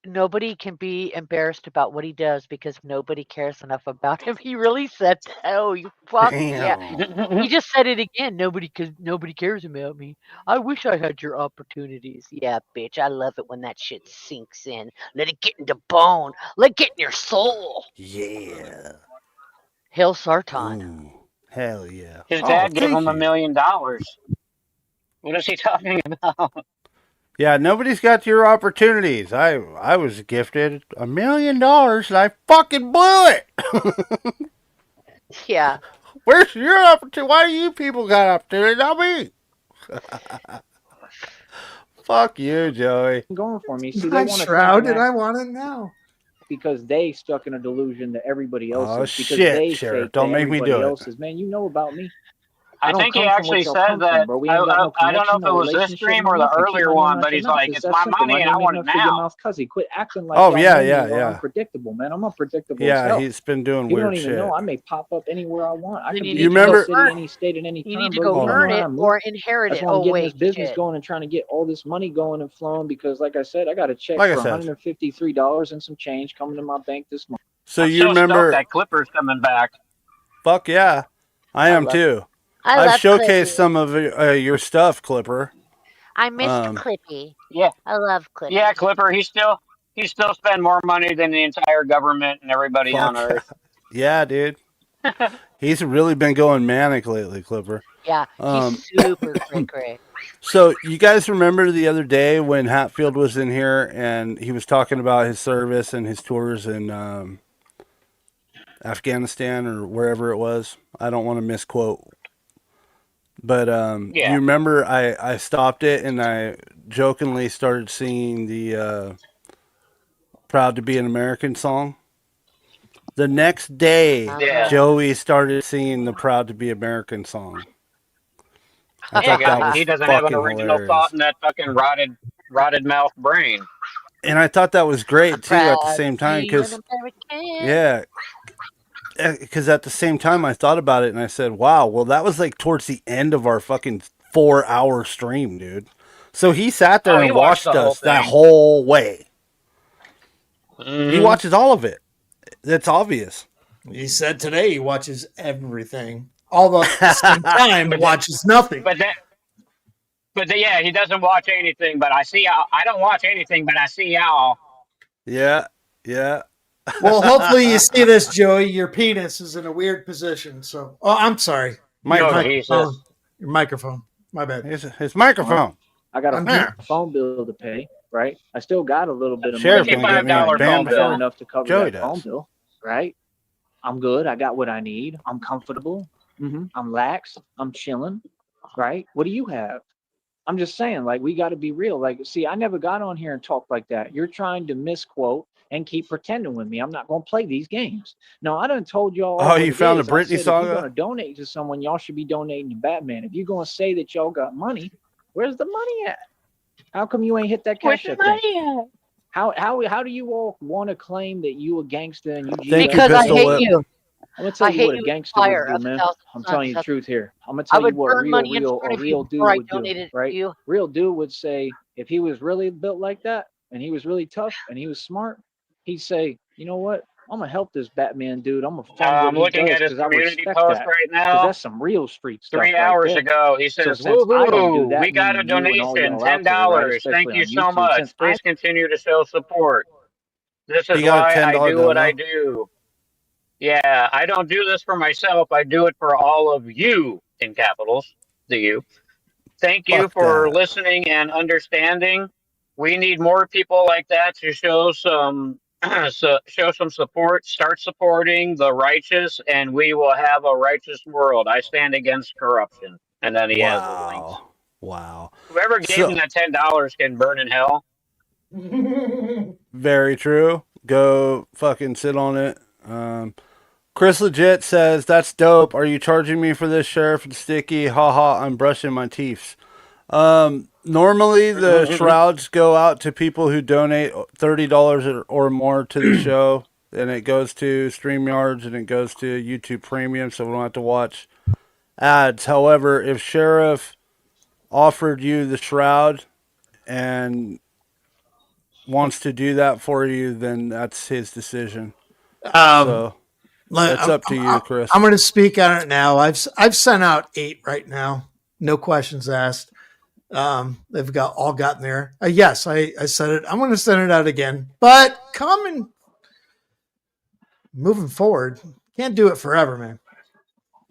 [SPEAKER 5] Nobody can be embarrassed about what he does because nobody cares enough about him. He really said that. Oh, you fuck yeah. He just said it again. Nobody cares about me. I wish I had your opportunities. Yeah, bitch. I love it when that shit sinks in. Let it get into bone. Let it get in your soul.
[SPEAKER 2] Yeah.
[SPEAKER 5] Hail Sartan.
[SPEAKER 2] Ooh, hell yeah.
[SPEAKER 7] His dad gave him $1 million. What is he talking about?
[SPEAKER 2] Yeah, nobody's got your opportunities. I was gifted $1 million and I fucking blew it.
[SPEAKER 5] Yeah.
[SPEAKER 2] Where's your opportunity? Why do you people got opportunity? Not me. Fuck you, Joey.
[SPEAKER 4] Going for me. See, they
[SPEAKER 1] My
[SPEAKER 4] want to
[SPEAKER 1] shroud, and I want it now.
[SPEAKER 4] because they stuck in a delusion that everybody else
[SPEAKER 2] Oh
[SPEAKER 4] is. Because
[SPEAKER 2] shit,
[SPEAKER 4] they
[SPEAKER 2] Sheriff!
[SPEAKER 4] think that
[SPEAKER 2] Don't make me
[SPEAKER 4] everybody
[SPEAKER 2] do it.
[SPEAKER 4] else is. Man, you know about me.
[SPEAKER 7] I
[SPEAKER 4] don't
[SPEAKER 7] think he
[SPEAKER 4] come from what
[SPEAKER 7] actually
[SPEAKER 4] y'all
[SPEAKER 7] said
[SPEAKER 4] come from,
[SPEAKER 7] that.
[SPEAKER 4] bro. We ain't got no
[SPEAKER 7] I don't know
[SPEAKER 4] connection,
[SPEAKER 7] if
[SPEAKER 4] no
[SPEAKER 7] it was this
[SPEAKER 4] relationship,
[SPEAKER 7] stream
[SPEAKER 4] no
[SPEAKER 7] or the
[SPEAKER 4] nothing. Keep
[SPEAKER 7] earlier
[SPEAKER 4] my name
[SPEAKER 7] one,
[SPEAKER 4] out
[SPEAKER 7] but
[SPEAKER 4] your
[SPEAKER 7] he's
[SPEAKER 4] mouth.
[SPEAKER 7] like,
[SPEAKER 4] It's
[SPEAKER 7] "It's
[SPEAKER 4] that
[SPEAKER 7] my
[SPEAKER 4] simple. My
[SPEAKER 7] money and I
[SPEAKER 4] name ain't
[SPEAKER 7] want it
[SPEAKER 4] enough for your
[SPEAKER 7] now."
[SPEAKER 4] mouth, cuzzy. Quit acting like
[SPEAKER 2] Oh
[SPEAKER 4] y'all
[SPEAKER 2] yeah,
[SPEAKER 4] know me
[SPEAKER 2] yeah,
[SPEAKER 4] or I'm
[SPEAKER 2] yeah.
[SPEAKER 4] predictable, man. I'm unpredictable as
[SPEAKER 2] Yeah,
[SPEAKER 4] hell.
[SPEAKER 2] he's been doing
[SPEAKER 4] People
[SPEAKER 2] weird
[SPEAKER 4] don't even
[SPEAKER 2] shit.
[SPEAKER 4] know. I may pop up anywhere I want. I
[SPEAKER 5] Then
[SPEAKER 4] could
[SPEAKER 5] you
[SPEAKER 4] be
[SPEAKER 2] You
[SPEAKER 5] need
[SPEAKER 4] in
[SPEAKER 5] to
[SPEAKER 4] any
[SPEAKER 5] go
[SPEAKER 2] remember?
[SPEAKER 4] city,
[SPEAKER 5] earn
[SPEAKER 4] any state, at any
[SPEAKER 5] You need
[SPEAKER 4] time,
[SPEAKER 5] to
[SPEAKER 4] bro.
[SPEAKER 5] go
[SPEAKER 4] You
[SPEAKER 2] Hold
[SPEAKER 4] don't
[SPEAKER 2] on.
[SPEAKER 4] know
[SPEAKER 5] earn
[SPEAKER 4] how
[SPEAKER 5] it
[SPEAKER 4] I move.
[SPEAKER 5] or inherit
[SPEAKER 4] That's
[SPEAKER 5] it.
[SPEAKER 4] why I'm
[SPEAKER 5] Oh
[SPEAKER 4] getting this
[SPEAKER 5] wait,
[SPEAKER 4] business
[SPEAKER 5] shit.
[SPEAKER 4] going and trying to get all this money going and flowing because, like I said, I got a check
[SPEAKER 2] Like I
[SPEAKER 4] for
[SPEAKER 2] said.
[SPEAKER 4] $153 and some change coming to my bank this month.
[SPEAKER 2] So
[SPEAKER 7] I'm
[SPEAKER 2] you
[SPEAKER 7] so stoked
[SPEAKER 2] remember?
[SPEAKER 7] that Clipper's coming back.
[SPEAKER 2] Fuck yeah, I am too.
[SPEAKER 6] I
[SPEAKER 2] I've
[SPEAKER 6] love
[SPEAKER 2] showcased
[SPEAKER 6] Clippy.
[SPEAKER 2] some of your stuff, Clipper.
[SPEAKER 6] I missed
[SPEAKER 2] Um,
[SPEAKER 6] Clippy.
[SPEAKER 7] Yeah,
[SPEAKER 6] I love
[SPEAKER 7] yeah,
[SPEAKER 6] Clippy.
[SPEAKER 7] Clipper. He's still spend more money than the entire government and everybody on
[SPEAKER 2] fuck yeah,
[SPEAKER 7] Earth.
[SPEAKER 2] yeah, dude. He's really been going manic lately, Clipper.
[SPEAKER 6] Yeah, he's
[SPEAKER 2] Um,
[SPEAKER 6] super cray.
[SPEAKER 2] so you guys remember the other day when Hatfield was in here and he was talking about his service and his tours in Afghanistan or wherever it was? I don't want to misquote, but you
[SPEAKER 7] Yeah.
[SPEAKER 2] remember I stopped it and I jokingly started singing the "Proud to Be an American" song. The next day,
[SPEAKER 7] Yeah.
[SPEAKER 2] Joey started singing the "Proud to Be American" song. I
[SPEAKER 7] He
[SPEAKER 2] thought that
[SPEAKER 7] got
[SPEAKER 2] was
[SPEAKER 7] he doesn't have an
[SPEAKER 2] fucking
[SPEAKER 7] original thought
[SPEAKER 2] hilarious.
[SPEAKER 7] in that fucking rotted mouth brain.
[SPEAKER 2] And I thought that was great too at the
[SPEAKER 6] Proud to
[SPEAKER 2] same time
[SPEAKER 6] be an
[SPEAKER 2] because,
[SPEAKER 6] American.
[SPEAKER 2] yeah, because at the same time I thought about it and I said, wow, well, that was like towards the end of our fucking 4 hour stream, dude. So he sat
[SPEAKER 7] Oh,
[SPEAKER 2] there
[SPEAKER 7] he
[SPEAKER 2] and
[SPEAKER 7] watched
[SPEAKER 2] watched
[SPEAKER 7] the whole
[SPEAKER 2] us that
[SPEAKER 7] thing.
[SPEAKER 2] whole way. He
[SPEAKER 7] Hmm.
[SPEAKER 2] watches all of it. That's obvious.
[SPEAKER 1] He said today he watches everything. Although at the same time
[SPEAKER 7] But that,
[SPEAKER 1] watches nothing.
[SPEAKER 7] but that, yeah, he doesn't watch anything. But I see y'all. I don't watch anything, but I see y'all.
[SPEAKER 2] Yeah, yeah.
[SPEAKER 1] Well, hopefully you see this, Joey. Your penis is in a weird position. So, oh, I'm sorry. Your
[SPEAKER 7] Oh
[SPEAKER 2] Microphone.
[SPEAKER 1] microphone.
[SPEAKER 7] Jesus!
[SPEAKER 1] Your microphone. My bad.
[SPEAKER 2] His microphone.
[SPEAKER 4] I got a
[SPEAKER 1] I'm
[SPEAKER 2] Yeah.
[SPEAKER 4] phone bill to pay, right? I still got a little bit of
[SPEAKER 2] Sheriff
[SPEAKER 4] money in
[SPEAKER 2] gonna
[SPEAKER 4] there,
[SPEAKER 2] get
[SPEAKER 7] $55
[SPEAKER 2] me
[SPEAKER 4] but
[SPEAKER 2] banned
[SPEAKER 7] phone
[SPEAKER 4] I got
[SPEAKER 7] bill.
[SPEAKER 2] before
[SPEAKER 4] enough to cover
[SPEAKER 2] Joey
[SPEAKER 4] that phone
[SPEAKER 2] does.
[SPEAKER 4] bill, right? I'm good. I got what I need. I'm comfortable. I'm lax. I'm chilling, right? What do you have? I'm just saying, like, we got to be real. Like, see, I never got on here and talked like that. You're trying to misquote and keep pretending with me. I'm not going to play these games. No, I done told y'all
[SPEAKER 2] Oh,
[SPEAKER 4] what
[SPEAKER 2] you
[SPEAKER 4] it
[SPEAKER 2] found a
[SPEAKER 4] is. I
[SPEAKER 2] Britney
[SPEAKER 4] said, if you're
[SPEAKER 2] song?
[SPEAKER 4] going to donate to someone, y'all should be donating to Batman. If you're going to say that y'all got money, where's the money at? How come you ain't hit that
[SPEAKER 6] Where's
[SPEAKER 4] cash
[SPEAKER 6] the
[SPEAKER 4] up thing?
[SPEAKER 6] money at?
[SPEAKER 4] How do you all want to claim that you a gangster and you G'd
[SPEAKER 2] Thank
[SPEAKER 4] up
[SPEAKER 2] you,
[SPEAKER 5] Because
[SPEAKER 4] and
[SPEAKER 5] I
[SPEAKER 2] Pistol
[SPEAKER 5] hate
[SPEAKER 2] Whip.
[SPEAKER 5] you.
[SPEAKER 4] I'm gonna tell
[SPEAKER 5] I
[SPEAKER 4] you
[SPEAKER 5] hate
[SPEAKER 4] what a
[SPEAKER 5] you with the
[SPEAKER 4] gangster would
[SPEAKER 5] fire
[SPEAKER 4] do,
[SPEAKER 5] of a
[SPEAKER 4] man.
[SPEAKER 5] thousand
[SPEAKER 4] I'm
[SPEAKER 5] suns.
[SPEAKER 4] telling you the truth here. I'm gonna
[SPEAKER 5] I
[SPEAKER 4] tell you
[SPEAKER 5] would
[SPEAKER 4] what
[SPEAKER 5] burn money in
[SPEAKER 4] a
[SPEAKER 5] front of you
[SPEAKER 4] real dude
[SPEAKER 5] before I
[SPEAKER 4] would do,
[SPEAKER 5] donated it to
[SPEAKER 4] right?
[SPEAKER 5] you.
[SPEAKER 4] Real dude would say if he was really built like that and he was really tough and he was smart, he'd say, you know what? I'm gonna help this Batman dude. I'm gonna fund what
[SPEAKER 7] I'm
[SPEAKER 4] he
[SPEAKER 7] looking
[SPEAKER 4] does
[SPEAKER 7] at his
[SPEAKER 4] because I
[SPEAKER 7] community
[SPEAKER 4] respect
[SPEAKER 7] post
[SPEAKER 4] that.
[SPEAKER 7] right
[SPEAKER 4] Because
[SPEAKER 7] now.
[SPEAKER 4] that's some real street stuff
[SPEAKER 7] 3
[SPEAKER 4] right
[SPEAKER 7] hours
[SPEAKER 4] there.
[SPEAKER 7] ago, he
[SPEAKER 4] So
[SPEAKER 7] says,
[SPEAKER 4] since I don't do
[SPEAKER 7] "Woohoo! We
[SPEAKER 4] that,
[SPEAKER 7] got a
[SPEAKER 4] meaning you and all
[SPEAKER 7] donation,
[SPEAKER 4] y'all
[SPEAKER 7] ten
[SPEAKER 4] out there, right?
[SPEAKER 7] dollars. Thank
[SPEAKER 4] Especially
[SPEAKER 7] you
[SPEAKER 4] on
[SPEAKER 7] so
[SPEAKER 4] YouTube,
[SPEAKER 7] much.
[SPEAKER 4] since I
[SPEAKER 7] Please continue to show support. This
[SPEAKER 2] He
[SPEAKER 7] is
[SPEAKER 2] got a
[SPEAKER 7] why
[SPEAKER 2] $10
[SPEAKER 7] I do what I
[SPEAKER 2] dono.
[SPEAKER 7] do. Yeah, I don't do this for myself. I do it for all of you in capitals, the you. Thank you
[SPEAKER 2] Fuck
[SPEAKER 7] for
[SPEAKER 2] that.
[SPEAKER 7] listening and understanding. We need more people like that to show some show some support. Start supporting the righteous, and we will have a righteous world. I stand against corruption." And then he has his links.
[SPEAKER 2] Wow. Wow.
[SPEAKER 7] Whoever gave him
[SPEAKER 2] So,
[SPEAKER 7] that $10 can burn in hell.
[SPEAKER 2] very true. Go fucking sit on it. Chris Legit says, that's dope. Are you charging me for this, Sheriff and Sticky? Haha, I'm brushing my teeth. Normally the shrouds go out to people who donate $30 or more to the show, and it goes to StreamYards and it goes to YouTube Premium, so we don't have to watch ads. However, if Sheriff offered you the shroud and wants to do that for you, then that's his decision. So that's up to you, Chris.
[SPEAKER 1] I'm going to speak on it now. I've sent out 8 right now. No questions asked. They've all gotten there. Yes, I said it. I'm going to send it out again. But moving forward, can't do it forever, man.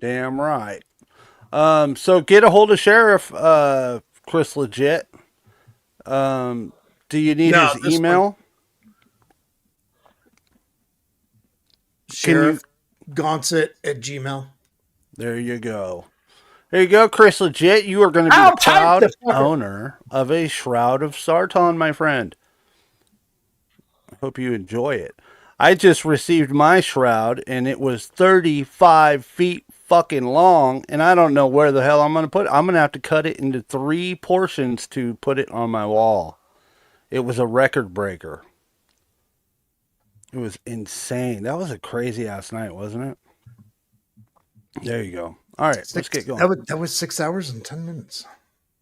[SPEAKER 2] Damn right. So get a hold of Sheriff Chris Legit. Do you need his email?
[SPEAKER 1] Sheriff Gauntlet at Gmail.
[SPEAKER 2] There you go. There you go, Chris Legit. You are going to be
[SPEAKER 1] I'll
[SPEAKER 2] the
[SPEAKER 1] type
[SPEAKER 2] proud
[SPEAKER 1] the fucker.
[SPEAKER 2] owner of a Shroud of Sarton, my friend. I hope you enjoy it. I just received my shroud, and it was 35 feet fucking long, and I don't know where the hell I'm going to put it. I'm going to have to cut it into 3 portions to put it on my wall. It was a record breaker. It was insane. That was a crazy ass night, wasn't it? There you go. All right, let's get going.
[SPEAKER 1] That was 6 hours and 10 minutes.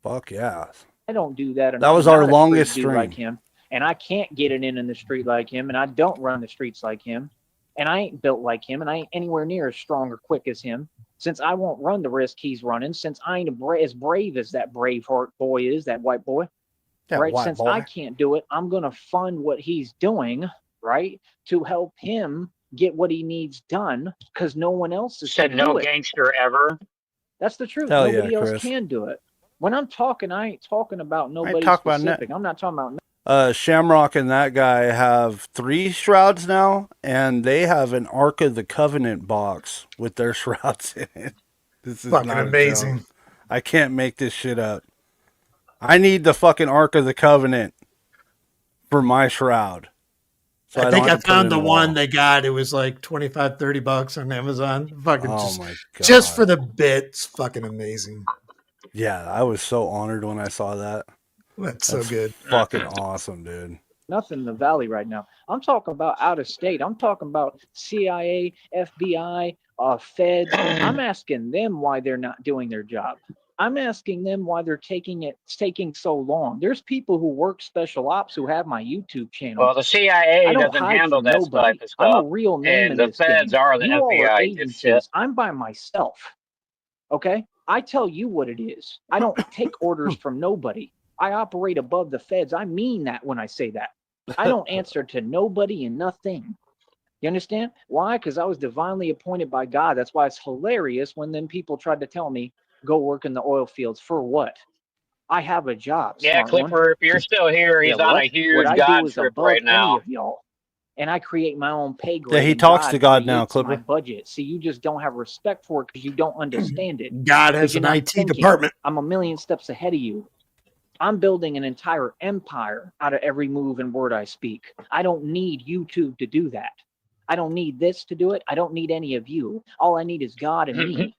[SPEAKER 2] Fuck yeah.
[SPEAKER 4] I don't do that.
[SPEAKER 2] That was
[SPEAKER 4] I'm
[SPEAKER 2] our
[SPEAKER 4] not a
[SPEAKER 2] longest
[SPEAKER 4] street dude
[SPEAKER 2] stream.
[SPEAKER 4] like him, and I can't get it in the street like him, and I don't run the streets like him, and I ain't built like him, and I ain't anywhere near as strong or quick as him. Since I won't run the risk he's running, since I ain't as brave as that Braveheart boy is, that white boy, right? Since I can't do it, I'm gonna fund what he's doing, right, to help him get what he needs done, because no one else is
[SPEAKER 7] Said no gangster ever.
[SPEAKER 4] That's the truth.
[SPEAKER 2] Hell
[SPEAKER 4] Nobody
[SPEAKER 2] yeah,
[SPEAKER 4] else
[SPEAKER 2] Chris.
[SPEAKER 4] can do it. When I'm talking, I ain't talking about nobody specific. I'm not talking about.
[SPEAKER 2] Shamrock and that guy have 3 shrouds now, and they have an Ark of the Covenant box with their shrouds in it. This is
[SPEAKER 1] Fucking
[SPEAKER 2] not
[SPEAKER 1] amazing.
[SPEAKER 2] A joke. I can't make this shit up. I need the fucking Ark of the Covenant for my shroud. So
[SPEAKER 1] I think I found the one they got. It was like $25-$30 on Amazon. Fucking
[SPEAKER 2] my God.
[SPEAKER 1] Just for the bits. Fucking amazing.
[SPEAKER 2] Yeah, I was so honored when I saw that.
[SPEAKER 1] That's so good.
[SPEAKER 2] Fucking awesome, dude.
[SPEAKER 4] Nothing in the valley right now. I'm talking about out of state. I'm talking about CIA, FBI, Feds. I'm asking them why they're not doing their job. I'm asking them why they're taking so long. There's people who work special ops who have my YouTube channel.
[SPEAKER 7] Well, the CIA doesn't handle that type of stuff.
[SPEAKER 4] I'm a real name
[SPEAKER 7] and
[SPEAKER 4] in
[SPEAKER 7] the
[SPEAKER 4] this
[SPEAKER 7] feds
[SPEAKER 4] game.
[SPEAKER 7] are the
[SPEAKER 4] You all are
[SPEAKER 7] FBI.
[SPEAKER 4] agencies. I'm by myself. Okay? I tell you what it is. I don't take orders from nobody. I operate above the feds. I mean that when I say that. I don't answer to nobody and nothing. You understand? Why? Because I was divinely appointed by God. That's why it's hilarious when then people tried to tell me, go work in the oil fields. For what? I have a job.
[SPEAKER 7] Yeah, Clipper, if you're still here, he's on a huge
[SPEAKER 4] what I
[SPEAKER 7] God
[SPEAKER 4] do is
[SPEAKER 7] trip
[SPEAKER 4] above
[SPEAKER 7] right now.
[SPEAKER 4] any of y'all. And I create my own pay grade.
[SPEAKER 2] Yeah, he
[SPEAKER 4] and
[SPEAKER 2] talks to God now,
[SPEAKER 4] creates my
[SPEAKER 2] Clipper.
[SPEAKER 4] budget. See, you just don't have respect for it because you don't understand it.
[SPEAKER 1] God has
[SPEAKER 4] You're
[SPEAKER 1] an
[SPEAKER 4] not
[SPEAKER 1] IT
[SPEAKER 4] thinking.
[SPEAKER 1] department.
[SPEAKER 4] I'm a million steps ahead of you. I'm building an entire empire out of every move and word I speak. I don't need YouTube to do that. I don't need this to do it. I don't need any of you. All I need is God and me.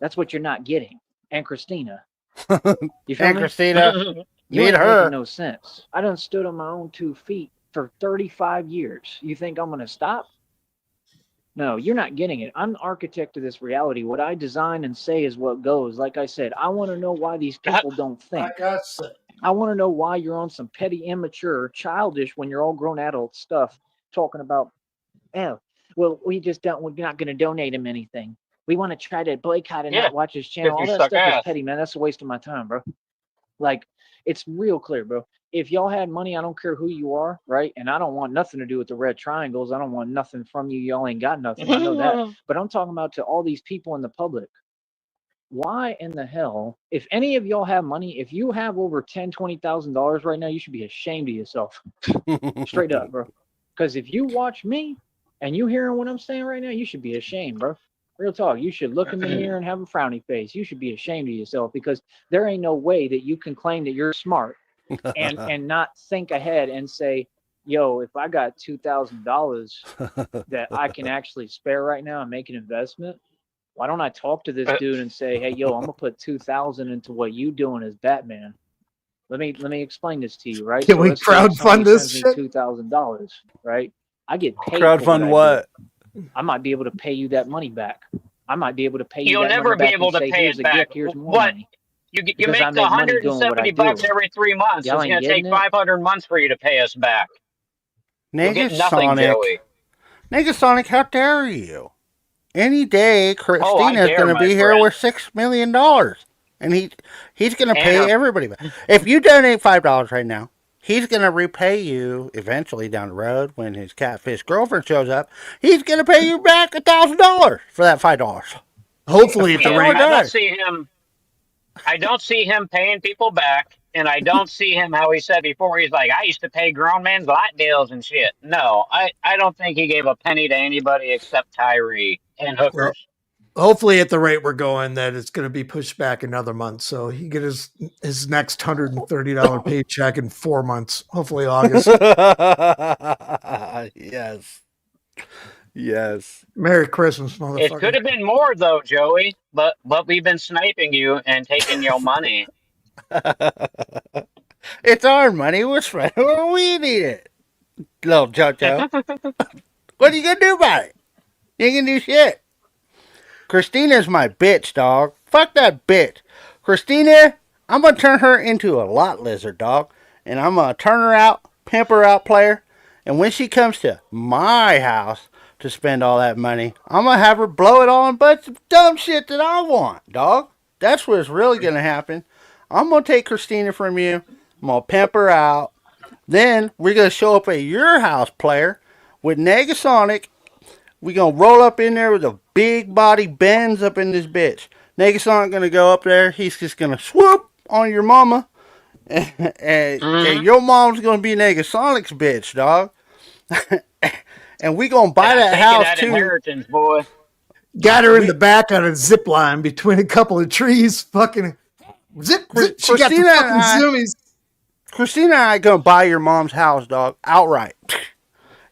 [SPEAKER 4] That's what you're not getting. And Christina. You feel
[SPEAKER 2] And
[SPEAKER 4] me?
[SPEAKER 2] Christina.
[SPEAKER 4] You
[SPEAKER 2] Need
[SPEAKER 4] ain't
[SPEAKER 2] her.
[SPEAKER 4] making no sense. I done stood on my own 2 feet for 35 years. You think I'm going to stop? No, you're not getting it. I'm the architect of this reality. What I design and say is what goes. Like I said, I want to know why these people don't think. I want to know why you're on some petty, immature, childish, when you're all grown adult stuff, talking about, oh, well, we're not going to donate him anything. We want to try to boycott and not watch his channel. All that stuff is petty, man. That's a waste of my time, bro. Like, it's real clear, bro. If y'all had money, I don't care who you are, right? And I don't want nothing to do with the red triangles. I don't want nothing from you. Y'all ain't got nothing. I know that. But I'm talking about to all these people in the public. Why in the hell, if any of y'all have money, if you have over $10,000-$20,000 right now, you should be ashamed of yourself. Straight up, bro. Because if you watch me and you hearing what I'm saying right now, you should be ashamed, bro. Real talk. You should look in the mirror and have a frowny face. You should be ashamed of yourself, because there ain't no way that you can claim that you're smart and not think ahead and say, yo, if I got $2,000 that I can actually spare right now and make an investment, why don't I talk to this dude and say, hey, yo, I'm gonna put 2,000 into what you doing as Batman. Let me explain this to you, right?
[SPEAKER 1] Can we crowdfund this shit?
[SPEAKER 4] $2,000, right? I get paid.
[SPEAKER 2] Crowdfund what?
[SPEAKER 4] I might be able to pay you that money back. I might be able to pay you.
[SPEAKER 7] You'll never be able to pay it back. What? You make $170 every 3 months. It's going to take 500 months for you to pay us back.
[SPEAKER 2] Negasonic. Negasonic, how dare you? Any day, Christina's going to be here with $6 million. And he's going to pay everybody back. If you donate $5 right now, he's going to repay you eventually down the road when his catfish girlfriend shows up. He's going to pay you back $1,000 for that $5.
[SPEAKER 1] Hopefully, if the right
[SPEAKER 7] I don't see him paying people back, and I don't see him, how he said before, he's like, I used to pay grown men's light deals and shit. No, I don't think he gave a penny to anybody except Tyree and hookers.
[SPEAKER 1] hopefully at the rate we're going, that it's going to be pushed back another month. So he get his next $130 paycheck in 4 months. Hopefully August.
[SPEAKER 2] Yes. Yes.
[SPEAKER 1] Merry Christmas,
[SPEAKER 7] It
[SPEAKER 1] motherfucker.
[SPEAKER 7] could have been more though, Joey. But we've been sniping you and taking your money.
[SPEAKER 2] It's our money. We're spending where we need it. Little Jojo. What are you going to do about it? You ain't going to do shit. Christina's my bitch, dog. Fuck that bitch. Christina, I'm going to turn her into a lot lizard, dog. And I'm going to turn her out, pimp her out, player. And when she comes to my house to spend all that money, I'm going to have her blow it all on a bunch of dumb shit that I want, dog. That's what's really going to happen. I'm going to take Christina from you. I'm going to pimp her out. Then we're going to show up at your house, player, with Negasonic. We're going to roll up in there with a big body Benz up in this bitch. Negasonic going to go up there. He's just going to swoop on your mama. And your mom's going to be Negasonic's bitch, dog. And we going to buy that house,
[SPEAKER 7] that
[SPEAKER 2] too.
[SPEAKER 7] Inheritance, boy.
[SPEAKER 1] Got her in the back on a zip line between a couple of trees. Fucking zip. She got the fucking zoomies.
[SPEAKER 2] Christina and I going to buy your mom's house, dog, outright.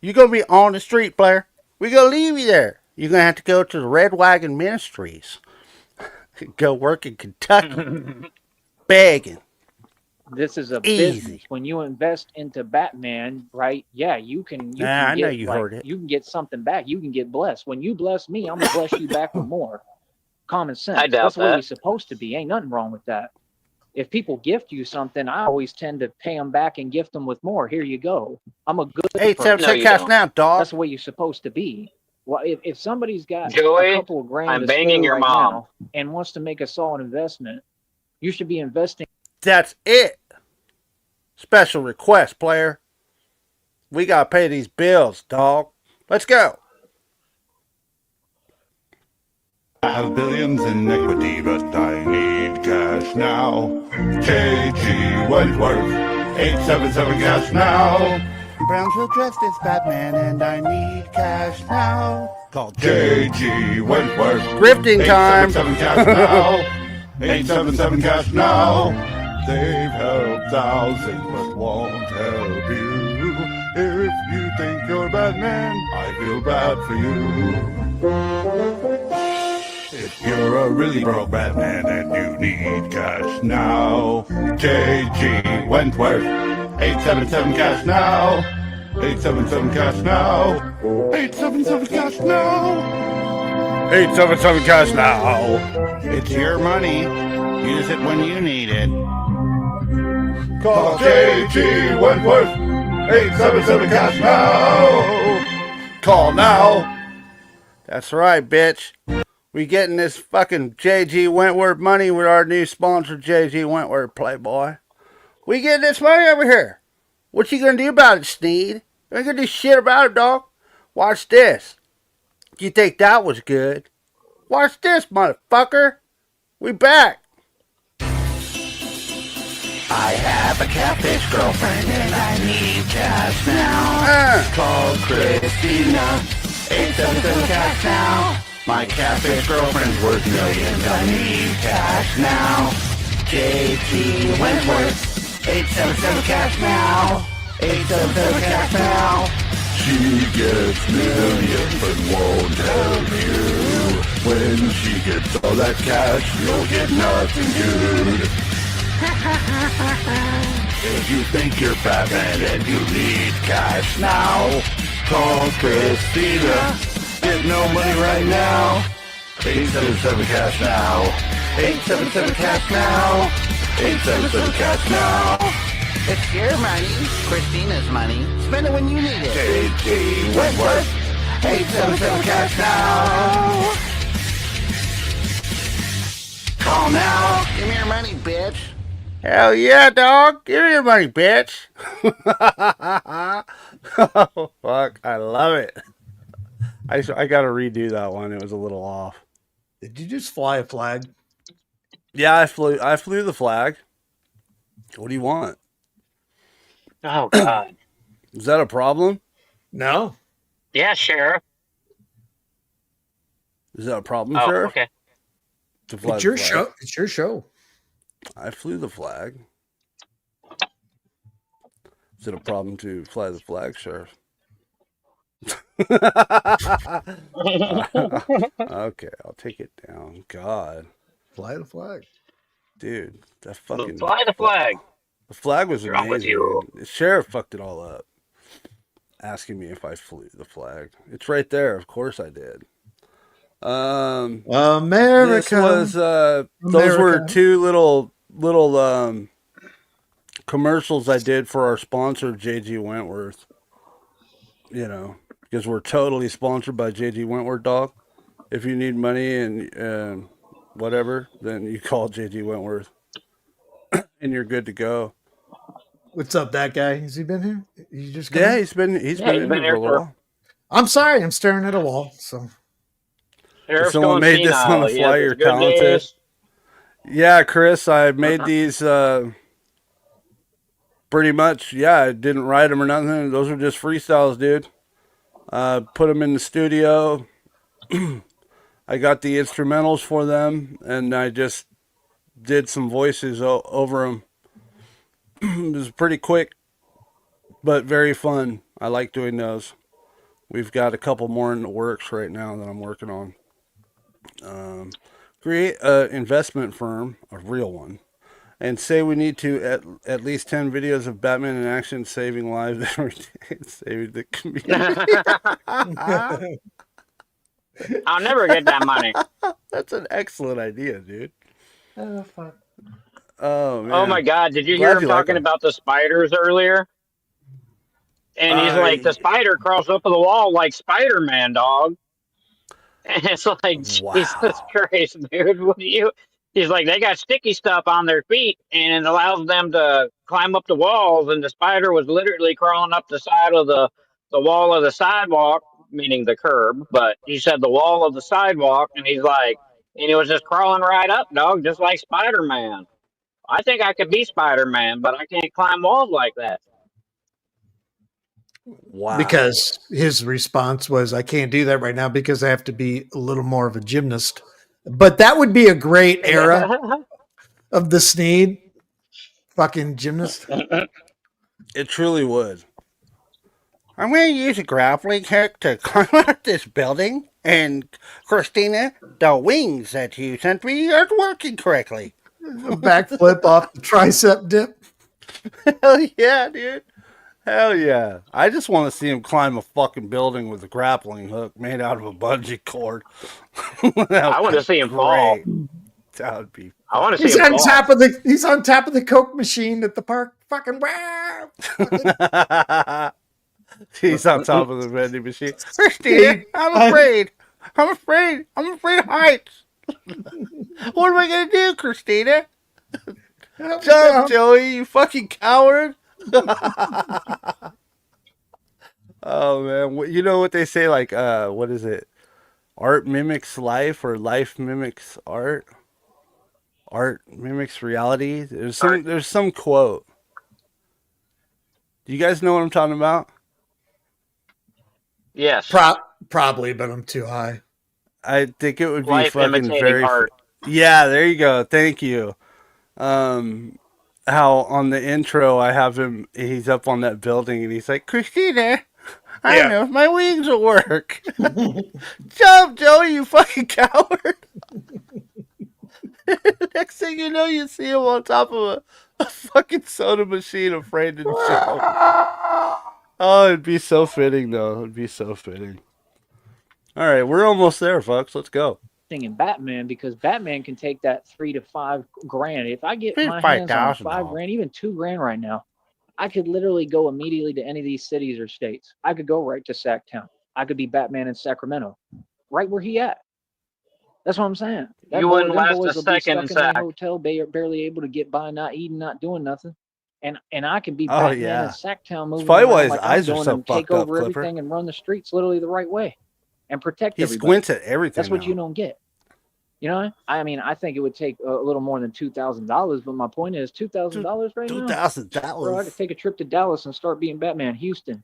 [SPEAKER 2] You're going to be on the street, player. We're going to leave you there. You're going to have to go to the Red Wagon Ministries. Go work in Kentucky. Begging.
[SPEAKER 4] This is a
[SPEAKER 2] Easy.
[SPEAKER 4] business. When you invest into Batman, right? Yeah, you can.
[SPEAKER 2] I know you heard it.
[SPEAKER 4] You can get something back. You can get blessed. When you bless me, I'm gonna bless you back with more. Common sense.
[SPEAKER 7] I doubt
[SPEAKER 4] That's the way
[SPEAKER 7] that.
[SPEAKER 4] you're supposed to be. Ain't nothing wrong with that. If people gift you something, I always tend to pay them back and gift them with more. Here you go. I'm a good.
[SPEAKER 2] 877 cash now, dog.
[SPEAKER 4] That's the way you're supposed to be. Well, if somebody's got
[SPEAKER 7] Joey,
[SPEAKER 4] a couple of grand
[SPEAKER 7] I'm
[SPEAKER 4] to
[SPEAKER 7] banging
[SPEAKER 4] spare
[SPEAKER 7] your
[SPEAKER 4] right
[SPEAKER 7] mom.
[SPEAKER 4] now and wants to make a solid investment, you should be investing.
[SPEAKER 2] That's it. Special request, player. We got to pay these bills, dog. Let's go.
[SPEAKER 10] I have billions in equity, but I need cash now. JG Wentworth, 877 cash now.
[SPEAKER 11] Brownsville dressed as Batman and I need cash now.
[SPEAKER 10] Call JG Wentworth.
[SPEAKER 2] Grifting time.
[SPEAKER 10] 877 cash now. 877 cash now. They've helped thousands, but won't help you. If you think you're Batman, I feel bad for you. If you're a really broke Batman and you need cash now, JG Wentworth, 877 cash now, 877 cash now, 877 cash now,
[SPEAKER 2] 877 cash now.
[SPEAKER 11] It's your money. Use it when you need it.
[SPEAKER 10] call JG Wentworth, 877 cash now,
[SPEAKER 2] Call now. That's right, bitch. We getting this fucking JG Wentworth money with our new sponsor, JG Wentworth Playboy. We getting this money over here. What you gonna do about it, Sneed? You ain't gonna do shit about it, dog. Watch this. You think that was good? Watch this, motherfucker. We back.
[SPEAKER 3] I have a catfish girlfriend and I need cash now. Call Christina, 877 cash now. My catfish girlfriend's worth millions, I need cash now. JT Wentworth, 877 cash now. 877 cash now. She gets millions but won't help you. When she gets all that cash, you'll get nothing good. If you think you're Batman and you need cash now, call Christina. Get no money right now. 877 cash now. 877 cash now. 877 cash now.
[SPEAKER 11] It's your money. Christina's money. Spend it when you need it.
[SPEAKER 3] JG Wentworth. 877 cash now. Call now.
[SPEAKER 11] Give me your money, bitch.
[SPEAKER 2] Hell yeah, dog. Give me your money, bitch. Oh, fuck. I love it. I got to redo that one. It was a little off.
[SPEAKER 1] Did you just fly a flag?
[SPEAKER 2] Yeah, I flew the flag. What do you want?
[SPEAKER 7] Oh, God.
[SPEAKER 2] Is that a problem?
[SPEAKER 1] No.
[SPEAKER 7] Yeah, Sheriff.
[SPEAKER 2] Is that a problem,
[SPEAKER 7] Oh,
[SPEAKER 2] Sheriff?
[SPEAKER 7] okay.
[SPEAKER 2] To fly
[SPEAKER 1] It's
[SPEAKER 2] the
[SPEAKER 1] your
[SPEAKER 2] flag?
[SPEAKER 1] show. It's your show.
[SPEAKER 2] I flew the flag. Is it a problem to fly the flag, Sheriff? Okay, I'll take it down. God,
[SPEAKER 1] Fly the flag.
[SPEAKER 2] dude, that fucking
[SPEAKER 7] Fly the flag.
[SPEAKER 2] The flag was
[SPEAKER 7] What's wrong with
[SPEAKER 2] amazing.
[SPEAKER 7] you?
[SPEAKER 2] The sheriff fucked it all up, asking me if I flew the flag. It's right there. Of course I did.
[SPEAKER 1] America.
[SPEAKER 2] This was those were
[SPEAKER 1] America.
[SPEAKER 2] two little commercials I did for our sponsor JG Wentworth. You know, because we're totally sponsored by JG Wentworth, dog. If you need money and whatever, then you call JG Wentworth, and you're good to go.
[SPEAKER 1] What's up, that guy? Has he been here? You just come
[SPEAKER 2] Yeah,
[SPEAKER 1] in?
[SPEAKER 2] he's been
[SPEAKER 7] He's
[SPEAKER 2] in
[SPEAKER 7] been
[SPEAKER 2] here
[SPEAKER 7] here
[SPEAKER 2] for a little while.
[SPEAKER 1] I'm sorry. I'm staring at a wall. So
[SPEAKER 7] Sheriff's
[SPEAKER 2] Someone
[SPEAKER 7] going
[SPEAKER 2] made this on
[SPEAKER 7] senile.
[SPEAKER 2] the
[SPEAKER 7] He
[SPEAKER 2] fly.
[SPEAKER 7] has
[SPEAKER 2] You're
[SPEAKER 7] his good
[SPEAKER 2] talented.
[SPEAKER 7] days.
[SPEAKER 2] Yeah, Chris, I made these pretty much. Yeah, I didn't write them or nothing. Those are just freestyles, dude. Put them in the studio. I got the instrumentals for them, and I just did some voices over them. It was pretty quick, but very fun. I like doing those. We've got a couple more in the works right now that I'm working on. Create an investment firm, a real one, and say we need to at least 10 videos of Batman in action saving lives every day, saving the community.
[SPEAKER 7] I'll never get that money.
[SPEAKER 2] That's an excellent idea, dude.
[SPEAKER 1] oh fuck.
[SPEAKER 2] Oh man.
[SPEAKER 7] Oh my God! Did you
[SPEAKER 2] Glad
[SPEAKER 7] hear him
[SPEAKER 2] you like
[SPEAKER 7] talking
[SPEAKER 2] 'em.
[SPEAKER 7] about the spiders earlier? And he's like, the spider crawls up the wall like Spider-Man, dog. And it's like, Jesus
[SPEAKER 2] Wow.
[SPEAKER 7] Christ, dude, what do you? He's like, they got sticky stuff on their feet, and it allows them to climb up the walls. And the spider was literally crawling up the side of the wall of the sidewalk, meaning the curb. But he said the wall of the sidewalk, and he's like, and he was just crawling right up, dog, just like Spider-Man. I think I could be Spider-Man, but I can't climb walls like that.
[SPEAKER 2] Wow.
[SPEAKER 1] Because his response was, I can't do that right now because I have to be a little more of a gymnast. But that would be a great era of the Sneed. Fucking gymnast.
[SPEAKER 2] It truly would. I'm going to use a grappling hook to climb up this building. And Christina, the wings that you sent me aren't working correctly.
[SPEAKER 1] A backflip off the tricep dip.
[SPEAKER 2] Hell yeah, dude. Hell yeah. I just want to see him climb a fucking building with a grappling hook made out of a bungee cord.
[SPEAKER 7] I want to see him fall.
[SPEAKER 2] That would be.
[SPEAKER 7] I want to see
[SPEAKER 1] He's
[SPEAKER 7] him
[SPEAKER 1] on
[SPEAKER 7] fall.
[SPEAKER 1] top of the Coke machine at the park. Fucking wow.
[SPEAKER 2] He's on top of the vending machine. Christina, I'm afraid. I'm afraid of heights. What am I going to do, Christina? Jump, Joey, you fucking coward. Oh, man. You know what they say? Like, what is it? Art mimics life or life mimics art? Art mimics reality? There's some quote. Do you guys know what I'm talking about?
[SPEAKER 7] Yes.
[SPEAKER 1] Probably, but I'm too high.
[SPEAKER 2] I think it would be
[SPEAKER 7] Life
[SPEAKER 2] fucking
[SPEAKER 7] imitating
[SPEAKER 2] very.
[SPEAKER 7] art.
[SPEAKER 2] Yeah, there you go. Thank you. How on the intro I have him. He's up on that building and he's like, Christina, I don't know if my wings will work. Jump, Joey, you fucking coward. Next thing you know, you see him on top of a fucking soda machine, afraid to jump. Oh, it'd be so fitting, though. It'd be so fitting. All right, we're almost there, folks. Let's go.
[SPEAKER 4] In Batman, because Batman can take that $3 to $5 grand. If I get my hands on $5 grand, even $2 grand right now, I could literally go immediately to any of these cities or states. I could go right to Sacktown. I could be Batman in Sacramento, right where he at. That's what I'm saying.
[SPEAKER 7] You wouldn't last
[SPEAKER 4] boys
[SPEAKER 7] a
[SPEAKER 4] will be
[SPEAKER 7] second in
[SPEAKER 4] stuck in
[SPEAKER 7] Sac.
[SPEAKER 4] their hotel, barely able to get by, not eating, not doing nothing. And I can be
[SPEAKER 2] Oh,
[SPEAKER 4] Batman
[SPEAKER 2] yeah.
[SPEAKER 4] in Sacktown, moving
[SPEAKER 2] probably why
[SPEAKER 4] around
[SPEAKER 2] his
[SPEAKER 4] like
[SPEAKER 2] eyes
[SPEAKER 4] I'm
[SPEAKER 2] are
[SPEAKER 4] doing,
[SPEAKER 2] so
[SPEAKER 4] and take
[SPEAKER 2] fucked up,
[SPEAKER 4] over
[SPEAKER 2] Clipper.
[SPEAKER 4] everything and run the streets literally the right way and protect
[SPEAKER 2] He
[SPEAKER 4] everybody.
[SPEAKER 2] squints at everything.
[SPEAKER 4] That's what
[SPEAKER 2] now.
[SPEAKER 4] you don't get. You know, I mean, I think it would take a little more than $2,000, but my point is $2,000 right now. Bro, I
[SPEAKER 2] $2,000.
[SPEAKER 4] could take a trip to Dallas and start being Batman. Houston,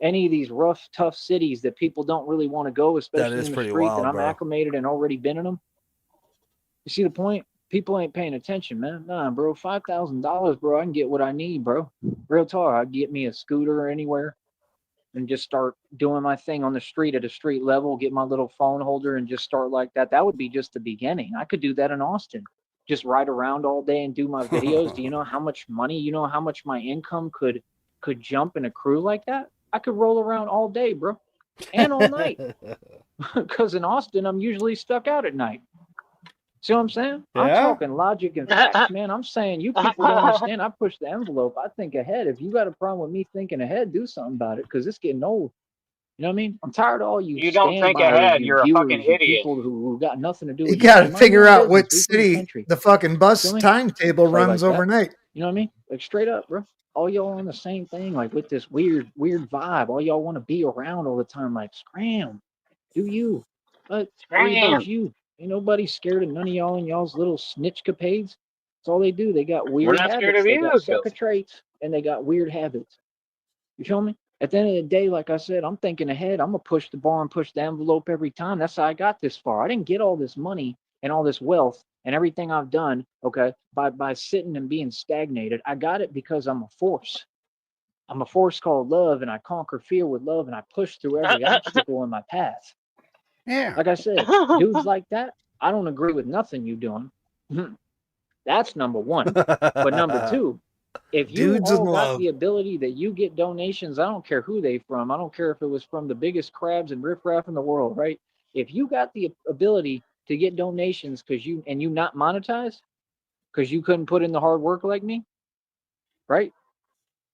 [SPEAKER 4] any of these rough, tough cities that people don't really want to go, especially
[SPEAKER 2] is
[SPEAKER 4] in the
[SPEAKER 2] pretty
[SPEAKER 4] street,
[SPEAKER 2] wild,
[SPEAKER 4] that I'm
[SPEAKER 2] bro.
[SPEAKER 4] acclimated and already been in them. You see the point? People ain't paying attention, man. Nah, bro, $5,000, bro. I can get what I need, bro. Real talk. I'd get me a scooter or anywhere and just start doing my thing on the street at a street level, get my little phone holder and just start like that. That would be just the beginning. I could do that in Austin. Just ride around all day and do my videos. Do you know how much money, you know how much my income could jump in a crew like that? I could roll around all day, bro. And all night. Because in Austin, I'm usually stuck out at night. See what I'm saying? I'm
[SPEAKER 2] Yeah?
[SPEAKER 4] talking logic and facts, man. I'm saying you people don't understand. I push the envelope. I think ahead. If you got a problem with me thinking ahead, do something about it because it's getting old. You know what I I mean? I'm tired of all you
[SPEAKER 7] You don't think
[SPEAKER 4] standbyers,
[SPEAKER 7] ahead.
[SPEAKER 4] you
[SPEAKER 7] You're a fucking
[SPEAKER 4] viewers, you
[SPEAKER 7] idiot.
[SPEAKER 4] people who got nothing to do
[SPEAKER 1] You
[SPEAKER 4] with
[SPEAKER 1] got to
[SPEAKER 4] nothing. Mind your
[SPEAKER 1] figure
[SPEAKER 4] own
[SPEAKER 1] out
[SPEAKER 4] business.
[SPEAKER 1] what
[SPEAKER 4] We from the
[SPEAKER 1] city
[SPEAKER 4] country.
[SPEAKER 1] the fucking bus
[SPEAKER 4] Feel me?
[SPEAKER 1] timetable
[SPEAKER 4] Play
[SPEAKER 1] runs
[SPEAKER 4] like that.
[SPEAKER 1] overnight.
[SPEAKER 4] You know what I mean? Like straight up, bro. All y'all on the same thing, like with this weird vibe. All y'all want to be around all the time, like scram. Do you? But everybody's
[SPEAKER 7] Scram.
[SPEAKER 4] you. Ain't nobody scared of none of y'all and y'all's little snitch capades. That's all they do. They got
[SPEAKER 7] We're
[SPEAKER 4] weird
[SPEAKER 7] not scared
[SPEAKER 4] habits.
[SPEAKER 7] of
[SPEAKER 4] They got
[SPEAKER 7] you,
[SPEAKER 4] sucker traits and they got weird habits. You feel me? At the end of the day, like I said, I'm thinking ahead. I'm gonna push the bar and push the envelope every time. That's how I got this far. I didn't get all this money and all this wealth and everything I've done, okay, by sitting and being stagnated. I got it because I'm a force. I'm a force called love, and I conquer fear with love, and I push through every obstacle in my path.
[SPEAKER 2] Yeah.
[SPEAKER 4] Like I said, dudes like that, I don't agree with nothing you doing. That's number one. But number two, if you
[SPEAKER 1] Dudes in
[SPEAKER 4] all got
[SPEAKER 1] love.
[SPEAKER 4] the ability that you get donations, I don't care who they from. I don't care if it was from the biggest crabs and riffraff in the world, right? If you got the ability to get donations because you not monetize because you couldn't put in the hard work like me, right?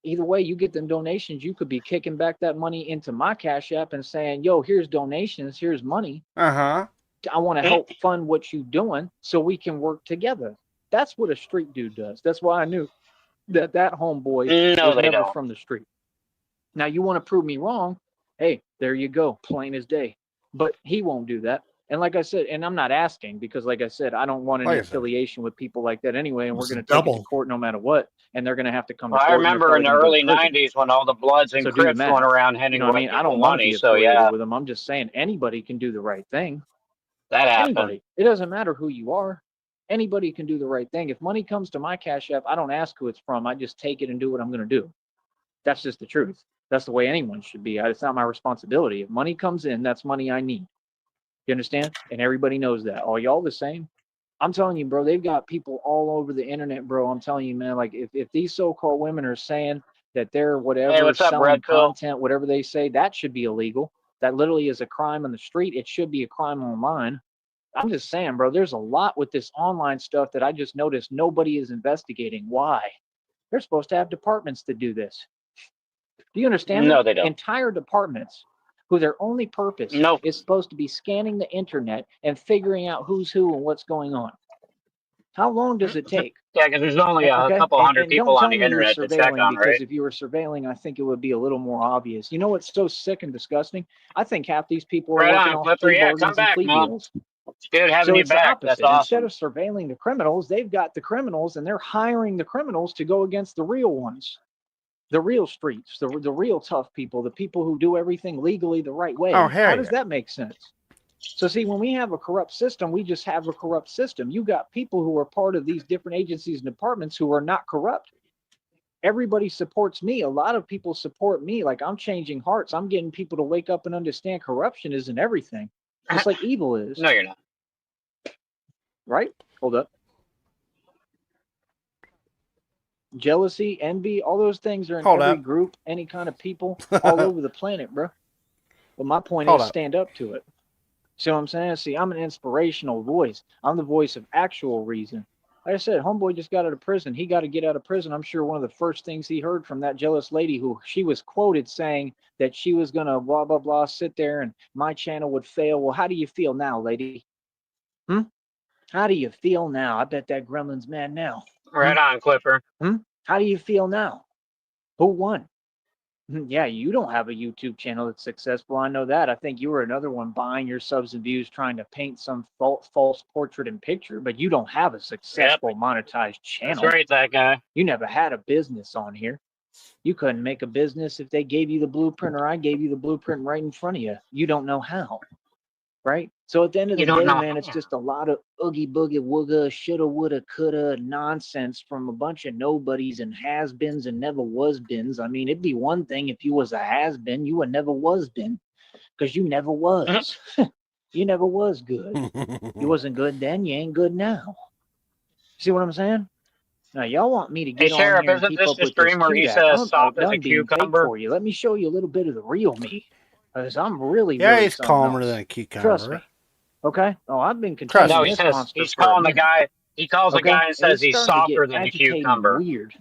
[SPEAKER 4] Either way, you get them donations, you could be kicking back that money into my Cash App and saying, yo, here's donations, here's money.
[SPEAKER 2] Uh-huh.
[SPEAKER 4] I want to help fund what you're doing so we can work together. That's what a street dude does. That's why I knew that homeboy
[SPEAKER 7] No,
[SPEAKER 4] was
[SPEAKER 7] they
[SPEAKER 4] never
[SPEAKER 7] don't.
[SPEAKER 4] from the street. Now, you want to prove me wrong? Hey, there you go, plain as day. But he won't do that. And like I said, and I'm not asking because, like I said, I don't want any
[SPEAKER 2] Like I said.
[SPEAKER 4] affiliation with people like that anyway. And we're
[SPEAKER 1] It's
[SPEAKER 4] going to take it to
[SPEAKER 1] double.
[SPEAKER 4] court no matter what. And they're going to have to come to
[SPEAKER 7] Well, I
[SPEAKER 4] court and they're
[SPEAKER 7] remember in
[SPEAKER 4] probably
[SPEAKER 7] the
[SPEAKER 4] going to go to
[SPEAKER 7] early
[SPEAKER 4] prison.
[SPEAKER 7] '90s when all the Bloods and
[SPEAKER 4] So do the
[SPEAKER 7] Crips went
[SPEAKER 4] math.
[SPEAKER 7] around
[SPEAKER 4] You
[SPEAKER 7] handing
[SPEAKER 4] know what I
[SPEAKER 7] white
[SPEAKER 4] mean? I
[SPEAKER 7] people
[SPEAKER 4] don't want to
[SPEAKER 7] money.
[SPEAKER 4] be
[SPEAKER 7] So
[SPEAKER 4] affiliated
[SPEAKER 7] yeah,
[SPEAKER 4] with them. I'm just saying anybody can do the right thing.
[SPEAKER 7] that happened.
[SPEAKER 4] Anybody. It doesn't matter who you are. Anybody can do the right thing. If money comes to my Cash App, I don't ask who it's from. I just take it and do what I'm going to do. That's just the truth. That's the way anyone should be. It's not my responsibility. If money comes in, that's money I need. You understand? And everybody knows that. Are y'all the same? I'm telling you, bro, they've got people all over the internet, bro. I'm telling you, man, like if these so-called women are saying that they're
[SPEAKER 7] Hey,
[SPEAKER 4] whatever,
[SPEAKER 7] what's up,
[SPEAKER 4] selling
[SPEAKER 7] Red Pill?
[SPEAKER 4] content, whatever they say, that should be illegal. That literally is a crime on the street. It should be a crime online. I'm just saying, bro, there's a lot with this online stuff that I just noticed nobody is investigating. Why? They're supposed to have departments to do this. Do you understand
[SPEAKER 7] No,
[SPEAKER 4] that?
[SPEAKER 7] they don't.
[SPEAKER 4] Entire departments who their only purpose
[SPEAKER 7] Nope.
[SPEAKER 4] is supposed to be scanning the internet and figuring out who's who and what's going on. How long does it take?
[SPEAKER 7] Yeah, because there's only a
[SPEAKER 4] Okay.
[SPEAKER 7] couple hundred
[SPEAKER 4] And don't
[SPEAKER 7] people on
[SPEAKER 4] tell
[SPEAKER 7] the
[SPEAKER 4] me you're
[SPEAKER 7] internet to check
[SPEAKER 4] surveilling
[SPEAKER 7] on,
[SPEAKER 4] because
[SPEAKER 7] right?
[SPEAKER 4] if you were surveilling, I think it would be a little more obvious. You know what's so sick and disgusting? I think half these people are
[SPEAKER 7] Right
[SPEAKER 4] working
[SPEAKER 7] on,
[SPEAKER 4] off
[SPEAKER 7] Clipper.
[SPEAKER 4] plea
[SPEAKER 7] Yeah, come
[SPEAKER 4] bargains and
[SPEAKER 7] back,
[SPEAKER 4] plea
[SPEAKER 7] man.
[SPEAKER 4] deals.
[SPEAKER 7] It's good having
[SPEAKER 4] So
[SPEAKER 7] you
[SPEAKER 4] it's the
[SPEAKER 7] back. That's
[SPEAKER 4] opposite. Instead
[SPEAKER 7] awesome.
[SPEAKER 4] of surveilling the criminals, they've got the criminals and they're hiring the criminals to go against the real ones, the real streets, the real tough people, the people who do everything legally the right way.
[SPEAKER 2] Oh, hell
[SPEAKER 4] How
[SPEAKER 2] yeah.
[SPEAKER 4] does that make sense? So see, when we have a corrupt system, we just have a corrupt system. You got people who are part of these different agencies and departments who are not corrupt. Everybody supports me. A lot of people support me. Like I'm changing hearts. I'm getting people to wake up and understand corruption isn't everything, just like evil is.
[SPEAKER 7] No, you're not.
[SPEAKER 4] Right? Hold up. Jealousy, envy, all those things are in
[SPEAKER 2] Hold
[SPEAKER 4] every
[SPEAKER 2] up.
[SPEAKER 4] group, any kind of people all over the planet, bro. But my point
[SPEAKER 2] Hold
[SPEAKER 4] is
[SPEAKER 2] up.
[SPEAKER 4] stand up to it. See what I'm saying? See, I'm an inspirational voice. I'm the voice of actual reason. Like I said, homeboy just got out of prison. He got to get out of prison. I'm sure one of the first things he heard from that jealous lady who she was quoted saying that she was going to blah, blah, blah, sit there and my channel would fail. Well, how do you feel now, lady? How do you feel now? I bet that gremlin's mad now.
[SPEAKER 7] Right on, Clipper.
[SPEAKER 4] How do you feel now? Who won? Yeah, you don't have a YouTube channel that's successful. I know that. I think you were another one buying your subs and views, trying to paint some false portrait and picture, but you don't have a successful monetized channel.
[SPEAKER 7] That's right, that guy.
[SPEAKER 4] You never had a business on here. You couldn't make a business if they gave you the blueprint or I gave you the blueprint right in front of you. You don't know how, right? So at the end of
[SPEAKER 7] You
[SPEAKER 4] the
[SPEAKER 7] don't
[SPEAKER 4] day,
[SPEAKER 7] know.
[SPEAKER 4] man, it's just a lot of oogie boogie wooga, shoulda, woulda, coulda nonsense from a bunch of nobodies and has beens and never was beens. I mean, it'd be one thing if you was a has been, you would never was been, because you never was. You never was good. You wasn't good then, you ain't good now. See what I'm saying? Now, y'all want me to
[SPEAKER 7] Hey,
[SPEAKER 4] get on
[SPEAKER 7] Sheriff,
[SPEAKER 4] here and
[SPEAKER 7] isn't
[SPEAKER 4] keep
[SPEAKER 7] this
[SPEAKER 4] up
[SPEAKER 7] the
[SPEAKER 4] with this
[SPEAKER 7] stream where he
[SPEAKER 4] cute act.
[SPEAKER 7] says
[SPEAKER 4] I'm
[SPEAKER 7] soft as a
[SPEAKER 4] done being fake
[SPEAKER 7] cucumber?
[SPEAKER 4] for you. Let me show you a little bit of the real me. Because I'm really,
[SPEAKER 2] Yeah,
[SPEAKER 4] really
[SPEAKER 2] he's
[SPEAKER 4] something
[SPEAKER 2] calmer
[SPEAKER 4] else.
[SPEAKER 2] than a cucumber.
[SPEAKER 4] Trust me. Okay? Oh, I've been
[SPEAKER 2] Trust
[SPEAKER 4] containing
[SPEAKER 7] No,
[SPEAKER 2] me.
[SPEAKER 7] he
[SPEAKER 4] this
[SPEAKER 7] says
[SPEAKER 4] monster
[SPEAKER 7] he's
[SPEAKER 4] for a
[SPEAKER 7] calling the
[SPEAKER 4] minute.
[SPEAKER 7] guy. He calls the
[SPEAKER 4] Okay?
[SPEAKER 7] guy and says
[SPEAKER 4] It's
[SPEAKER 7] he's
[SPEAKER 4] starting to
[SPEAKER 7] softer
[SPEAKER 4] get
[SPEAKER 7] than a
[SPEAKER 4] agitated and
[SPEAKER 7] cucumber.
[SPEAKER 4] weird.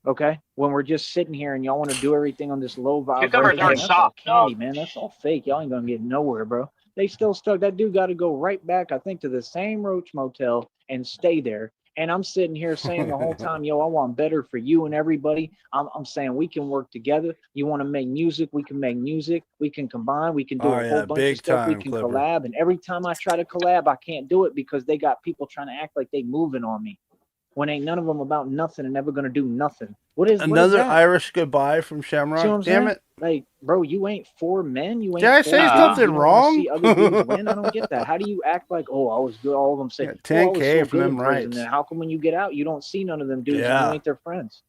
[SPEAKER 4] Okay? When we're just sitting here and y'all want to do everything on this low
[SPEAKER 7] Cucumbers
[SPEAKER 4] vibration,
[SPEAKER 7] aren't
[SPEAKER 4] that's all
[SPEAKER 7] soft,
[SPEAKER 4] candy,
[SPEAKER 7] dog.
[SPEAKER 4] man. That's all fake. Y'all ain't gonna get nowhere, bro. They still stuck. That dude got to go right back, I think, to the same Roach Motel and stay there. And I'm sitting here saying the whole time, yo, I want better for you and everybody. I'm saying we can work together. You want to make music? We can make music. We can combine. We can do
[SPEAKER 2] Oh,
[SPEAKER 4] a
[SPEAKER 2] yeah,
[SPEAKER 4] whole bunch
[SPEAKER 2] big
[SPEAKER 4] of stuff. We
[SPEAKER 2] time,
[SPEAKER 4] can
[SPEAKER 2] Clipper.
[SPEAKER 4] collab. And every time I try to collab, I can't do it because they got people trying to act like they moving on me. When ain't none of them about nothing and never gonna do nothing. What is
[SPEAKER 2] Another
[SPEAKER 4] that?
[SPEAKER 2] Irish goodbye from
[SPEAKER 4] See what
[SPEAKER 2] Shamrock.
[SPEAKER 4] I'm
[SPEAKER 2] Damn
[SPEAKER 4] saying?
[SPEAKER 2] it.
[SPEAKER 4] Like, bro, you ain't for men. You
[SPEAKER 2] Did
[SPEAKER 4] ain't
[SPEAKER 2] I
[SPEAKER 4] for
[SPEAKER 2] say
[SPEAKER 4] dudes.
[SPEAKER 2] something
[SPEAKER 4] You don't want to
[SPEAKER 2] wrong?
[SPEAKER 4] see other dudes win. I don't get that. How do you act like, oh, I was good? All of them say,
[SPEAKER 2] Yeah,
[SPEAKER 4] oh, I was
[SPEAKER 2] 10K
[SPEAKER 4] so
[SPEAKER 2] from
[SPEAKER 4] good in
[SPEAKER 2] them
[SPEAKER 4] prison.
[SPEAKER 2] rights.
[SPEAKER 4] Then how come when you get out, you don't see none of them dudes and you
[SPEAKER 2] Yeah.
[SPEAKER 4] ain't their friends?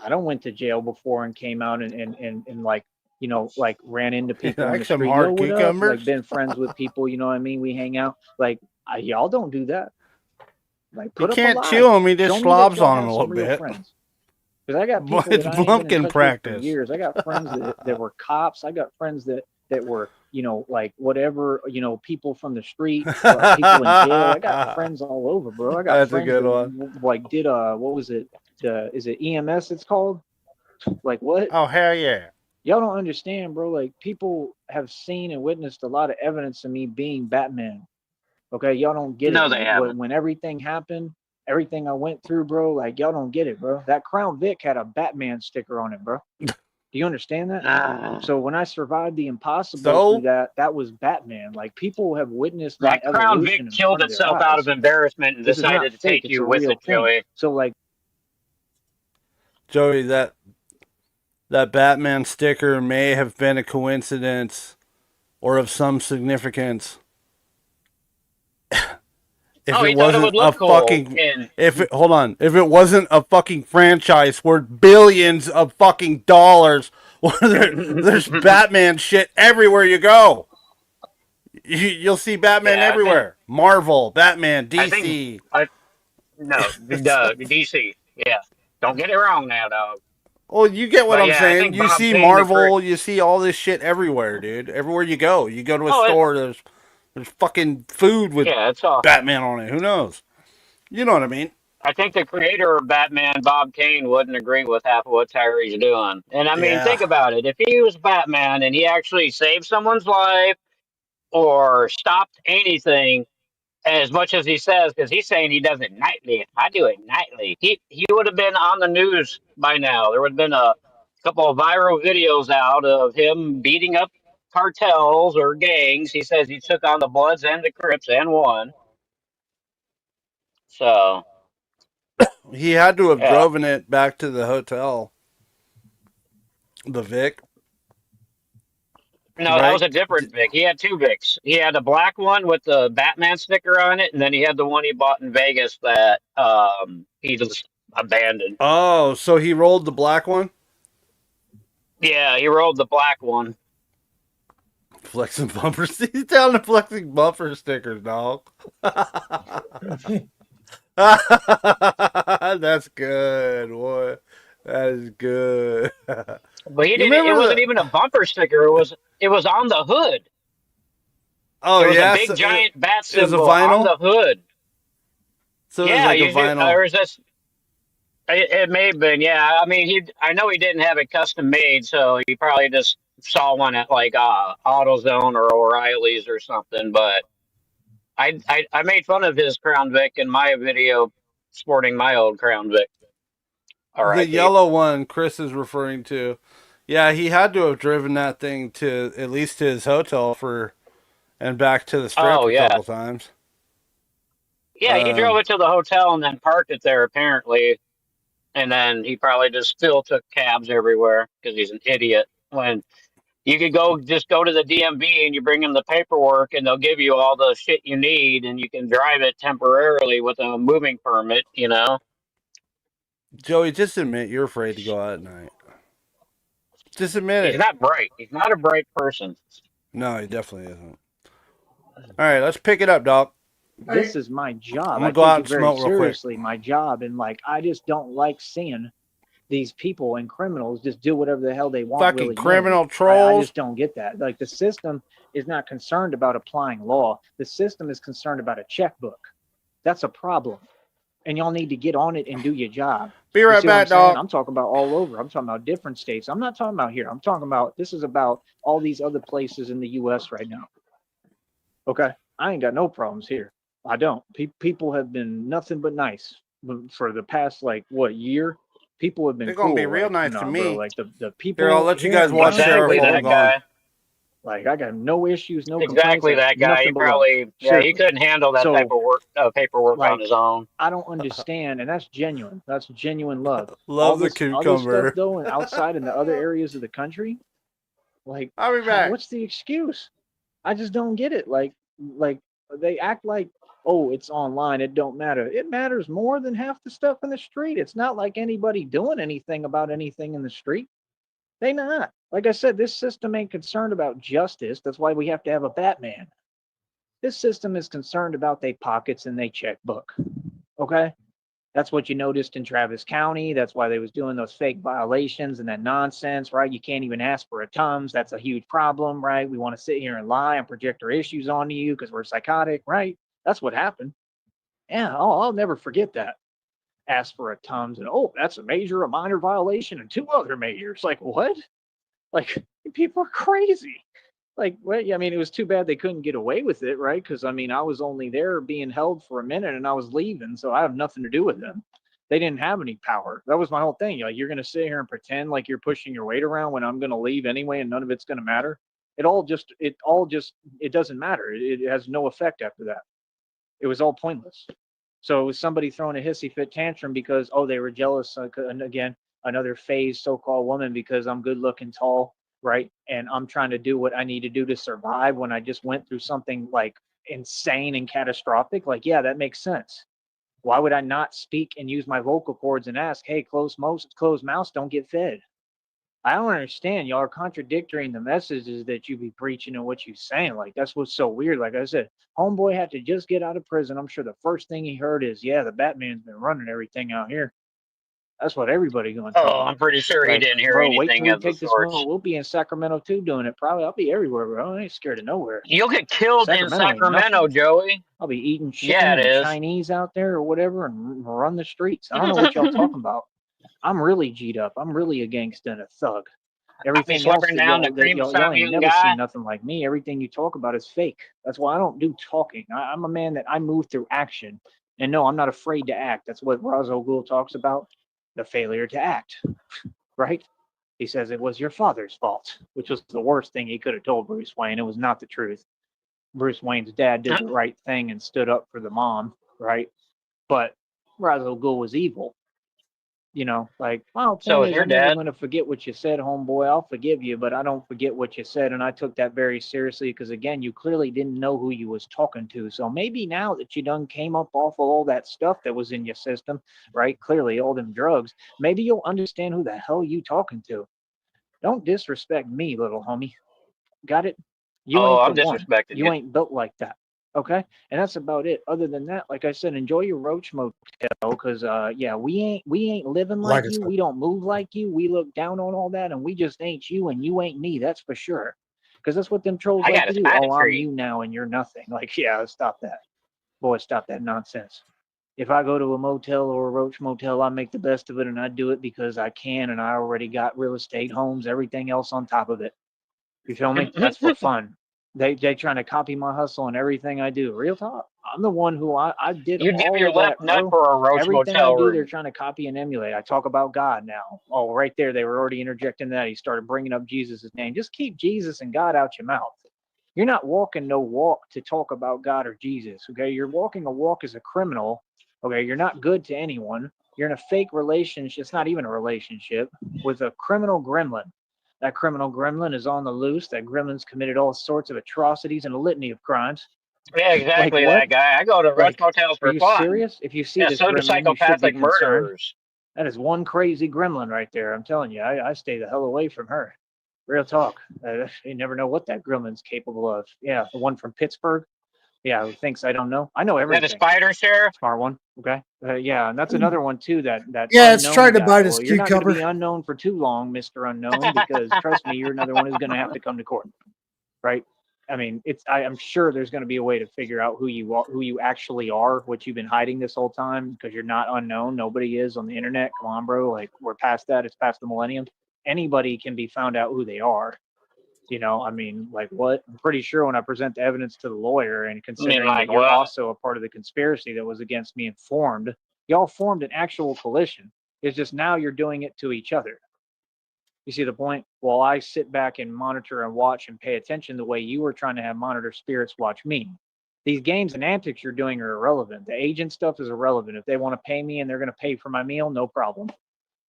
[SPEAKER 4] I don't went to jail before and came out and like, you know, like ran into people on
[SPEAKER 2] Like
[SPEAKER 4] the
[SPEAKER 2] some
[SPEAKER 4] street.
[SPEAKER 2] hard
[SPEAKER 4] Yo, what up?
[SPEAKER 2] cucumbers?
[SPEAKER 4] Like been friends with people. You know what I mean? We hang out. Like y'all don't do that. Like
[SPEAKER 2] You
[SPEAKER 4] put up a
[SPEAKER 2] can't
[SPEAKER 4] lie.
[SPEAKER 2] chew him. He just
[SPEAKER 4] Show me that
[SPEAKER 2] slobs
[SPEAKER 4] y'all
[SPEAKER 2] on him
[SPEAKER 4] have
[SPEAKER 2] a
[SPEAKER 4] some
[SPEAKER 2] little
[SPEAKER 4] real
[SPEAKER 2] bit.
[SPEAKER 4] friends. Because I got
[SPEAKER 2] Boy,
[SPEAKER 4] people
[SPEAKER 2] it's
[SPEAKER 4] that I ain't been in
[SPEAKER 2] Blumpkin
[SPEAKER 4] touch with for
[SPEAKER 2] practice.
[SPEAKER 4] years. I got friends that were cops. I got friends that were, you know, like whatever, you know, people from the street, people in jail. I got friends all over, bro. I got
[SPEAKER 2] That's a
[SPEAKER 4] friends
[SPEAKER 2] good
[SPEAKER 4] that
[SPEAKER 2] one.
[SPEAKER 4] like did what was it? Is it EMS? It's called. Like what?
[SPEAKER 2] Oh, hell yeah.
[SPEAKER 4] Y'all don't understand, bro. Like people have seen and witnessed a lot of evidence of me being Batman. Okay, y'all don't get it.
[SPEAKER 7] No, they haven't.
[SPEAKER 4] When everything happened, everything I went through, bro, like y'all don't get it, bro. That Crown Vic had a Batman sticker on it, bro. Do you understand that? So when I survived the impossible through
[SPEAKER 2] So?
[SPEAKER 4] that was Batman. Like people have witnessed my
[SPEAKER 7] That Crown Vic
[SPEAKER 4] evolution in
[SPEAKER 7] killed
[SPEAKER 4] front of their
[SPEAKER 7] itself out of
[SPEAKER 4] eyes.
[SPEAKER 7] embarrassment and
[SPEAKER 4] This is not
[SPEAKER 7] decided to
[SPEAKER 4] fake,
[SPEAKER 7] take
[SPEAKER 4] it's
[SPEAKER 7] you
[SPEAKER 4] a
[SPEAKER 7] with
[SPEAKER 4] real
[SPEAKER 7] it,
[SPEAKER 4] thing.
[SPEAKER 7] Joey.
[SPEAKER 4] So like
[SPEAKER 2] Joey, that Batman sticker may have been a coincidence or of some significance. If
[SPEAKER 7] Oh,
[SPEAKER 2] it
[SPEAKER 7] he thought it
[SPEAKER 2] wasn't
[SPEAKER 7] would
[SPEAKER 2] a
[SPEAKER 7] look cool.
[SPEAKER 2] fucking
[SPEAKER 7] And
[SPEAKER 2] if it wasn't a fucking franchise worth billions of fucking dollars, there's Batman shit everywhere you go. You'll see Batman
[SPEAKER 7] yeah,
[SPEAKER 2] everywhere. Marvel, Batman,
[SPEAKER 7] I think,
[SPEAKER 2] DC.
[SPEAKER 7] no, DC. Yeah, don't get it wrong now, dog.
[SPEAKER 2] Well, you get what
[SPEAKER 7] But
[SPEAKER 2] I'm
[SPEAKER 7] yeah, I
[SPEAKER 2] saying.
[SPEAKER 7] think
[SPEAKER 2] You
[SPEAKER 7] Bob
[SPEAKER 2] see
[SPEAKER 7] Kane,
[SPEAKER 2] Marvel, you see all this shit everywhere, dude. Everywhere you go. You go to a
[SPEAKER 7] oh,
[SPEAKER 2] store, there's fucking food with
[SPEAKER 7] yeah, it's all.
[SPEAKER 2] Batman on it. Who knows? You know what I mean?
[SPEAKER 7] I think the creator of Batman, Bob Kane, wouldn't agree with half of what Tyree's doing. And I mean,
[SPEAKER 2] Yeah.
[SPEAKER 7] think about it. If he was Batman and he actually saved someone's life or stopped anything, as much as he says, because he's saying he does it nightly. I do it nightly. He would have been on the news by now. There would have been a couple of viral videos out of him beating up cartels or gangs. He says he took on the Bloods and the Crips and won. So
[SPEAKER 2] He had to have
[SPEAKER 7] yeah.
[SPEAKER 2] driven it back to the hotel. The Vic,
[SPEAKER 7] No, that was
[SPEAKER 2] right?
[SPEAKER 7] a different Vic. He had two Vics. He had a black one with the Batman sticker on it, and then he had the one he bought in Vegas that he just abandoned.
[SPEAKER 2] Oh, so he rolled the black one?
[SPEAKER 7] Yeah, he rolled the black one.
[SPEAKER 2] Flexing bumpers. He's down to flexing bumper stickers, dog. That's good, boy. That is good.
[SPEAKER 7] But he
[SPEAKER 2] You
[SPEAKER 7] didn't. It
[SPEAKER 2] remember
[SPEAKER 7] wasn't
[SPEAKER 2] the?
[SPEAKER 7] even a bumper sticker. It was on the hood.
[SPEAKER 2] Oh
[SPEAKER 7] There was a
[SPEAKER 2] yes,
[SPEAKER 7] big giant bat
[SPEAKER 2] it was a
[SPEAKER 7] symbol on
[SPEAKER 2] vinyl.
[SPEAKER 7] the hood.
[SPEAKER 2] So it was
[SPEAKER 7] Yeah,
[SPEAKER 2] like a
[SPEAKER 7] you do.
[SPEAKER 2] vinyl.
[SPEAKER 7] Or is this? It may have been. Yeah, I mean, he. I know he didn't have it custom made, so he probably just saw one at like AutoZone or O'Reilly's or something. But I made fun of his Crown Vic in my video, sporting my old Crown Vic.
[SPEAKER 2] The
[SPEAKER 7] R.I.P.
[SPEAKER 2] yellow one Chris is referring to. Yeah, he had to have driven that thing to at least to his hotel for and back to the strip
[SPEAKER 7] Oh
[SPEAKER 2] a
[SPEAKER 7] yeah,
[SPEAKER 2] couple times.
[SPEAKER 7] yeah. He drove it to the hotel and then parked it there. Apparently, and then he probably just still took cabs everywhere because he's an idiot. When you could just go to the DMV and you bring them the paperwork, and they'll give you all the shit you need, and you can drive it temporarily with a moving permit. You know.
[SPEAKER 2] Joey, just admit you're afraid to go out at night. Just admit
[SPEAKER 7] He's
[SPEAKER 2] it.
[SPEAKER 7] not bright. He's not a bright person.
[SPEAKER 2] No, he definitely isn't. All right, let's pick it up, Doc.
[SPEAKER 4] This is my job.
[SPEAKER 2] I'm gonna
[SPEAKER 4] I
[SPEAKER 2] go
[SPEAKER 4] take
[SPEAKER 2] out
[SPEAKER 4] it
[SPEAKER 2] and
[SPEAKER 4] very
[SPEAKER 2] smoke real quick.
[SPEAKER 4] seriously, my job, and like I just don't like seeing these people and criminals just do whatever the hell they want.
[SPEAKER 2] Fucking
[SPEAKER 4] really
[SPEAKER 2] criminal
[SPEAKER 4] I
[SPEAKER 2] trolls.
[SPEAKER 4] just don't get that. Like the system is not concerned about applying law. The system is concerned about a checkbook. That's a problem. And y'all need to get on it and do your job.
[SPEAKER 2] Be
[SPEAKER 4] You
[SPEAKER 2] right
[SPEAKER 4] see what I'm
[SPEAKER 2] back,
[SPEAKER 4] saying?
[SPEAKER 2] dog.
[SPEAKER 4] I'm talking about all over. I'm talking about different states. I'm not talking about here. I'm talking about this is about all these other places in the U.S. right now. Okay, I ain't got no problems here. I don't. People have been nothing but nice for the past like what year. People have been
[SPEAKER 2] They're
[SPEAKER 4] cool.
[SPEAKER 2] gonna be real
[SPEAKER 4] like,
[SPEAKER 2] nice to
[SPEAKER 4] nah,
[SPEAKER 2] me.
[SPEAKER 4] bro. Like the people.
[SPEAKER 2] Here, I'll let you
[SPEAKER 4] here
[SPEAKER 2] guys
[SPEAKER 4] in
[SPEAKER 2] watch there
[SPEAKER 7] Exactly
[SPEAKER 2] while we're
[SPEAKER 7] that
[SPEAKER 2] gone.
[SPEAKER 7] guy.
[SPEAKER 4] Like I got no issues, no
[SPEAKER 7] Exactly
[SPEAKER 4] complaints.
[SPEAKER 7] that guy. He
[SPEAKER 4] Nothing but love.
[SPEAKER 7] probably, yeah, he
[SPEAKER 4] Seriously.
[SPEAKER 7] couldn't handle that type
[SPEAKER 4] So,
[SPEAKER 7] of work, paperwork on
[SPEAKER 4] like,
[SPEAKER 7] his own.
[SPEAKER 4] I don't understand, and that's genuine. That's genuine love. All
[SPEAKER 2] Love the
[SPEAKER 4] this other
[SPEAKER 2] cucumber.
[SPEAKER 4] stuff though, and outside in the other areas of the country, like,
[SPEAKER 2] I'll be back.
[SPEAKER 4] what's the excuse? I just don't get it. Like they act like, oh, it's online. It don't matter. It matters more than half the stuff in the street. It's not like anybody doing anything about anything in the street. They not. Like I said, this system ain't concerned about justice. That's why we have to have a Batman. This system is concerned about their pockets and their checkbook. Okay? That's what you noticed in Travis County. That's why they was doing those fake violations and that nonsense, right? You can't even ask for a Tums. That's a huge problem, right? We want to sit here and lie and project our issues onto you because we're psychotic, right? That's what happened. Yeah, I'll never forget that. Ask for a Tums and oh, that's a major, a minor violation, and two other majors. Like what? Like people are crazy. Like, well, yeah, I mean, it was too bad they couldn't get away with it, right? Because I mean, I was only there being held for a minute, and I was leaving, so I have nothing to do with them. They didn't have any power. That was my whole thing. Like, you're gonna sit here and pretend like you're pushing your weight around when I'm gonna leave anyway, and none of it's gonna matter. It doesn't matter. It has no effect after that. It was all pointless. So it was somebody throwing a hissy fit tantrum because they were jealous. And again, another phase so-called woman because I'm good looking, tall, right? And I'm trying to do what I need to do to survive when I just went through something like insane and catastrophic. Like, yeah, that makes sense. Why would I not speak and use my vocal cords and ask, hey, closed mouths don't get fed? I don't understand. Y'all are contradicting the messages that you be preaching and what you saying. Like, that's what's so weird. Like I said, homeboy had to just get out of prison. I'm sure the first thing he heard is, yeah, the Batman's been running everything out here. That's what everybody going to tell
[SPEAKER 7] Oh,
[SPEAKER 4] him.
[SPEAKER 7] I'm pretty sure he
[SPEAKER 4] Like,
[SPEAKER 7] didn't hear
[SPEAKER 4] bro, wait till
[SPEAKER 7] anything
[SPEAKER 4] we
[SPEAKER 7] of the
[SPEAKER 4] take this
[SPEAKER 7] sorts.
[SPEAKER 4] one. We'll be in Sacramento too doing it. Probably I'll be everywhere, bro. I ain't scared of nowhere.
[SPEAKER 7] You'll get killed in
[SPEAKER 4] Sacramento ain't
[SPEAKER 7] Sacramento,
[SPEAKER 4] nothing.
[SPEAKER 7] Joey.
[SPEAKER 4] I'll be eating
[SPEAKER 7] Yeah,
[SPEAKER 4] chicken
[SPEAKER 7] it
[SPEAKER 4] and
[SPEAKER 7] is.
[SPEAKER 4] Chinese out there or whatever and run the streets. I don't know what y'all talking about. I'm really G'd up. I'm really a gangster and a thug.
[SPEAKER 7] I'll be
[SPEAKER 4] Everything else
[SPEAKER 7] slipping
[SPEAKER 4] that
[SPEAKER 7] down the cream
[SPEAKER 4] y'all ain't
[SPEAKER 7] Samyang
[SPEAKER 4] never
[SPEAKER 7] guy.
[SPEAKER 4] seen nothing like me. Everything you talk about is fake. That's why I don't do talking. I'm a man that I move through action. And no, I'm not afraid to act. That's what Ra's al Ghul talks about, the failure to act, right? He says it was your father's fault, which was the worst thing he could have told Bruce Wayne. It was not the truth. Bruce Wayne's dad did the right thing and stood up for the mom, right? But Ra's al Ghul was evil. You know, like, my whole
[SPEAKER 7] So
[SPEAKER 4] point
[SPEAKER 7] is
[SPEAKER 4] is
[SPEAKER 7] your
[SPEAKER 4] I'm never
[SPEAKER 7] dad.
[SPEAKER 4] going to forget what you said, homeboy. I'll forgive you, but I don't forget what you said. And I took that very seriously because, again, you clearly didn't know who you was talking to. So maybe now that you done came up off of all that stuff that was in your system, right? Clearly, all them drugs, maybe you'll understand who the hell you talking to. Don't disrespect me, little homie. Got it? You
[SPEAKER 7] Oh,
[SPEAKER 4] ain't the
[SPEAKER 7] I'm
[SPEAKER 4] one.
[SPEAKER 7] disrespecting
[SPEAKER 4] You
[SPEAKER 7] you.
[SPEAKER 4] ain't built like that. Okay? And that's about it. Other than that, like I said, enjoy your roach motel because yeah, we ain't living like
[SPEAKER 1] Like I
[SPEAKER 4] you.
[SPEAKER 1] said,
[SPEAKER 4] We don't move like you. We look down on all that, and we just ain't you, and you ain't me. That's for sure. Because that's what them trolls
[SPEAKER 7] I
[SPEAKER 4] like
[SPEAKER 7] got
[SPEAKER 4] to
[SPEAKER 7] a
[SPEAKER 4] do.
[SPEAKER 7] spider
[SPEAKER 4] Oh, I'm
[SPEAKER 7] tree.
[SPEAKER 4] you now, and you're nothing. Like, yeah, stop that. Boy, stop that nonsense. If I go to a motel or a roach motel, I make the best of it, and I do it because I can, and I already got real estate, homes, everything else on top of it. You feel me? That's for fun. They trying to copy my hustle and everything I do. Real talk. I'm the one who I did
[SPEAKER 7] You'd give
[SPEAKER 4] all
[SPEAKER 7] your
[SPEAKER 4] of
[SPEAKER 7] left
[SPEAKER 4] that,
[SPEAKER 7] nut
[SPEAKER 4] bro.
[SPEAKER 7] for a roach
[SPEAKER 4] Everything I
[SPEAKER 7] motel
[SPEAKER 4] do, they're
[SPEAKER 7] room.
[SPEAKER 4] trying to copy and emulate. I talk about God now. Oh, right there, they were already interjecting that. He started bringing up Jesus' name. Just keep Jesus and God out your mouth. You're not walking no walk to talk about God or Jesus. Okay, you're walking a walk as a criminal. Okay, you're not good to anyone. You're in a fake relationship. It's not even a relationship with a criminal gremlin. That criminal gremlin is on the loose. That gremlin's committed all sorts of atrocities and a litany of crimes.
[SPEAKER 7] Yeah,
[SPEAKER 4] Like
[SPEAKER 7] exactly
[SPEAKER 4] what?
[SPEAKER 7] that guy. I go to Rush
[SPEAKER 4] Like,
[SPEAKER 7] Motels
[SPEAKER 4] are
[SPEAKER 7] for
[SPEAKER 4] you
[SPEAKER 7] fun.
[SPEAKER 4] serious? If you see
[SPEAKER 7] Yeah,
[SPEAKER 4] this
[SPEAKER 7] so do
[SPEAKER 4] gremlin, you should be
[SPEAKER 7] psychopathic
[SPEAKER 4] concerned.
[SPEAKER 7] murderers.
[SPEAKER 4] That is one crazy gremlin right there. I'm telling you, I stay the hell away from her. Real talk. You never know what that gremlin's capable of. Yeah, the one from Pittsburgh. Yeah, who thinks I don't know? I know
[SPEAKER 7] Is that a
[SPEAKER 4] everything.
[SPEAKER 7] spider, Sheriff?
[SPEAKER 4] Smart one. Okay. Yeah, and that's another one too. That
[SPEAKER 1] Yeah, it's
[SPEAKER 4] unknown
[SPEAKER 1] trying to
[SPEAKER 4] guy.
[SPEAKER 1] bite his
[SPEAKER 4] Well, you're not going to be
[SPEAKER 1] cucumber.
[SPEAKER 4] unknown for too long, Mister Unknown, because trust me, you're another one who's going to have to come to court, right? I mean, I'm sure there's going to be a way to figure out who you are, who you actually are, what you've been hiding this whole time, because you're not unknown. Nobody is on the internet. Come on, bro. Like we're past that. It's past the millennium. Anybody can be found out who they are. I mean, like what? I'm pretty sure when I present the evidence to the lawyer, and
[SPEAKER 7] I mean,
[SPEAKER 4] considering that
[SPEAKER 7] like
[SPEAKER 4] you're
[SPEAKER 7] what?
[SPEAKER 4] also a part of the conspiracy that was against me and formed, y'all formed an actual coalition. It's just now you're doing it to each other. You see the point? While I sit back and monitor and watch and pay attention the way you were trying to have monitor spirits watch me. These games and antics you're doing are irrelevant. The agent stuff is irrelevant. If they want to pay me and they're going to pay for my meal, no problem.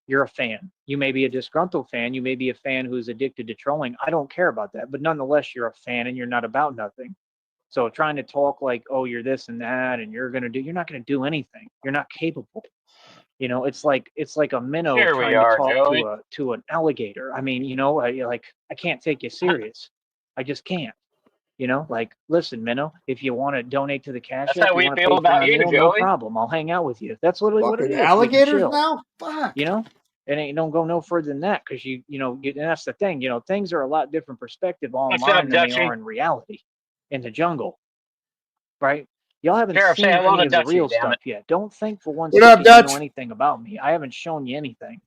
[SPEAKER 4] You're a fan. You may be a disgruntled fan. You may be a fan who's addicted to trolling. I don't care about that. But nonetheless, you're a fan and you're not about nothing. So trying to talk like, oh, you're this and that, and you're not going to do anything. You're not capable. It's like a minnow
[SPEAKER 7] Here we
[SPEAKER 4] trying to
[SPEAKER 7] are,
[SPEAKER 4] talk
[SPEAKER 7] Joey.
[SPEAKER 4] to an alligator. I mean, I can't take you serious. I just can't. Like, listen, minnow, if you want to donate to the Cash
[SPEAKER 7] That's
[SPEAKER 4] App,
[SPEAKER 7] how
[SPEAKER 4] you
[SPEAKER 7] we
[SPEAKER 4] want to
[SPEAKER 7] feel
[SPEAKER 4] pay for
[SPEAKER 7] about
[SPEAKER 4] my
[SPEAKER 7] you,
[SPEAKER 4] meal, no
[SPEAKER 7] Joey.
[SPEAKER 4] problem. I'll hang out with you. That's literally what it
[SPEAKER 1] Fucking
[SPEAKER 4] is. We can
[SPEAKER 1] alligators
[SPEAKER 4] chill.
[SPEAKER 1] now? Fuck.
[SPEAKER 4] It ain't don't go no further than that because and that's the thing. Things are a lot different perspective
[SPEAKER 7] What's
[SPEAKER 4] online
[SPEAKER 7] up,
[SPEAKER 4] than they are
[SPEAKER 7] Dutchie?
[SPEAKER 4] in reality, in the jungle, right? Y'all haven't
[SPEAKER 7] Sheriff, say
[SPEAKER 4] seen
[SPEAKER 7] hello
[SPEAKER 4] any
[SPEAKER 7] to
[SPEAKER 4] of the
[SPEAKER 7] Dutchie,
[SPEAKER 4] real
[SPEAKER 7] damn
[SPEAKER 4] stuff
[SPEAKER 7] it.
[SPEAKER 4] yet. Don't think for one
[SPEAKER 1] What up,
[SPEAKER 4] second you know
[SPEAKER 1] Dutch?
[SPEAKER 4] anything about me. I haven't shown you anything.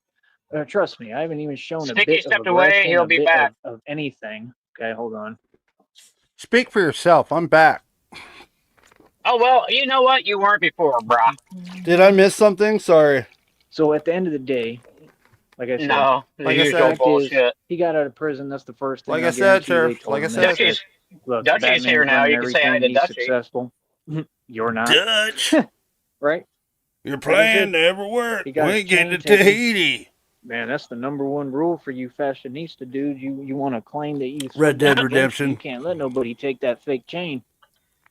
[SPEAKER 4] Trust me, I haven't even shown a
[SPEAKER 7] Sticky
[SPEAKER 4] bit of
[SPEAKER 7] stepped away.
[SPEAKER 4] aggression,
[SPEAKER 7] He'll
[SPEAKER 4] a
[SPEAKER 7] be
[SPEAKER 4] bit
[SPEAKER 7] back.
[SPEAKER 4] of anything. Okay, hold on.
[SPEAKER 2] Speak for yourself. I'm back.
[SPEAKER 7] Oh, well, you know what? You weren't before, brah.
[SPEAKER 2] Did I miss something? Sorry.
[SPEAKER 4] So at the end of the day, like I said,
[SPEAKER 7] No, the
[SPEAKER 2] Like I
[SPEAKER 4] the
[SPEAKER 7] usual
[SPEAKER 2] said,
[SPEAKER 4] fact is
[SPEAKER 7] bullshit.
[SPEAKER 4] he got out of prison. That's the first thing
[SPEAKER 2] like
[SPEAKER 4] I
[SPEAKER 2] I said,
[SPEAKER 4] guarantee they
[SPEAKER 2] Sheriff.
[SPEAKER 4] told
[SPEAKER 2] Like I
[SPEAKER 4] him. They
[SPEAKER 2] said.
[SPEAKER 4] said, look, the
[SPEAKER 7] Dutchie's here
[SPEAKER 4] Batman's
[SPEAKER 7] now.
[SPEAKER 4] running
[SPEAKER 7] You can say hi
[SPEAKER 4] everything.
[SPEAKER 7] to
[SPEAKER 4] He's
[SPEAKER 7] Dutchie.
[SPEAKER 4] successful. You're not.
[SPEAKER 10] Dutch,
[SPEAKER 4] Right?
[SPEAKER 10] your
[SPEAKER 4] Like I
[SPEAKER 10] plan
[SPEAKER 4] said,
[SPEAKER 10] never worked.
[SPEAKER 4] he got
[SPEAKER 10] We
[SPEAKER 4] his
[SPEAKER 10] ain't getting
[SPEAKER 4] chain
[SPEAKER 10] to
[SPEAKER 4] taken.
[SPEAKER 10] Tahiti.
[SPEAKER 4] Man, that's the number one rule for you fashionista dudes. You want to claim that you
[SPEAKER 2] Red Dead
[SPEAKER 4] gangster.
[SPEAKER 2] Redemption.
[SPEAKER 4] You can't let nobody take that fake chain.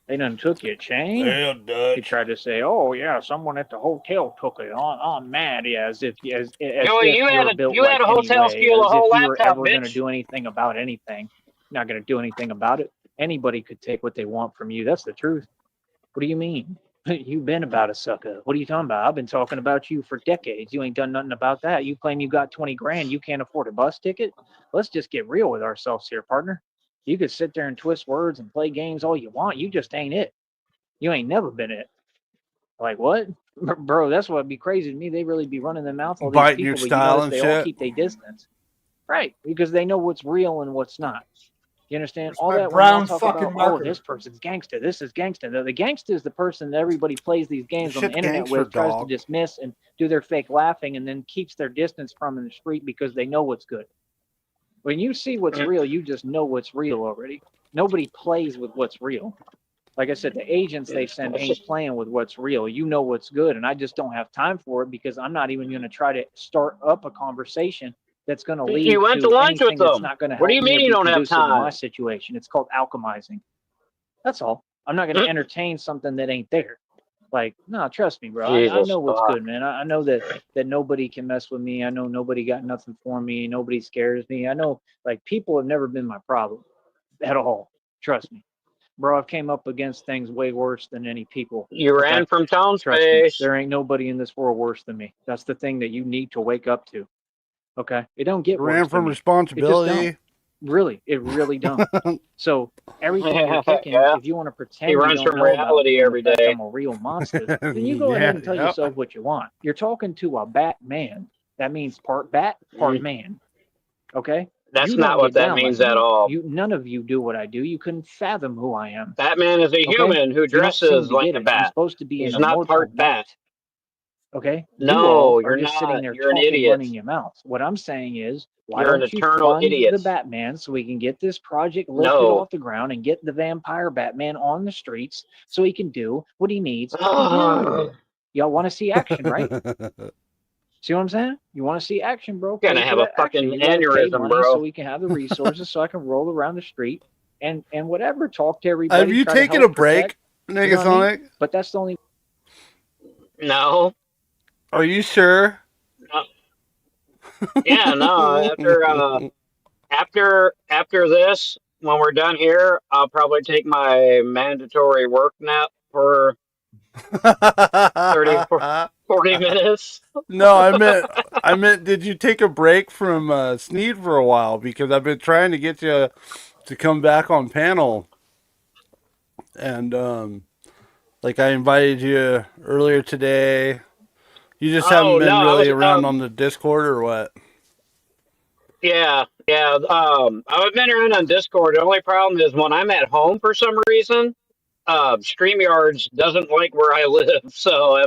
[SPEAKER 4] They done took your chain.
[SPEAKER 10] Hell,
[SPEAKER 4] He
[SPEAKER 10] Dutch.
[SPEAKER 4] tried to say, "Oh yeah, someone at the hotel took it." I'm mad, yeah, as if
[SPEAKER 7] Joey,
[SPEAKER 4] if you're built
[SPEAKER 7] you had
[SPEAKER 4] like
[SPEAKER 7] a hotel
[SPEAKER 4] anyway,
[SPEAKER 7] steal a
[SPEAKER 4] as if
[SPEAKER 7] whole
[SPEAKER 4] you were
[SPEAKER 7] laptop,
[SPEAKER 4] ever going to
[SPEAKER 7] bitch.
[SPEAKER 4] do anything about anything. You're not going to do anything about it. Anybody could take what they want from you. That's the truth. What do you mean? You've been about a sucker. What are you talking about? I've been talking about you for decades. You ain't done nothing about that. You claim you got 20 grand. You can't afford a bus ticket. Let's just get real with ourselves here, partner. You could sit there and twist words and play games all you want. You just ain't it. You ain't never been it. Like what? Bro, that's what'd be crazy to me. They really be running their mouth, all these
[SPEAKER 2] Biting your
[SPEAKER 4] people, but you
[SPEAKER 2] style
[SPEAKER 4] notice
[SPEAKER 2] and
[SPEAKER 4] they all
[SPEAKER 2] shit.
[SPEAKER 4] keep their distance. Right. Because they know what's real and what's not. You understand?
[SPEAKER 1] Where's
[SPEAKER 4] All
[SPEAKER 1] my
[SPEAKER 4] that when y'all
[SPEAKER 1] brown
[SPEAKER 4] talk
[SPEAKER 1] fucking
[SPEAKER 4] about,
[SPEAKER 1] marker?
[SPEAKER 4] this person's gangster, this is gangster. The gangster is the person that everybody plays these games on the
[SPEAKER 2] Shit's
[SPEAKER 4] internet
[SPEAKER 2] gangster,
[SPEAKER 4] with, tries to
[SPEAKER 2] dog.
[SPEAKER 4] dismiss and do their fake laughing, and then keeps their distance from in the street because they know what's good. When you see what's real, you just know what's real already. Nobody plays with what's real. Like I said, the agents they send ain't playing with what's real. You know what's good, and I just don't have time for it because I'm not even going to try to start up a conversation that's going to
[SPEAKER 7] You
[SPEAKER 4] lead
[SPEAKER 7] went to
[SPEAKER 4] to
[SPEAKER 7] lunch with
[SPEAKER 4] anything that's
[SPEAKER 7] them.
[SPEAKER 4] not going to
[SPEAKER 7] What do
[SPEAKER 4] help
[SPEAKER 7] you
[SPEAKER 4] me
[SPEAKER 7] mean
[SPEAKER 4] or
[SPEAKER 7] you
[SPEAKER 4] be
[SPEAKER 7] don't have
[SPEAKER 4] conducive to my
[SPEAKER 7] time?
[SPEAKER 4] situation. It's called alchemizing. That's all. I'm not going to entertain something that ain't there. Like, no, trust me, bro. I
[SPEAKER 7] Jesus
[SPEAKER 4] know what's
[SPEAKER 7] fuck.
[SPEAKER 4] good, man. I know that nobody can mess with me. I know nobody got nothing for me. Nobody scares me. I know, like, people have never been my problem at all. Trust me. Bro, I've came up against things way worse than any people.
[SPEAKER 7] You
[SPEAKER 4] Okay?
[SPEAKER 7] ran from tone
[SPEAKER 4] Trust me.
[SPEAKER 7] space.
[SPEAKER 4] There ain't nobody in this world worse than me. That's the thing that you need to wake up to. Okay? It don't get
[SPEAKER 2] Ran
[SPEAKER 4] worse than
[SPEAKER 2] from
[SPEAKER 4] me. It just don't.
[SPEAKER 2] responsibility.
[SPEAKER 4] Really, it really don't. So everything you're kicking,
[SPEAKER 7] Yeah.
[SPEAKER 4] if you want to
[SPEAKER 7] He
[SPEAKER 4] pretend you
[SPEAKER 7] runs
[SPEAKER 4] don't
[SPEAKER 7] from
[SPEAKER 4] know about me
[SPEAKER 7] reality
[SPEAKER 4] and the
[SPEAKER 7] every
[SPEAKER 4] fact
[SPEAKER 7] day.
[SPEAKER 4] I'm a real monster, then you go ahead and tell yourself what you want. You're talking to a Batman. That means part bat, part man. Okay?
[SPEAKER 7] That's
[SPEAKER 4] You
[SPEAKER 7] not
[SPEAKER 4] don't
[SPEAKER 7] what
[SPEAKER 4] get
[SPEAKER 7] that
[SPEAKER 4] down
[SPEAKER 7] means
[SPEAKER 4] like
[SPEAKER 7] at
[SPEAKER 4] me.
[SPEAKER 7] all.
[SPEAKER 4] None of you do what I do. You couldn't fathom who I am.
[SPEAKER 7] Batman is a
[SPEAKER 4] Okay?
[SPEAKER 7] human who
[SPEAKER 4] You don't seem
[SPEAKER 7] dresses
[SPEAKER 4] to
[SPEAKER 7] like
[SPEAKER 4] get
[SPEAKER 7] a
[SPEAKER 4] it. I'm
[SPEAKER 7] bat.
[SPEAKER 4] supposed to be an
[SPEAKER 7] He's not
[SPEAKER 4] immortal
[SPEAKER 7] part bat.
[SPEAKER 4] bat. Okay? You
[SPEAKER 7] No,
[SPEAKER 4] all are
[SPEAKER 7] you're
[SPEAKER 4] just sitting
[SPEAKER 7] not.
[SPEAKER 4] there
[SPEAKER 7] You're an
[SPEAKER 4] talking,
[SPEAKER 7] idiot.
[SPEAKER 4] running your mouth. What I'm saying is, why
[SPEAKER 7] You're an
[SPEAKER 4] don't you
[SPEAKER 7] eternal
[SPEAKER 4] fund
[SPEAKER 7] idiot.
[SPEAKER 4] the Batman so we can get this project lifted
[SPEAKER 7] No.
[SPEAKER 4] off the ground and get the vampire Batman on the streets so he can do what he needs to do? Y'all want to see action, right? See what I'm saying? You want to see action, bro?
[SPEAKER 7] Gonna
[SPEAKER 4] Pay for
[SPEAKER 7] have a
[SPEAKER 4] that action.
[SPEAKER 7] fucking
[SPEAKER 4] You gotta pay
[SPEAKER 7] aneurysm,
[SPEAKER 4] money
[SPEAKER 7] bro.
[SPEAKER 4] so we can have the resources, so I can roll around the street and whatever. Talk to everybody.
[SPEAKER 2] Have you
[SPEAKER 4] try to
[SPEAKER 2] taken a
[SPEAKER 4] help
[SPEAKER 2] break,
[SPEAKER 4] protect, you know what I
[SPEAKER 2] Negasonic?
[SPEAKER 4] mean? But that's the only.
[SPEAKER 7] No.
[SPEAKER 2] Are you sure?
[SPEAKER 7] No. Yeah, no. After this, when we're done here, I'll probably take my mandatory work nap for 30, 40 minutes.
[SPEAKER 2] No, I meant, did you take a break from Sneed for a while? Because I've been trying to get you to come back on panel, and like I invited you earlier today. You just haven't been
[SPEAKER 7] no,
[SPEAKER 2] really around on the Discord, or what?
[SPEAKER 7] Yeah. I've been around on Discord. The only problem is when I'm at home for some reason, StreamYards doesn't like where I live, so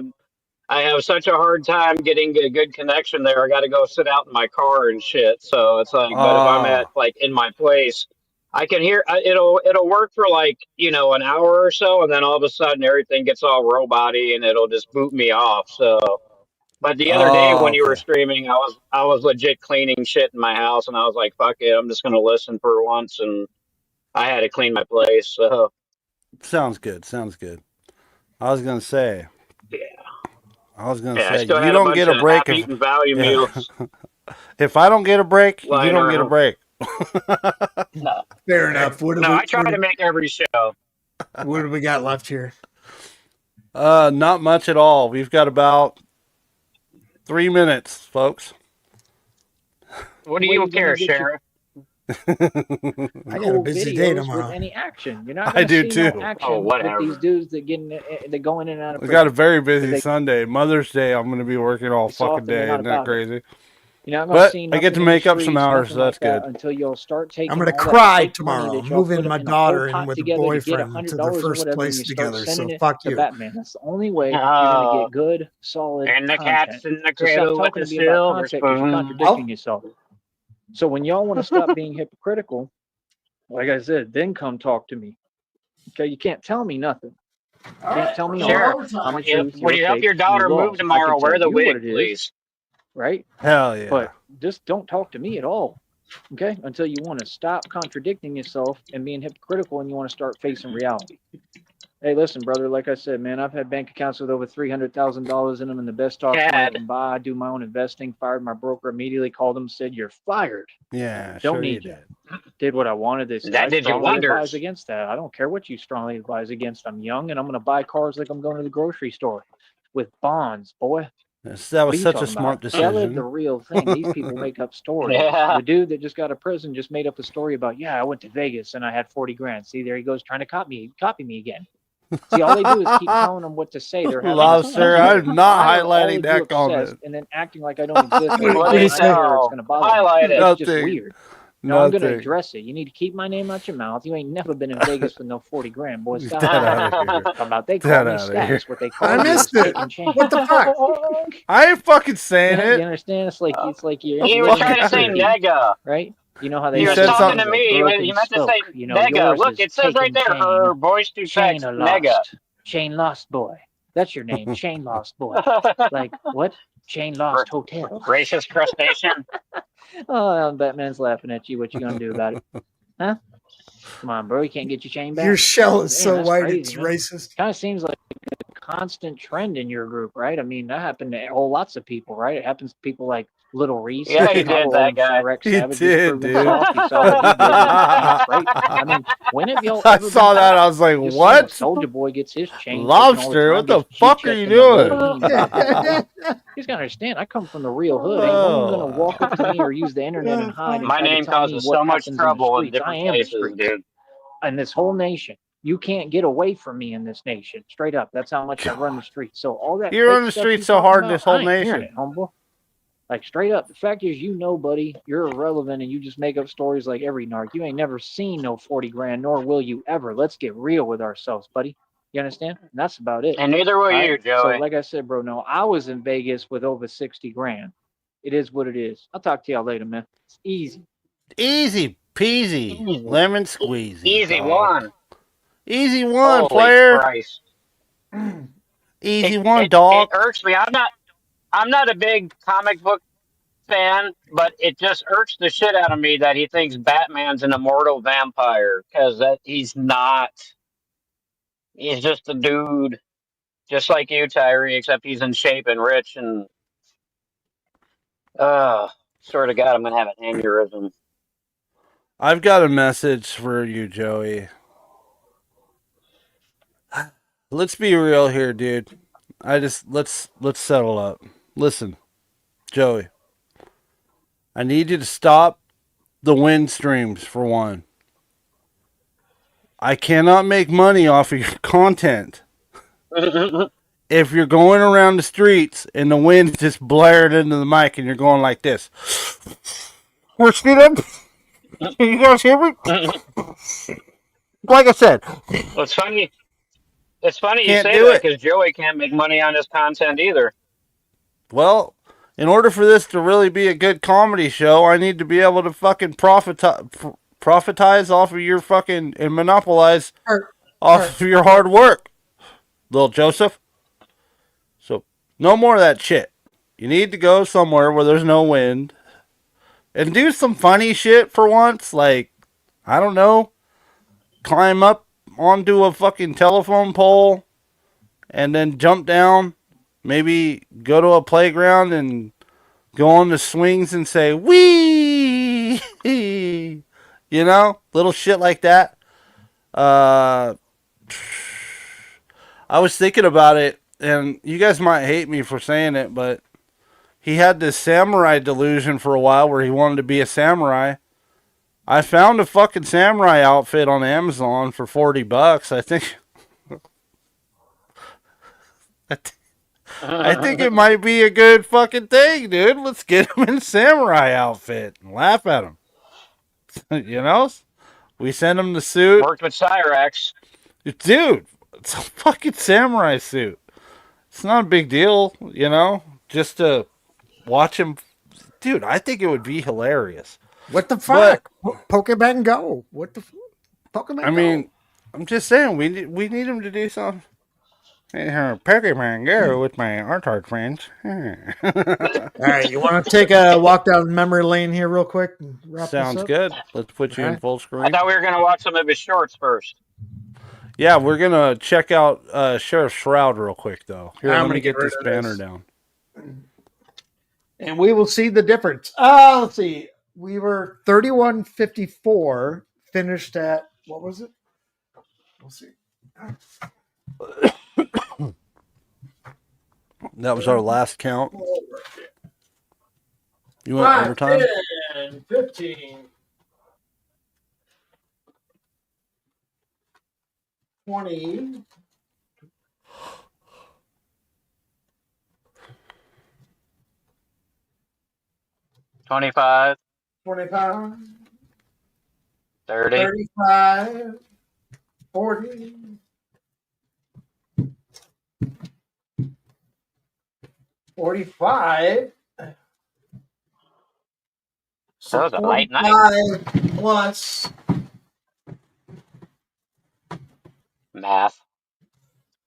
[SPEAKER 7] I have such a hard time getting a good connection there. I got to go sit out in my car and shit. So it's like, but if I'm at like in my place, I can hear it'll work for like an hour or so, and then all of a sudden everything gets all roboty and it'll just boot me off. So, but the other day when you were
[SPEAKER 2] Okay.
[SPEAKER 7] streaming, I was legit cleaning shit in my house, and I was like, fuck it, I'm just gonna listen for once, and I had to clean my place. So
[SPEAKER 2] Sounds good. Sounds good. I was gonna say.
[SPEAKER 7] yeah.
[SPEAKER 2] I was gonna
[SPEAKER 7] Yeah, I
[SPEAKER 2] say
[SPEAKER 7] still
[SPEAKER 2] you
[SPEAKER 7] had a
[SPEAKER 2] don't
[SPEAKER 7] bunch
[SPEAKER 2] get a
[SPEAKER 7] of
[SPEAKER 2] break if
[SPEAKER 7] half-eaten value meals
[SPEAKER 2] if I don't get a break, you
[SPEAKER 7] lying
[SPEAKER 2] don't get a
[SPEAKER 7] around.
[SPEAKER 2] break.
[SPEAKER 7] No,
[SPEAKER 1] Fair enough.
[SPEAKER 7] no, I try to make every show.
[SPEAKER 1] What do we got left here?
[SPEAKER 2] Not much at all. We've got about 3 minutes, folks.
[SPEAKER 7] What do
[SPEAKER 4] Way
[SPEAKER 7] you
[SPEAKER 4] you're gonna
[SPEAKER 7] care,
[SPEAKER 4] get your
[SPEAKER 7] Sheriff?
[SPEAKER 1] I got a busy day
[SPEAKER 4] videos
[SPEAKER 1] tomorrow.
[SPEAKER 4] with any action. You're not
[SPEAKER 2] I
[SPEAKER 4] gonna
[SPEAKER 2] do
[SPEAKER 4] see no
[SPEAKER 2] too.
[SPEAKER 4] action
[SPEAKER 7] Oh,
[SPEAKER 4] with
[SPEAKER 7] whatever.
[SPEAKER 4] these dudes that go in and out of
[SPEAKER 2] We
[SPEAKER 4] prison.
[SPEAKER 2] got a very busy
[SPEAKER 4] They-
[SPEAKER 2] Sunday. Mother's Day, I'm gonna be working all
[SPEAKER 4] It's off
[SPEAKER 2] fucking
[SPEAKER 4] and they're
[SPEAKER 2] day.
[SPEAKER 4] not
[SPEAKER 2] Isn't that
[SPEAKER 4] about it.
[SPEAKER 2] crazy?
[SPEAKER 4] You're not gonna
[SPEAKER 2] But
[SPEAKER 4] see
[SPEAKER 2] I
[SPEAKER 4] nothing
[SPEAKER 2] get to
[SPEAKER 4] in the
[SPEAKER 2] make up some
[SPEAKER 4] streets,
[SPEAKER 2] hours, so
[SPEAKER 4] nothing
[SPEAKER 2] that's
[SPEAKER 4] like that
[SPEAKER 2] good.
[SPEAKER 4] until y'all start taking
[SPEAKER 1] I'm gonna
[SPEAKER 4] all that
[SPEAKER 1] cry
[SPEAKER 4] fake money
[SPEAKER 1] tomorrow.
[SPEAKER 4] that y'all
[SPEAKER 1] Moving
[SPEAKER 4] put
[SPEAKER 1] my
[SPEAKER 4] in a whole
[SPEAKER 1] daughter in
[SPEAKER 4] pot
[SPEAKER 1] with a
[SPEAKER 4] together to get
[SPEAKER 1] boyfriend to their
[SPEAKER 4] $100 or
[SPEAKER 1] first
[SPEAKER 4] whatever, and
[SPEAKER 1] place
[SPEAKER 4] you start
[SPEAKER 1] together. So
[SPEAKER 4] sending it
[SPEAKER 1] fuck
[SPEAKER 4] to
[SPEAKER 1] you.
[SPEAKER 4] Batman. That's the only way you're gonna
[SPEAKER 7] Oh,
[SPEAKER 4] get good, solid
[SPEAKER 7] and the
[SPEAKER 4] content.
[SPEAKER 7] cat's in the
[SPEAKER 4] So stop
[SPEAKER 7] cradle with
[SPEAKER 4] talking
[SPEAKER 7] the
[SPEAKER 4] to me about
[SPEAKER 7] silver
[SPEAKER 4] content because you're
[SPEAKER 7] spoon.
[SPEAKER 4] contradicting yourself. So when y'all want to stop being hypocritical, like I said, then come talk to me. Okay, you can't tell me nothing. You can't tell me
[SPEAKER 7] Sheriff,
[SPEAKER 4] I'm the
[SPEAKER 7] would you
[SPEAKER 4] truth, you're
[SPEAKER 7] help
[SPEAKER 4] fake,
[SPEAKER 7] your
[SPEAKER 4] you're
[SPEAKER 7] daughter move
[SPEAKER 4] lost. I can
[SPEAKER 7] tomorrow?
[SPEAKER 4] tell
[SPEAKER 7] Wear the
[SPEAKER 4] you what
[SPEAKER 7] wig,
[SPEAKER 4] it is,
[SPEAKER 7] please.
[SPEAKER 4] right?
[SPEAKER 2] Hell yeah.
[SPEAKER 4] But just don't talk to me at all. Okay, until you want to stop contradicting yourself and being hypocritical, and you want to start facing reality. Hey, listen, brother. Like I said, man, I've had bank accounts with over $300,000 in them, and the best stocks money I
[SPEAKER 7] Chad.
[SPEAKER 4] can buy. I do my own investing. Fired my broker immediately. Called him, said you're fired.
[SPEAKER 2] Yeah,
[SPEAKER 4] Don't
[SPEAKER 2] sure you
[SPEAKER 4] need you.
[SPEAKER 2] did.
[SPEAKER 4] Did what I wanted. They said
[SPEAKER 7] That
[SPEAKER 4] I
[SPEAKER 7] did you
[SPEAKER 4] strongly advise
[SPEAKER 7] wonders.
[SPEAKER 4] against that. I don't care what you strongly advise against. I'm young, and I'm going to buy cars like I'm going to the grocery store with bonds, boy.
[SPEAKER 2] That
[SPEAKER 4] What
[SPEAKER 2] was
[SPEAKER 4] are you
[SPEAKER 2] such a
[SPEAKER 4] talking
[SPEAKER 2] smart
[SPEAKER 4] about? Tell it the
[SPEAKER 2] decision.
[SPEAKER 4] real thing. These people make up stories.
[SPEAKER 7] Yeah.
[SPEAKER 4] The dude that just got out of prison just made up a story about, yeah, I went to Vegas and I had 40 grand. See, there he goes trying to copy me again. See, all they do is keep telling them what to say. They're having
[SPEAKER 2] Lobster, I'm not highlighting that comment.
[SPEAKER 4] and then acting like I don't exist.
[SPEAKER 1] What
[SPEAKER 7] What
[SPEAKER 1] did
[SPEAKER 7] do
[SPEAKER 1] he
[SPEAKER 7] you
[SPEAKER 1] say?
[SPEAKER 7] say?
[SPEAKER 4] It's going to bother me.
[SPEAKER 7] Highlight it.
[SPEAKER 4] It's just
[SPEAKER 2] Nothing.
[SPEAKER 4] weird. No, I'm going to
[SPEAKER 2] Nothing.
[SPEAKER 4] address it. You need to keep my name out your mouth. You ain't never been in Vegas with no 40 grand, boy. Stop
[SPEAKER 2] Get out of here.
[SPEAKER 4] talking about. They
[SPEAKER 2] Get
[SPEAKER 4] call me
[SPEAKER 2] out of here.
[SPEAKER 4] stats. What they call
[SPEAKER 1] I
[SPEAKER 4] me
[SPEAKER 1] missed
[SPEAKER 4] is
[SPEAKER 1] it.
[SPEAKER 4] taking change.
[SPEAKER 1] What the fuck?
[SPEAKER 2] I ain't fucking saying
[SPEAKER 4] You
[SPEAKER 2] it.
[SPEAKER 4] understand? It's like you're.
[SPEAKER 7] He was trying to say nega.
[SPEAKER 4] right? You know how they
[SPEAKER 2] He
[SPEAKER 7] He was
[SPEAKER 2] said
[SPEAKER 7] talking
[SPEAKER 2] something.
[SPEAKER 7] to me. He meant to say nega.
[SPEAKER 4] yours
[SPEAKER 7] Look,
[SPEAKER 4] is
[SPEAKER 7] it says right
[SPEAKER 4] taking
[SPEAKER 7] there. Her voice to
[SPEAKER 4] chain
[SPEAKER 7] text
[SPEAKER 4] of
[SPEAKER 7] nega.
[SPEAKER 4] lost. Chain lost boy. That's your name. Chain lost boy. Like what? Chain lost hotel.
[SPEAKER 7] Racist crustacean.
[SPEAKER 4] Oh, Batman's laughing at you. What you gonna do about it? Huh? Come on, bro. You can't get your chain back.
[SPEAKER 1] Your shell is
[SPEAKER 4] Damn,
[SPEAKER 1] so
[SPEAKER 4] that's
[SPEAKER 1] white,
[SPEAKER 4] crazy,
[SPEAKER 1] it's
[SPEAKER 4] man.
[SPEAKER 1] racist.
[SPEAKER 4] Kind of seems like a constant trend in your group, right? I mean, that happened to whole lots of people, right? It happens to people like Little Reese.
[SPEAKER 7] Yeah, he
[SPEAKER 4] a couple
[SPEAKER 7] did,
[SPEAKER 4] of
[SPEAKER 7] that
[SPEAKER 4] them
[SPEAKER 7] guy.
[SPEAKER 4] Chirac
[SPEAKER 2] He
[SPEAKER 4] savages
[SPEAKER 2] did,
[SPEAKER 4] proved
[SPEAKER 2] dude.
[SPEAKER 4] himself. You saw what he did with Gimps, right? I mean, when have y'all
[SPEAKER 2] I
[SPEAKER 4] ever been
[SPEAKER 2] saw that. I was like,
[SPEAKER 4] just seen
[SPEAKER 2] what?
[SPEAKER 4] a Soldier Boy gets his chain
[SPEAKER 2] Lobster, what the fuck are you doing?
[SPEAKER 4] He's gonna understand. I come from the real hood. Ain't no one gonna walk up to me or use the internet and hide and
[SPEAKER 7] My
[SPEAKER 4] try
[SPEAKER 7] name
[SPEAKER 4] to tell me
[SPEAKER 7] causes
[SPEAKER 4] what
[SPEAKER 7] so much
[SPEAKER 4] happens
[SPEAKER 7] trouble
[SPEAKER 4] in
[SPEAKER 7] in
[SPEAKER 4] the streets. I
[SPEAKER 7] different
[SPEAKER 4] am the
[SPEAKER 7] places,
[SPEAKER 4] streets.
[SPEAKER 7] dude.
[SPEAKER 4] And this whole nation. You can't get away from me in this nation. Straight up. That's how much I run the streets. So all that
[SPEAKER 2] You're
[SPEAKER 4] fake
[SPEAKER 2] on the
[SPEAKER 4] stuff
[SPEAKER 2] streets
[SPEAKER 4] you
[SPEAKER 2] so
[SPEAKER 4] talking
[SPEAKER 2] hard in
[SPEAKER 4] about,
[SPEAKER 2] this whole
[SPEAKER 4] I ain't hearing
[SPEAKER 2] nation.
[SPEAKER 4] it, humble. Like straight up. The fact is, buddy, you're irrelevant and you just make up stories like every narc. You ain't never seen no 40 grand, nor will you ever. Let's get real with ourselves, buddy. You understand? And that's about it.
[SPEAKER 7] And neither will you, Joey.
[SPEAKER 4] So like I said, bro, no, I was in Vegas with over 60 grand. It is what it is. I'll talk to y'all later, man. It's easy.
[SPEAKER 2] Easy peasy. Lemon squeezy.
[SPEAKER 7] Easy
[SPEAKER 2] dog.
[SPEAKER 7] one.
[SPEAKER 2] Easy one,
[SPEAKER 7] Holy
[SPEAKER 2] player.
[SPEAKER 7] Christ.
[SPEAKER 2] Easy
[SPEAKER 7] it,
[SPEAKER 2] one,
[SPEAKER 7] it it
[SPEAKER 2] dog.
[SPEAKER 7] irks me. I'm not a big comic book fan, but it just irks the shit out of me that he thinks Batman's an immortal vampire because that he's not. He's just a dude, just like you, Tyree, except he's in shape and rich and swear to God, I'm gonna have an aneurysm.
[SPEAKER 2] I've got a message for you, Joey. Let's be real here, dude. Let's settle up. Listen, Joey. I need you to stop the wind streams for one. I cannot make money off of your content if you're going around the streets and the wind just blared into the mic and you're going like this. We're speeding. You guys hear me? Like I said,
[SPEAKER 7] Well, it's funny. It's funny you
[SPEAKER 2] can't
[SPEAKER 7] say
[SPEAKER 2] do
[SPEAKER 7] that
[SPEAKER 2] it.
[SPEAKER 7] because Joey can't make money on his content either.
[SPEAKER 2] Well, in order for this to really be a good comedy show, I need to be able to fucking profitize off of your fucking and monopolize off of your hard work, little Joseph. So, no more of that shit. You need to go somewhere where there's no wind and do some funny shit for once. Like, I don't know, climb up onto a fucking telephone pole and then jump down. Maybe go to a playground and go on the swings and say, wee! You know, little shit like that. I was thinking about it, and you guys might hate me for saying it, but he had this samurai delusion for a while where he wanted to be a samurai. I found a fucking samurai outfit on Amazon for $40. I think. I think it might be a good fucking thing, dude. Let's get him in a samurai outfit and laugh at him. You know? We send him the suit.
[SPEAKER 7] Worked with Cyrax.
[SPEAKER 2] Dude, it's a fucking samurai suit. It's not a big deal, you know? Just to watch him. Dude, I think it would be hilarious.
[SPEAKER 1] What the fuck? Pokemon Go. What the Pokemon
[SPEAKER 2] I mean, I'm just saying, we need him to do something. Pokemon Go with my art friends.
[SPEAKER 1] All right, you want to take a walk down memory lane here real quick? And wrap
[SPEAKER 2] Sounds
[SPEAKER 1] this up?
[SPEAKER 2] good. Let's put you in full screen.
[SPEAKER 7] I thought we were gonna watch some of his shorts first.
[SPEAKER 2] Yeah, we're gonna check out Sheriff Shroud real quick, though. Here,
[SPEAKER 1] I'm
[SPEAKER 2] let
[SPEAKER 1] gonna
[SPEAKER 2] me get
[SPEAKER 1] get rid
[SPEAKER 2] this
[SPEAKER 1] of
[SPEAKER 2] banner
[SPEAKER 1] this.
[SPEAKER 2] down.
[SPEAKER 1] And we will see the difference. Let's see. We were 3154, finished at, what was it? We'll see.
[SPEAKER 2] That was our last count. You want overtime?
[SPEAKER 1] 10, 15, 20,
[SPEAKER 7] 25,
[SPEAKER 1] 25,
[SPEAKER 7] 30.
[SPEAKER 1] 35, 40, 45. So
[SPEAKER 7] That was a light night.
[SPEAKER 1] 45 plus
[SPEAKER 7] Math.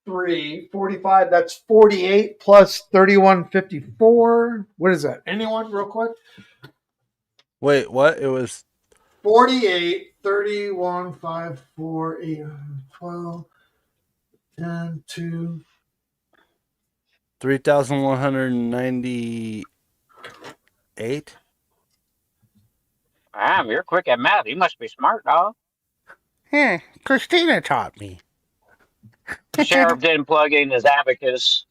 [SPEAKER 1] 45, that's 48 plus 3154. What is that? Anyone, real quick?
[SPEAKER 2] Wait, what? It was
[SPEAKER 1] 48, 31, 5, 4, 8, 12, 10, 2.
[SPEAKER 2] 3,198.
[SPEAKER 7] Damn, you're quick at math. You must be smart, dog.
[SPEAKER 2] Yeah, Christina taught me.
[SPEAKER 7] Sheriff didn't plug in his abacus.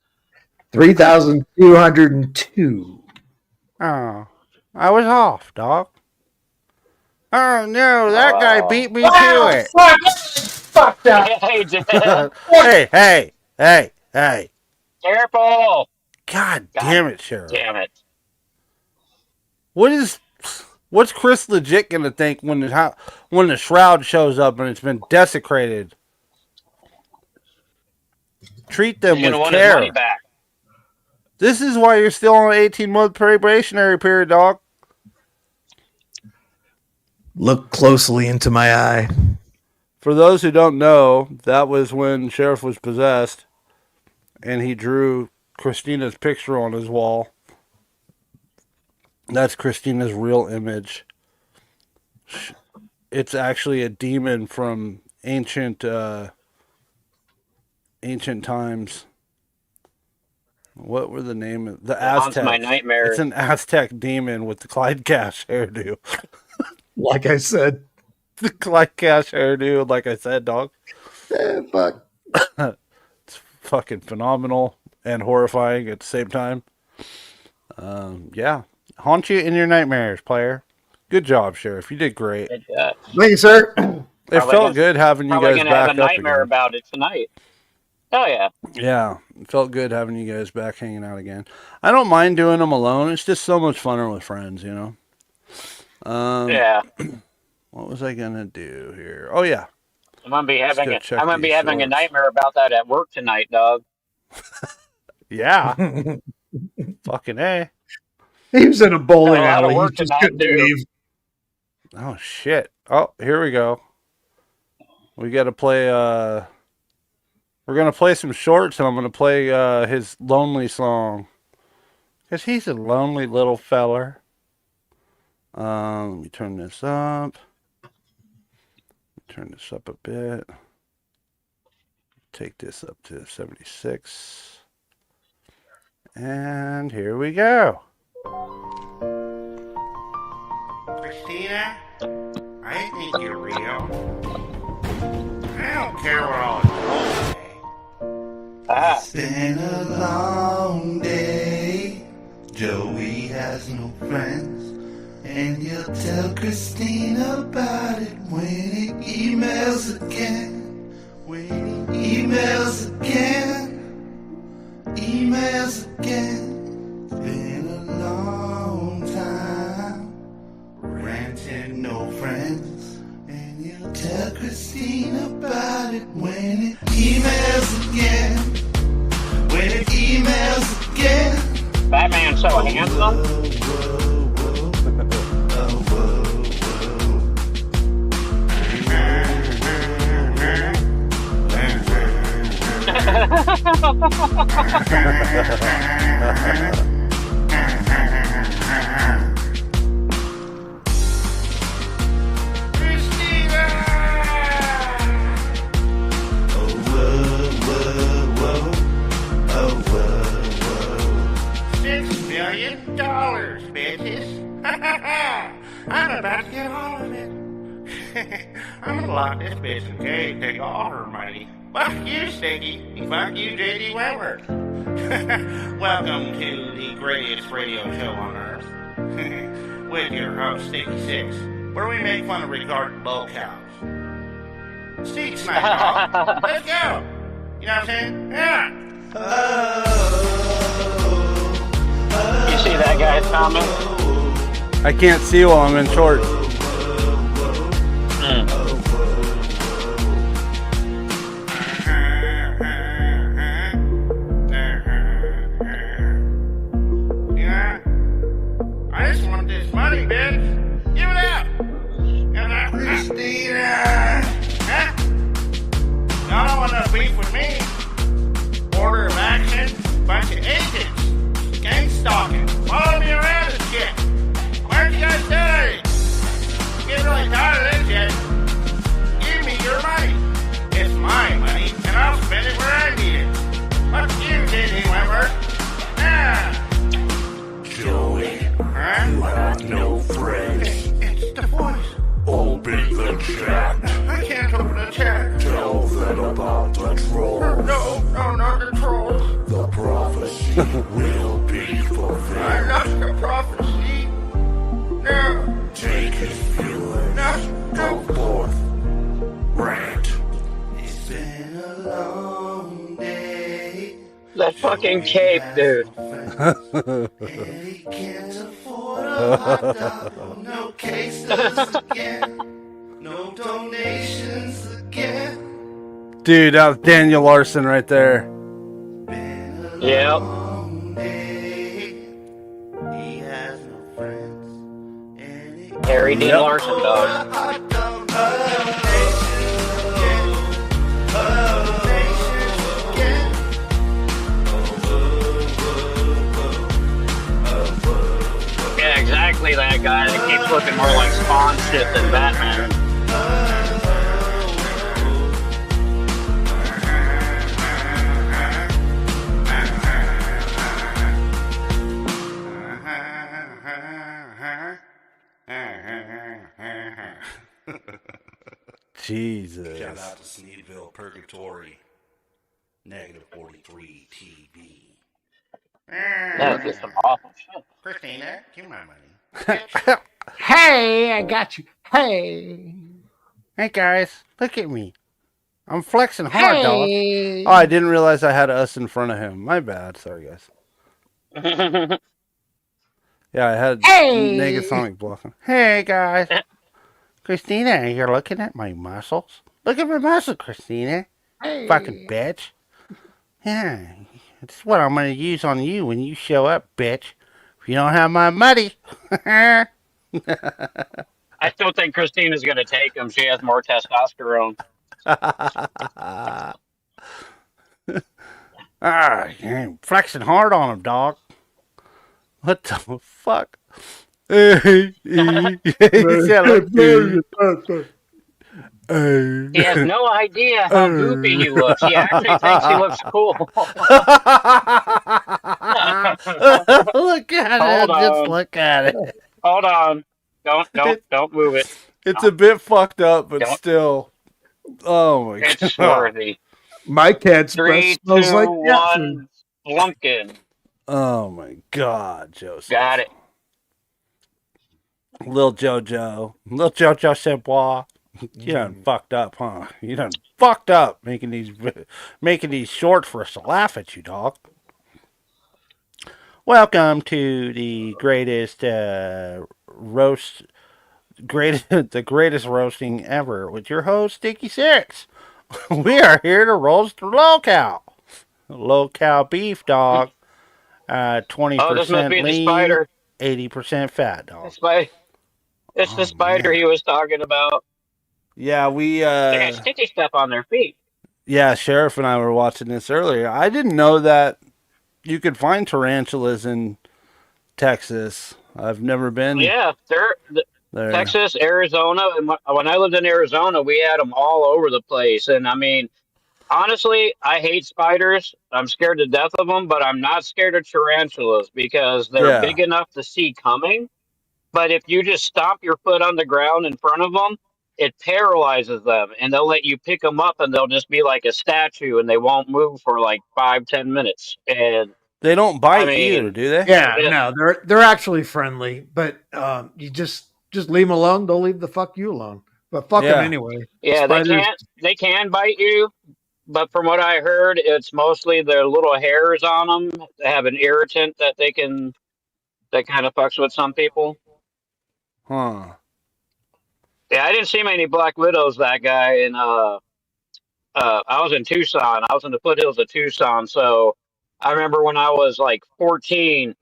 [SPEAKER 1] 3,202.
[SPEAKER 2] Oh, I was off, dog. Oh no, that guy beat me to it.
[SPEAKER 1] Fuck that.
[SPEAKER 2] Hey.
[SPEAKER 7] Careful.
[SPEAKER 2] God damn it, Sheriff.
[SPEAKER 7] Damn it.
[SPEAKER 2] What's Chris legit gonna think when the shroud shows up and it's been desecrated? Treat them
[SPEAKER 7] He's gonna
[SPEAKER 2] with
[SPEAKER 7] want his
[SPEAKER 2] care.
[SPEAKER 7] money back.
[SPEAKER 2] This is why you're still on an 18-month probationary period, dog.
[SPEAKER 1] Look closely into my eye.
[SPEAKER 2] For those who don't know, that was when Sheriff was possessed. and he drew Christina's picture on his wall. That's Christina's real image. It's actually a demon from ancient times. What were the name of the
[SPEAKER 7] haunts
[SPEAKER 2] Aztecs?
[SPEAKER 7] my nightmares.
[SPEAKER 2] It's an Aztec demon with the Clyde Cash hairdo.
[SPEAKER 1] Like I said.
[SPEAKER 2] The Clyde Cash hairdo, like I said, dog.
[SPEAKER 1] Fuck.
[SPEAKER 2] It's fucking phenomenal and horrifying at the same time. Yeah. Haunt you in your nightmares, player. Good job, Sheriff. You did great.
[SPEAKER 7] Thank
[SPEAKER 1] you, sir.
[SPEAKER 2] It felt good having you guys
[SPEAKER 7] gonna
[SPEAKER 2] back
[SPEAKER 7] have a
[SPEAKER 2] up
[SPEAKER 7] nightmare
[SPEAKER 2] again.
[SPEAKER 7] about it tonight. Oh yeah.
[SPEAKER 2] Yeah, it felt good having you guys back hanging out again. I don't mind doing them alone. It's just so much funner with friends, you know.
[SPEAKER 7] Yeah.
[SPEAKER 2] What was I gonna do here? Oh yeah.
[SPEAKER 7] I'm gonna be having
[SPEAKER 2] go
[SPEAKER 7] a,
[SPEAKER 2] check
[SPEAKER 7] I'm gonna be
[SPEAKER 2] these
[SPEAKER 7] having a
[SPEAKER 2] shorts.
[SPEAKER 7] nightmare about that at work tonight, dog.
[SPEAKER 2] Yeah. Fucking A.
[SPEAKER 1] He was in a bowling
[SPEAKER 7] Got a lot of
[SPEAKER 1] alley. He
[SPEAKER 7] work
[SPEAKER 1] just
[SPEAKER 7] tonight,
[SPEAKER 1] couldn't
[SPEAKER 7] dude.
[SPEAKER 1] leave.
[SPEAKER 2] Oh shit. Oh, here we go. We gotta play we're gonna play some shorts, and I'm gonna play his lonely song. Cause he's a lonely little feller. Let me turn this up. Turn this up a bit. Take this up to 76. And here we go.
[SPEAKER 11] Christina, I think you're real. I don't care what all the trolls say.
[SPEAKER 3] It's been a long day. Joey has no friends. And he'll tell Christina about it when he emails again. When he emails again. Emails again. It's been a long time. Ranting, no friends. And he'll tell Christina about it when it emails again. When it emails again.
[SPEAKER 7] Batman's so handsome.
[SPEAKER 11] $6 million, bitches. I'm about to get all of it. I'm gonna lock this bitch in cage, take all her money. Fuck you, Sticky. Fuck you, J.D. Weber. Welcome to the greatest radio show on earth. With your host, Sticky Six, where we make fun of retarded bull cows. Steve Smack Dog. Let's go. You know what I'm saying? Yeah.
[SPEAKER 7] You see that guy's comment?
[SPEAKER 2] I can't see while I'm in shorts.
[SPEAKER 11] Yeah. I just want this money, bitch. Give it up. Give it up. Christina. Huh? Y'all don't want no beef with me. Order of action. Bunch of agents. Gang stalking. Follow me around and shit. Why aren't you guys doing it? I'm getting really tired of this shit. Give me your money. It's my money, and I'll spend it where I need it. Fuck you, J.D. Weber. Yeah.
[SPEAKER 3] Joey,
[SPEAKER 11] Huh?
[SPEAKER 3] you have no friends.
[SPEAKER 11] It's the voice.
[SPEAKER 3] Open the chat.
[SPEAKER 11] I can't open the chat.
[SPEAKER 3] Tell them about the trolls.
[SPEAKER 11] No, not the trolls.
[SPEAKER 3] The prophecy will be
[SPEAKER 11] I
[SPEAKER 3] fulfilled.
[SPEAKER 11] lost the prophecy. No,
[SPEAKER 3] Take his feelings.
[SPEAKER 11] no.
[SPEAKER 3] Go forth. Rant. It's been a long day.
[SPEAKER 7] That fucking cape, dude.
[SPEAKER 3] And he can't afford a hot dog. No cases again. No donations again.
[SPEAKER 2] Dude, that was Daniel Larson right there.
[SPEAKER 7] Yep.
[SPEAKER 3] Long day. He has no friends. And he
[SPEAKER 7] Harry Dean
[SPEAKER 2] Yep.
[SPEAKER 7] Larson, dog.
[SPEAKER 3] hot dog. Donations again.
[SPEAKER 7] definitely that guy that keeps looking more like Spawn shit than Batman.
[SPEAKER 2] Jesus.
[SPEAKER 3] Shout out to Sneedville Purgatory. -43 TV.
[SPEAKER 7] That was just some awful shit.
[SPEAKER 11] Christina, give me my money.
[SPEAKER 1] Hey, I got you. Hey.
[SPEAKER 2] Hey guys, look at me. I'm flexing hard, dog.
[SPEAKER 1] Hey.
[SPEAKER 2] Oh, I didn't realize I had us in front of him. My bad. Sorry, guys. Yeah, I had Negasonic blocking. Hey guys. Christina, you're looking at my muscles? Look at my muscles, Christina.
[SPEAKER 1] Hey.
[SPEAKER 2] Fucking bitch. Yeah, it's what I'm going to use on you when you show up, bitch. If you don't have my money.
[SPEAKER 7] I still think Christina's gonna take him. She has more testosterone.
[SPEAKER 2] You're flexing hard on him, dog. What the fuck? He
[SPEAKER 7] has no idea how goofy he looks. He actually thinks he looks cool.
[SPEAKER 2] Look at it. Just look at it.
[SPEAKER 7] Hold on. Don't move it.
[SPEAKER 2] It's a bit fucked up, but still. Oh my god.
[SPEAKER 7] It's worthy.
[SPEAKER 1] My cat's breath smells
[SPEAKER 7] 3, 2,
[SPEAKER 1] like
[SPEAKER 7] 1, Flunkin.
[SPEAKER 2] Oh my god, Joseph.
[SPEAKER 7] Got it.
[SPEAKER 2] Lil Jojo Simp. You done fucked up, huh? You done fucked up making these short for us to laugh at you, dog. Welcome to the greatest the greatest roasting ever with your host Sticky Six. We are here to roast low cow beef, dog. 20% lean, 80% fat, dog.
[SPEAKER 7] It's the spider he was talking about.
[SPEAKER 2] Yeah,
[SPEAKER 7] they got sticky stuff on their feet.
[SPEAKER 2] Yeah, Sheriff and I were watching this earlier. I didn't know that you could find tarantulas in Texas. I've never been.
[SPEAKER 7] Yeah, they're Texas, Arizona. And when I lived in Arizona, we had them all over the place. And I mean, honestly, I hate spiders. I'm scared to death of them, but I'm not scared of tarantulas because they're big enough to see coming. But if you just stomp your foot on the ground in front of them, it paralyzes them, and they'll let you pick them up, and they'll just be like a statue, and they won't move for like 5-10 minutes. And
[SPEAKER 2] they don't bite either, do they?
[SPEAKER 1] Yeah, no, they're actually friendly, but you just leave them alone. They'll leave the fuck you alone. But fuck them anyway.
[SPEAKER 7] Yeah, they can bite you, but from what I heard, it's mostly their little hairs on them. They have an irritant that kind of fucks with some people.
[SPEAKER 2] Huh.
[SPEAKER 7] Yeah, I didn't see many black widows that guy in I was in Tucson. I was in the foothills of Tucson. So I remember when I was like 14,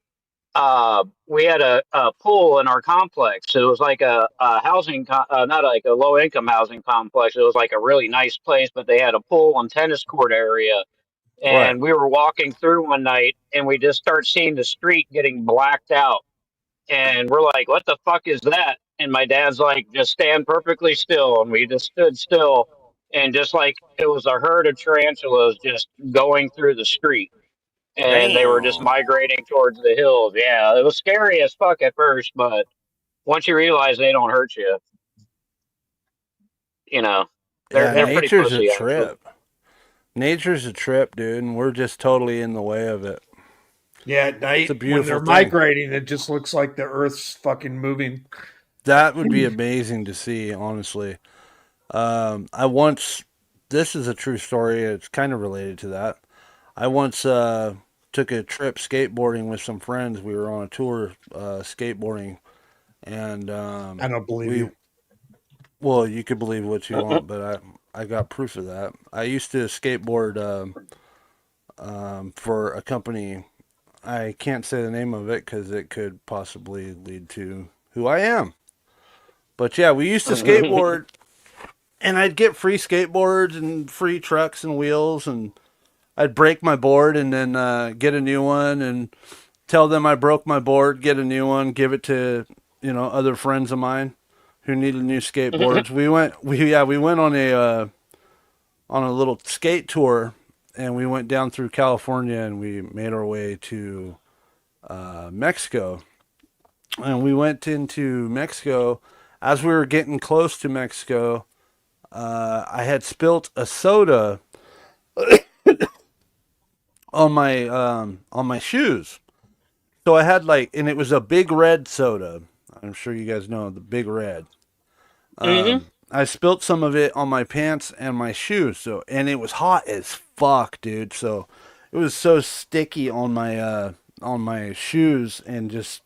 [SPEAKER 7] we had a pool in our complex. It was like a housing, not like a low income housing complex. It was like a really nice place, but they had a pool and tennis court area. And we were walking through one night and we just start seeing the street getting blacked out. And we're like, what the fuck is that? And my dad's like, just stand perfectly still. And we just stood still. And just like it was a herd of tarantulas just going through the street. And they were just migrating towards the hills. Yeah, it was scary as fuck at first. But once you realize they don't hurt you, they're pretty pussy.
[SPEAKER 2] Nature's a trip. Nature's a trip, dude. And we're just totally in the way of it.
[SPEAKER 1] Yeah, at night,
[SPEAKER 2] it's a beautiful
[SPEAKER 1] when they're migrating, it just looks like the Earth's fucking moving.
[SPEAKER 2] That would be amazing to see, honestly. This is a true story. It's kind of related to that. I once took a trip skateboarding with some friends. We were on a tour skateboarding. And
[SPEAKER 1] I don't believe you.
[SPEAKER 2] Well, you could believe what you want, but I got proof of that. I used to skateboard for a company. I can't say the name of it because it could possibly lead to who I am. But yeah, we used to skateboard, and I'd get free skateboards and free trucks and wheels, and I'd break my board and then get a new one and tell them I broke my board, get a new one, give it to other friends of mine who needed new skateboards. We went on a little skate tour, and we went down through California, and we made our way to Mexico. And we went into Mexico. As we were getting close to Mexico, I had spilt a soda on my shoes. So I had and it was a Big Red soda. I'm sure you guys know the Big Red. I spilt some of it on my pants and my shoes. And it was hot as fuck, dude. So it was so sticky on my shoes, and just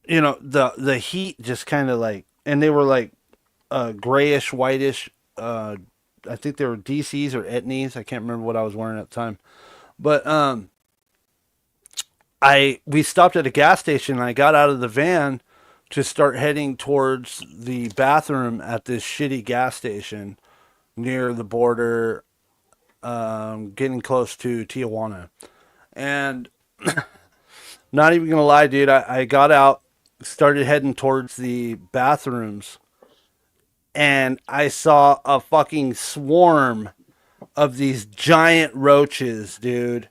[SPEAKER 2] the heat just kind of and they were grayish, whitish. I think they were DCs or Etnies. I can't remember what I was wearing at the time. But we stopped at a gas station, and I got out of the van to start heading towards the bathroom at this shitty gas station near the border, getting close to Tijuana. And not even gonna lie, dude, I got out, started heading towards the bathrooms, and I saw a fucking swarm of these giant roaches, dude.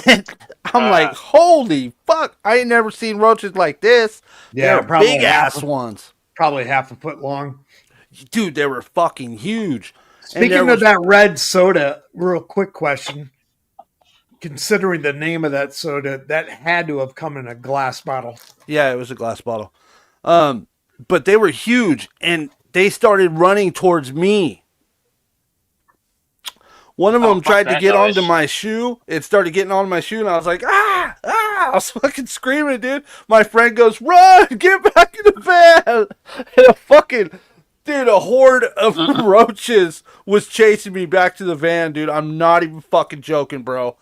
[SPEAKER 2] And I'm like, holy fuck! I ain't never seen roaches like this.
[SPEAKER 1] Yeah,
[SPEAKER 2] they're big ass ones.
[SPEAKER 1] Probably half a foot long.
[SPEAKER 2] Dude, they were fucking huge.
[SPEAKER 1] Speaking of that red soda, real quick question. Considering the name of that soda, that had to have come in a glass bottle.
[SPEAKER 2] Yeah, it was a glass bottle. But they were huge, and they started running towards me. One of them tried to get onto my shoe. It started getting on my shoe, and I was like, ah! I was fucking screaming, dude. My friend goes, run! Get back in the van! And a horde of roaches was chasing me back to the van, dude. I'm not even fucking joking, bro.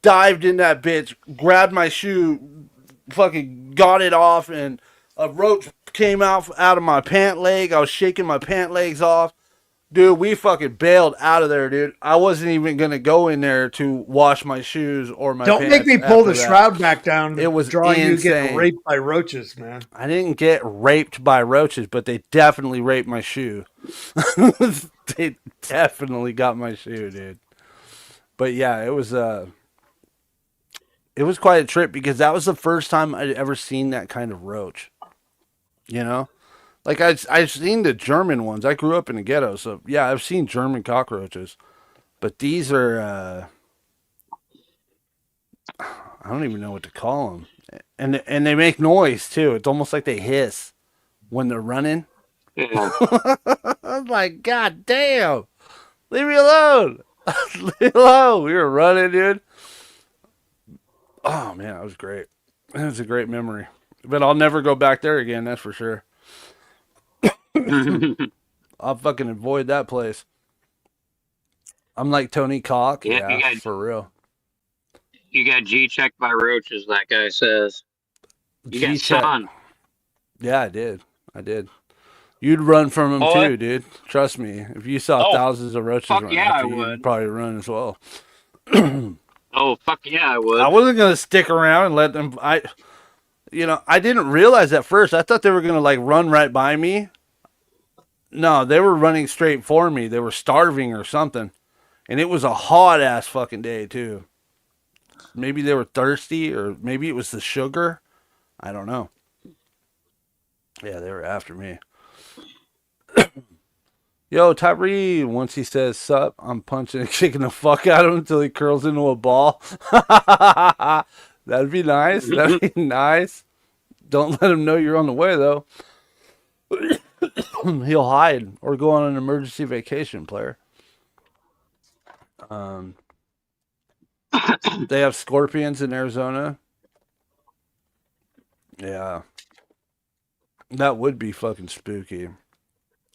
[SPEAKER 2] Dived in that bitch, grabbed my shoe, fucking got it off, and a roach came out of my pant leg. I was shaking my pant legs off. Dude, we fucking bailed out of there, dude. I wasn't even going to go in there to wash my shoes or my pants.
[SPEAKER 1] Don't make me pull the shroud back down.
[SPEAKER 2] It was
[SPEAKER 1] drawing
[SPEAKER 2] insane.
[SPEAKER 1] You getting raped by roaches, man.
[SPEAKER 2] I didn't get raped by roaches, but they definitely raped my shoe. They definitely got my shoe, dude. But yeah, it was quite a trip, because that was the first time I'd ever seen that kind of roach. Like, I've seen the German ones. I grew up in the ghetto, so yeah, I've seen German cockroaches. But these are, I don't even know what to call them. And they make noise, too. It's almost like they hiss when they're running.
[SPEAKER 7] Yeah.
[SPEAKER 2] I was like, God damn. Leave me alone. Leave me alone. We were running, dude. Oh, man, that was great. It was a great memory. But I'll never go back there again, that's for sure. I'll fucking avoid that place. I'm like Tony Cock. Yeah, for real.
[SPEAKER 7] You got G-checked by roaches, that guy says. You got sun.
[SPEAKER 2] Yeah, I did. You'd run from them too, dude. Trust me. If you saw thousands of roaches running after you, you'd probably run as well.
[SPEAKER 7] Oh, fuck yeah, I would.
[SPEAKER 2] I wasn't going to stick around and let them... I didn't realize at first. I thought they were going to, run right by me. No, they were running straight for me. They were starving or something. And it was a hot-ass fucking day, too. Maybe they were thirsty, or maybe it was the sugar. I don't know. Yeah, they were after me. Yo, Tyree, once he says sup, I'm punching and kicking the fuck out of him until he curls into a ball. That'd be nice. That'd be nice. Don't let him know you're on the way, though. He'll hide or go on an emergency vacation, player. They have scorpions in Arizona. Yeah. That would be fucking spooky.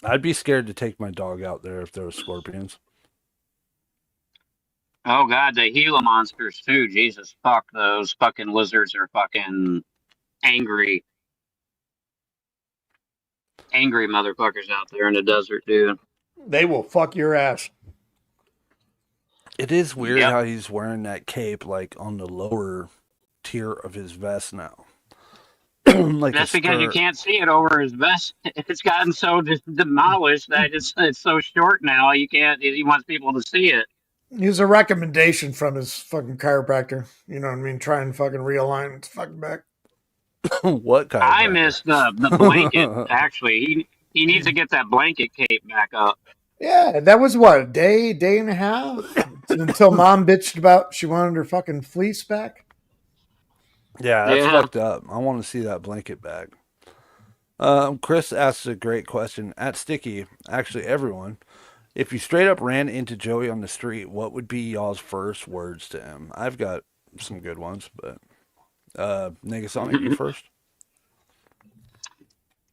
[SPEAKER 2] I'd be scared to take my dog out there if there were scorpions.
[SPEAKER 7] Oh, God, the Gila monsters, too. Jesus, fuck, those fucking lizards are fucking angry. Angry motherfuckers out there in the desert, dude.
[SPEAKER 1] They will fuck your ass.
[SPEAKER 2] It is weird how he's wearing that cape, on the lower tier of his vest now. like
[SPEAKER 7] That's
[SPEAKER 2] a
[SPEAKER 7] because you
[SPEAKER 2] skirt.
[SPEAKER 7] can't see it over his vest. It's gotten so demolished that it's so short now. You can't. He wants people to see it.
[SPEAKER 1] Here's a recommendation from his fucking chiropractor. You know what I mean? Try and fucking realign its fucking back.
[SPEAKER 2] What
[SPEAKER 7] I
[SPEAKER 2] chiropractor?
[SPEAKER 7] miss the blanket. Actually, he needs to get that blanket cape back up.
[SPEAKER 1] Yeah, that was what, a day and a half until mom bitched about she wanted her fucking fleece back.
[SPEAKER 2] Yeah, that's
[SPEAKER 7] Yeah.
[SPEAKER 2] fucked up. I want to see that blanket back. Chris asks a great question. At Sticky, actually, everyone, if you straight up ran into Joey on the street, what would be y'all's first words to him? I've got some good ones, but Negasonic, you first.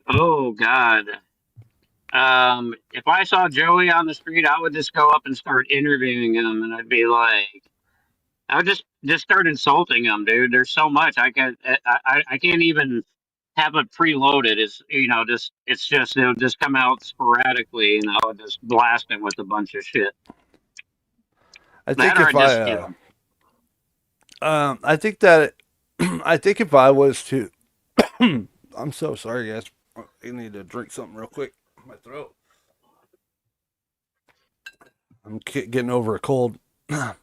[SPEAKER 7] Oh God. If I saw Joey on the street, I would just go up and start interviewing him, and I'd be like, I would just start insulting him, dude. There's so much I can't even have it preloaded. It's just it'll just come out sporadically, and I would just blast him with a bunch of shit.
[SPEAKER 2] I
[SPEAKER 7] That
[SPEAKER 2] think
[SPEAKER 7] or
[SPEAKER 2] if
[SPEAKER 7] I just you know
[SPEAKER 2] I think that, I think if I was to, I'm so sorry, guys. I need to drink something real quick. My throat. I'm getting over a cold. I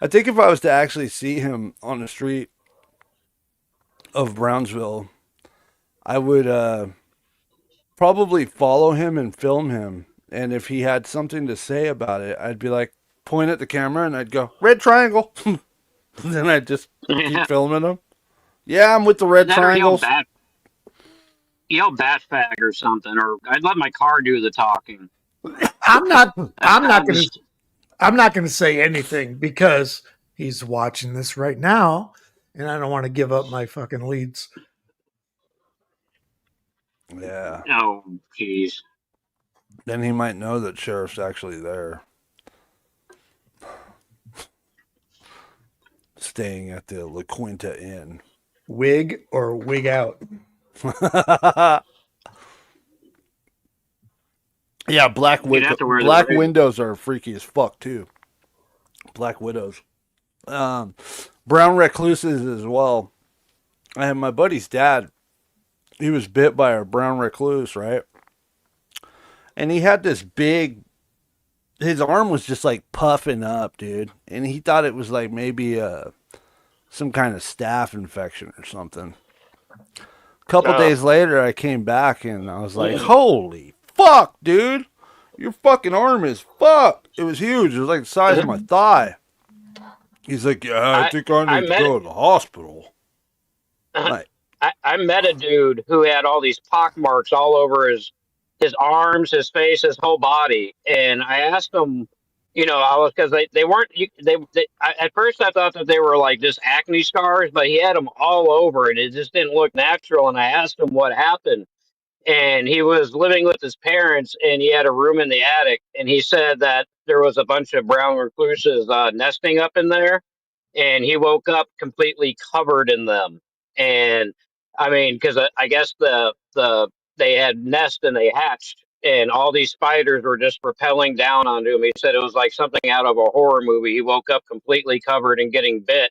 [SPEAKER 2] think if I was to actually see him on the street of Brownsville, I would probably follow him and film him. And if he had something to say about it, I'd be like, point at the camera and I'd go, red triangle. Then I'd just keep filming him. Yeah, I'm with the red
[SPEAKER 7] that or
[SPEAKER 2] triangles.
[SPEAKER 7] yell bat fag or something, or I'd let my car do the talking.
[SPEAKER 1] I'm not
[SPEAKER 7] I
[SPEAKER 1] gonna say anything because he's watching this right now and I don't want to give up my fucking leads.
[SPEAKER 2] Yeah.
[SPEAKER 7] Oh, jeez.
[SPEAKER 2] Then he might know that Sheriff's actually there. Staying at the La Quinta Inn.
[SPEAKER 1] Wig or wig out?
[SPEAKER 2] Yeah,
[SPEAKER 7] You'd have to wear the
[SPEAKER 2] black
[SPEAKER 7] wig.
[SPEAKER 2] windows are freaky as fuck too. Black widows. Brown recluses as well. I had my buddy's dad. He was bit by a brown recluse, right? And he had this big. His arm was just like puffing up, dude, and he thought it was like maybe some kind of staph infection or something. A couple days later, I came back and I was like, "Holy fuck, dude! Your fucking arm is fucked." It was huge. It was like the size of my thigh. He's like, "Yeah, I think I need to go to the hospital." Like,
[SPEAKER 7] I met a dude who had all these pock marks all over his arms, his face, his whole body, and I asked him, I was because they weren't at first I thought that they were like just acne scars, but he had them all over, and it just didn't look natural. And I asked him what happened, and he was living with his parents, and he had a room in the attic, and he said that there was a bunch of brown recluses nesting up in there, and he woke up completely covered in them. And I mean, because I guess they had nest and they hatched, and all these spiders were just rappelling down onto him. He said it was like something out of a horror movie. He woke up completely covered and getting bit.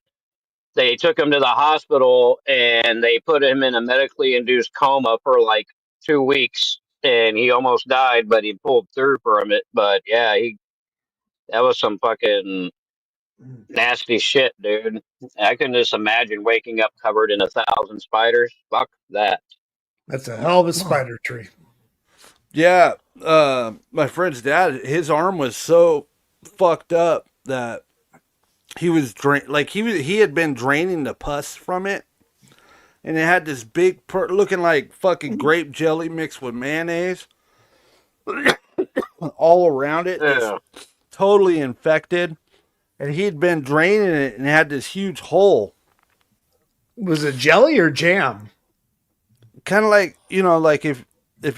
[SPEAKER 7] They took him to the hospital and they put him in a medically induced coma for like 2 weeks, and he almost died, but he pulled through from it. But yeah, that was some fucking nasty shit, dude. I can just imagine waking up covered in 1,000 spiders. Fuck that.
[SPEAKER 1] That's a hell of a spider tree.
[SPEAKER 2] yeah, my friend's dad, his arm was so fucked up that he was he had been draining the pus from it, and it had this big looking like fucking grape jelly mixed with mayonnaise all around it.
[SPEAKER 7] Yeah.
[SPEAKER 2] It's totally infected, and he'd been draining it and it had this huge hole.
[SPEAKER 1] Was it jelly or jam?
[SPEAKER 2] Kind of like, like if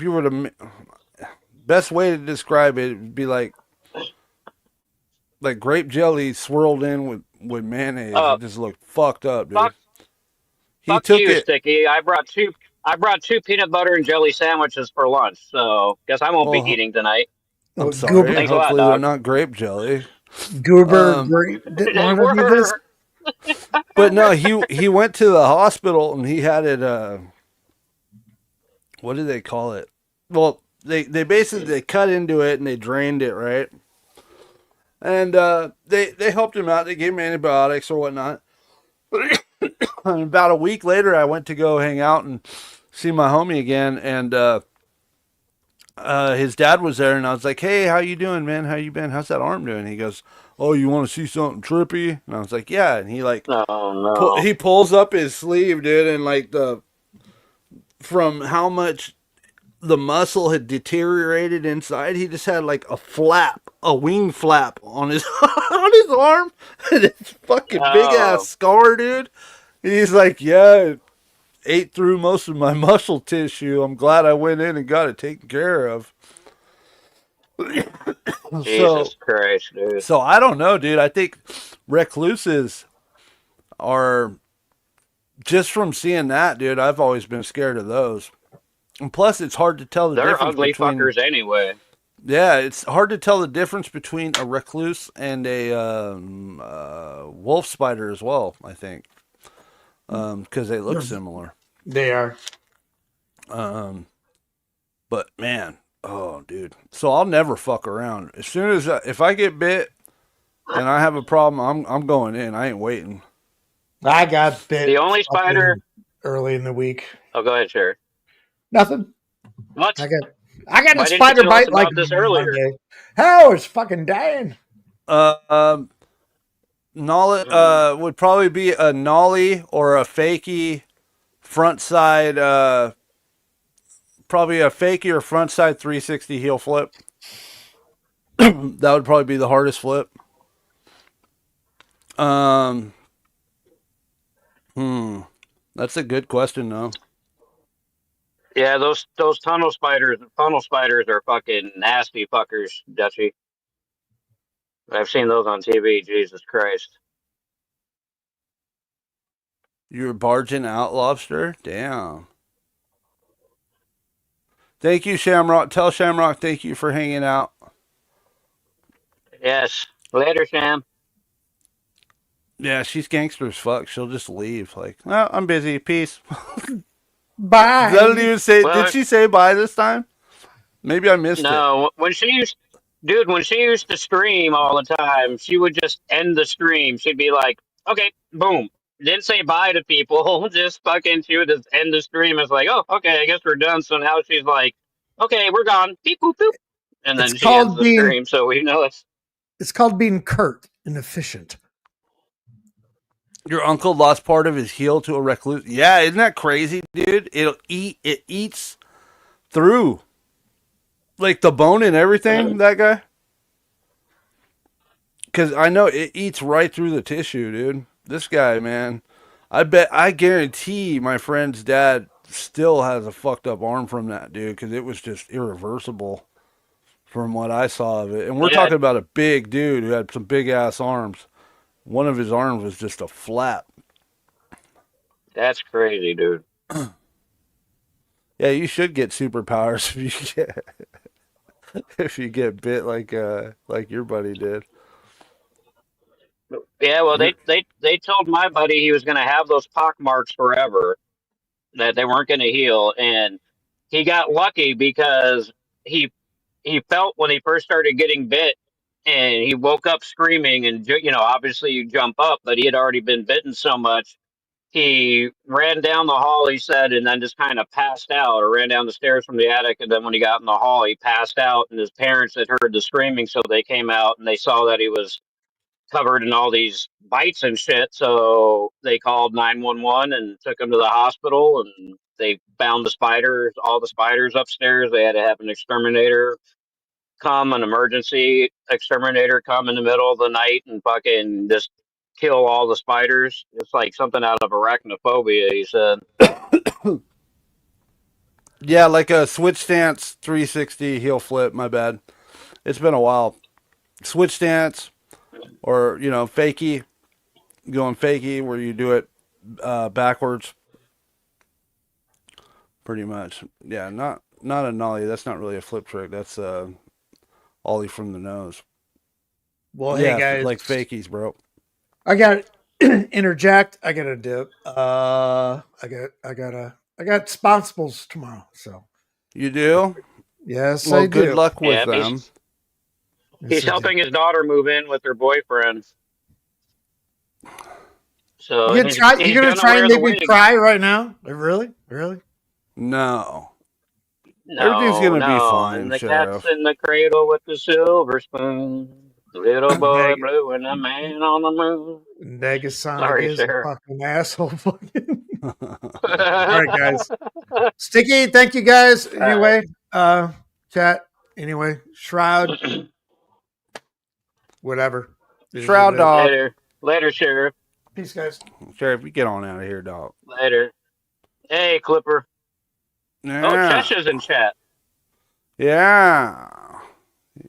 [SPEAKER 2] you were to, best way to describe it would be like grape jelly swirled in with mayonnaise. It just looked fucked up, dude.
[SPEAKER 7] Fuck
[SPEAKER 2] took
[SPEAKER 7] you,
[SPEAKER 2] it.
[SPEAKER 7] Sticky. I brought two peanut butter and jelly sandwiches for lunch, so guess I won't be eating tonight.
[SPEAKER 2] I'm sorry.
[SPEAKER 7] Thanks a lot,
[SPEAKER 2] Hopefully they're
[SPEAKER 7] dog.
[SPEAKER 2] not grape jelly.
[SPEAKER 1] Goober grape didn't
[SPEAKER 7] They
[SPEAKER 1] want to do this.
[SPEAKER 7] were.
[SPEAKER 2] But no, he went to the hospital and he had it what do they call it? Well, they basically they cut into it and they drained it, right? And they helped him out. They gave him antibiotics or whatnot. And about a week later, I went to go hang out and see my homie again, and his dad was there, and I was like, "Hey, how you doing, man? How you been? How's that arm doing?" He goes, "Oh, you want to see something trippy?" And I was like, "Yeah." And he like,
[SPEAKER 7] Oh no.
[SPEAKER 2] he pulls up his sleeve, dude, and like from how much the muscle had deteriorated inside, he just had like a wing flap on his on his arm, and it's fucking big ass
[SPEAKER 7] Oh,
[SPEAKER 2] scar, dude. He's like, "Yeah, it ate through most of my muscle tissue. I'm glad I went in and got it taken care of." So,
[SPEAKER 7] Jesus Christ, dude.
[SPEAKER 2] so I don't know, dude. I think recluses are just from seeing that, dude. I've always been scared of those. And plus, it's hard to tell the
[SPEAKER 7] They're
[SPEAKER 2] difference
[SPEAKER 7] ugly
[SPEAKER 2] between.
[SPEAKER 7] fuckers anyway.
[SPEAKER 2] Yeah, it's hard to tell the difference between a recluse and a wolf spider as well. I think because they look similar.
[SPEAKER 1] They are.
[SPEAKER 2] But man, oh dude. So I'll never fuck around. As soon as if I get bit and I have a problem, I'm going in. I ain't waiting.
[SPEAKER 1] I got bit
[SPEAKER 7] The only spider.
[SPEAKER 1] early in the week.
[SPEAKER 7] Oh, go ahead, sure.
[SPEAKER 1] Nothing.
[SPEAKER 7] What?
[SPEAKER 1] I got
[SPEAKER 7] Why
[SPEAKER 1] a
[SPEAKER 7] didn't you
[SPEAKER 1] spider
[SPEAKER 7] tell us
[SPEAKER 1] bite like
[SPEAKER 7] about this earlier?
[SPEAKER 1] Monday. How is fucking dying?
[SPEAKER 2] Nolly would probably be a nolly or a fakie front side. Probably a fakie or front side 360 heel flip. That would probably be the hardest flip. That's a good question though.
[SPEAKER 7] Yeah, those tunnel spiders are fucking nasty fuckers, Dutchy. I've seen those on TV. Jesus Christ.
[SPEAKER 2] You were barging out, lobster? Damn. Thank you, Shamrock. Tell Shamrock thank you for hanging out.
[SPEAKER 7] Yes. Later, Sham.
[SPEAKER 2] Yeah, she's gangster as fuck. She'll just leave. Like, well, I'm busy. Peace.
[SPEAKER 1] Bye.
[SPEAKER 2] Didn't even say.
[SPEAKER 7] Well,
[SPEAKER 2] Did she say bye this time? Maybe I missed it.
[SPEAKER 7] No, when she used to stream all the time, she would just end the stream. She'd be like, "Okay, boom." Didn't say bye to people. Just fucking, she would just end the stream. It's like, "Oh, okay, I guess we're done." So now she's like, "Okay, we're gone." Beep boop boop, and
[SPEAKER 1] It's
[SPEAKER 7] then she ends
[SPEAKER 1] called
[SPEAKER 7] the
[SPEAKER 1] being
[SPEAKER 7] stream. So we know
[SPEAKER 1] it's called being curt and efficient.
[SPEAKER 2] Your uncle lost part of his heel to a recluse. Yeah, isn't that crazy, dude? It eats through like the bone and everything. That guy. Because I know it eats right through the tissue, dude. This guy, man. I guarantee my friend's dad still has a fucked up arm from that, dude, because it was just irreversible from what I saw of it. And we're talking about a big dude who had some big ass arms. One of his arms was just a flap.
[SPEAKER 7] that's crazy, dude.
[SPEAKER 2] Yeah, you should get superpowers if you get bit like your buddy did.
[SPEAKER 7] Yeah, well, they told my buddy he was going to have those pock marks forever, that they weren't going to heal, and he got lucky because he he felt when he first started getting bit, and he woke up screaming, and obviously you jump up, but he had already been bitten so much. He ran down the hall, he said, and then just kind of passed out, or ran down the stairs from the attic, and then when he got in the hall, he passed out, and his parents had heard the screaming, so they came out and they saw that he was covered in all these bites and shit. So they called 911 and took him to the hospital, and they found all the spiders upstairs. They had to have an emergency exterminator come in the middle of the night and fucking just kill all the spiders. It's like something out of Arachnophobia, he said.
[SPEAKER 2] Yeah, like a switch stance 360 heel flip. My bad. It's been a while. Switch stance, or fakie, going fakie where you do it backwards. Pretty much. Yeah, not a nollie. That's not really a flip trick. That's ollie from the nose.
[SPEAKER 1] Well,
[SPEAKER 2] Yeah,
[SPEAKER 1] hey guys,
[SPEAKER 2] like fakies, bro.
[SPEAKER 1] I got interject. I got a dip. I got sponsibles tomorrow, so
[SPEAKER 2] You do?
[SPEAKER 1] Yes,
[SPEAKER 2] Well,
[SPEAKER 1] I
[SPEAKER 2] good
[SPEAKER 1] do.
[SPEAKER 2] luck with
[SPEAKER 7] Yeah,
[SPEAKER 2] them.
[SPEAKER 7] he's
[SPEAKER 1] Yes, I do.
[SPEAKER 7] helping his daughter move in with her boyfriend. So
[SPEAKER 1] You gonna try? You
[SPEAKER 7] he's
[SPEAKER 1] gonna
[SPEAKER 7] gonna
[SPEAKER 1] try and
[SPEAKER 7] wear the
[SPEAKER 1] make me
[SPEAKER 7] wig.
[SPEAKER 1] cry right now? Really?
[SPEAKER 2] No. Everything's going to be
[SPEAKER 7] No,
[SPEAKER 2] fine,
[SPEAKER 7] and the cat's
[SPEAKER 2] Sheriff.
[SPEAKER 7] in the cradle with the silver spoon. Little boy
[SPEAKER 1] Neg-
[SPEAKER 7] blue and the man on the moon.
[SPEAKER 1] Negasonic
[SPEAKER 7] Sorry,
[SPEAKER 1] is a
[SPEAKER 7] sir.
[SPEAKER 1] fucking asshole. All right, guys. Sticky, thank you guys. Anyway, chat. Anyway, Shroud, whatever. It is what
[SPEAKER 2] Shroud
[SPEAKER 1] it is.
[SPEAKER 2] dog.
[SPEAKER 7] Later, Sheriff.
[SPEAKER 1] Peace, guys.
[SPEAKER 2] Sheriff, you get on out of here, dog.
[SPEAKER 7] Later. Hey, Clipper.
[SPEAKER 2] Yeah.
[SPEAKER 7] Oh, Chesha's in chat.
[SPEAKER 2] Yeah.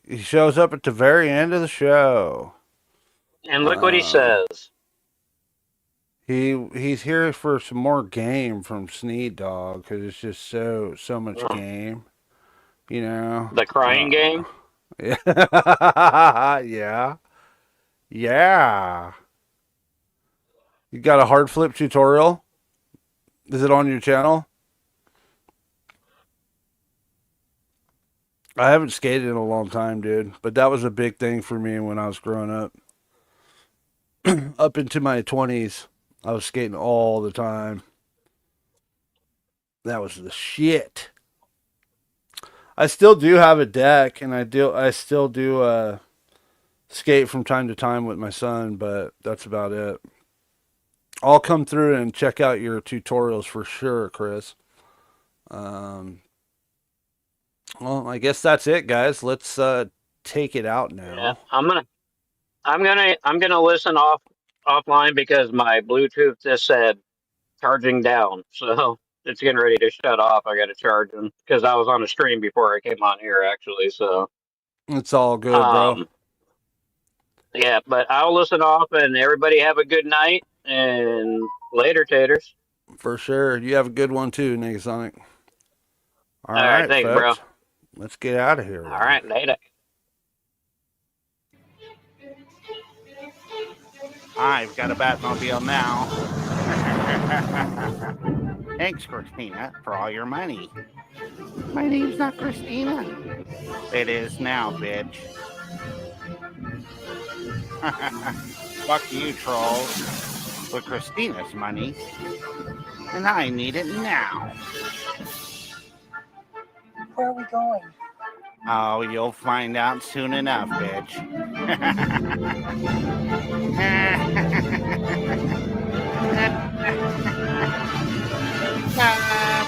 [SPEAKER 2] He shows up at the very end of the show.
[SPEAKER 7] And look what he says.
[SPEAKER 2] He's here for some more game from Sneed Dog because it's just so much game, you know.
[SPEAKER 7] The crying game.
[SPEAKER 2] Yeah. You got a hard flip tutorial? Is it on your channel? I haven't skated in a long time, dude, but that was a big thing for me when I was growing up. Up into my 20s, I was skating all the time. That was the shit. I still do have a deck, and I still do skate from time to time with my son, but that's about it. I'll come through and check out your tutorials for sure, Chris. Well, I guess that's it, guys. Let's take it out now.
[SPEAKER 7] Yeah, I'm gonna listen offline because my Bluetooth just said charging down, so it's getting ready to shut off. I got to charge them because I was on a stream before I came on here, actually. So
[SPEAKER 2] it's all good, bro.
[SPEAKER 7] Yeah, but I'll listen off, and everybody have a good night, and later, taters.
[SPEAKER 2] For sure. You have a good one too, Negasonic.
[SPEAKER 7] All right, thanks,
[SPEAKER 2] folks.
[SPEAKER 7] bro.
[SPEAKER 2] Let's get out of here.
[SPEAKER 7] All right, later.
[SPEAKER 11] I've got a Batmobile now. Thanks, Christina, for all your money. My name's not Christina. It is now, bitch. Fuck you, trolls. With Christina's money. And I need it now.
[SPEAKER 6] Where are we going?
[SPEAKER 11] Oh, you'll find out soon enough, bitch.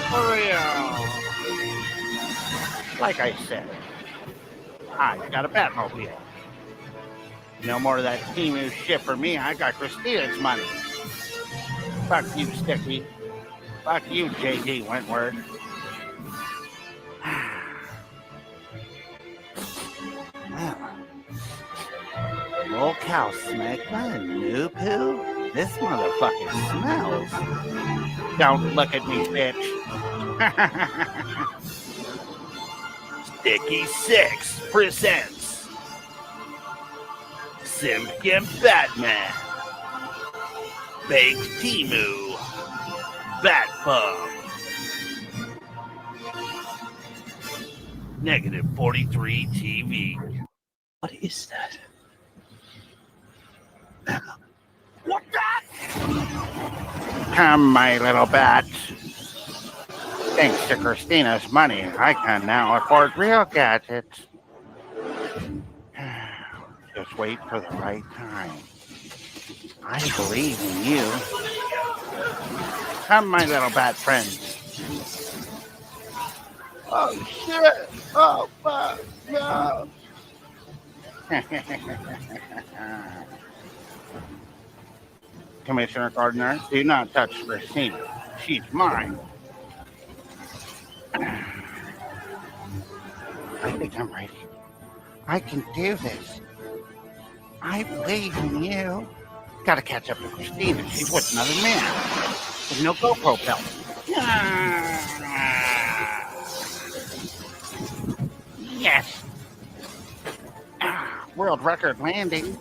[SPEAKER 11] For real. Like I said, I've got a Batmobile. No more of that Timu shit for me. I got Christina's money. Fuck you, Sticky. Fuck you, JD Wentworth. Old cow smack my new poo? This motherfucker smells. Don't look at me, bitch.
[SPEAKER 9] Sticky 6 presents Simp Gimps Batman, Baked Timu, Bat Bum, Negative 43 TV.
[SPEAKER 3] What is that?
[SPEAKER 9] What that?
[SPEAKER 11] Come, my little bat. Thanks to Christina's money, I can now afford real gadgets. Just wait for the right time. I believe in you. Come, my little bat friends.
[SPEAKER 9] Oh shit! Oh fuck! No!
[SPEAKER 11] Commissioner Gardner, do not touch Christina. She's mine. I think I'm ready. I can do this. I believe in you. Gotta catch up to Christina. She's with another man. With no GoPro belt. Yes. World record landing.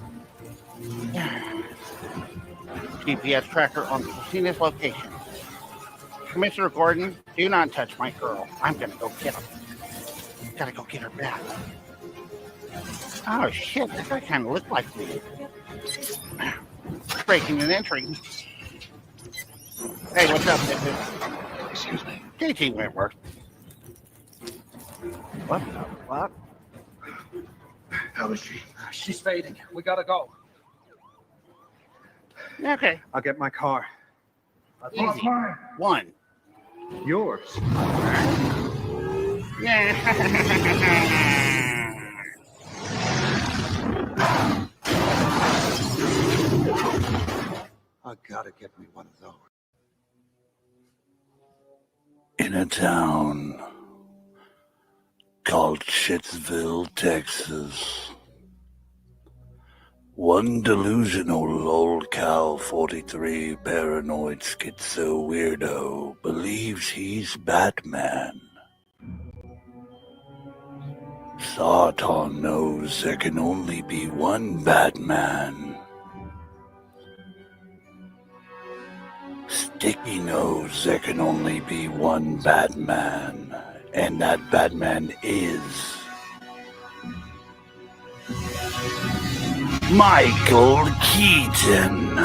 [SPEAKER 11] GPS tracker on Christina's location. Commissioner Gordon, do not touch my girl. I'm gonna go get him. Gotta go get her back. Oh shit, that guy kind of looked like me. Breaking and entering. Hey, what's up, bitches?
[SPEAKER 3] Excuse me.
[SPEAKER 11] JT Wentworth. What the fuck?
[SPEAKER 3] How is she?
[SPEAKER 12] She's fading. We gotta go.
[SPEAKER 11] Okay.
[SPEAKER 12] I'll get my car.
[SPEAKER 11] Easy. One.
[SPEAKER 12] Yours.
[SPEAKER 11] Yeah.
[SPEAKER 12] I gotta get me one of those.
[SPEAKER 3] In a town called Shitsville, Texas, one delusional old cow 43 paranoid schizo weirdo believes he's Batman. Sarton knows there can only be one Batman. Sticky knows there can only be one Batman, and that Batman is Michael Keaton.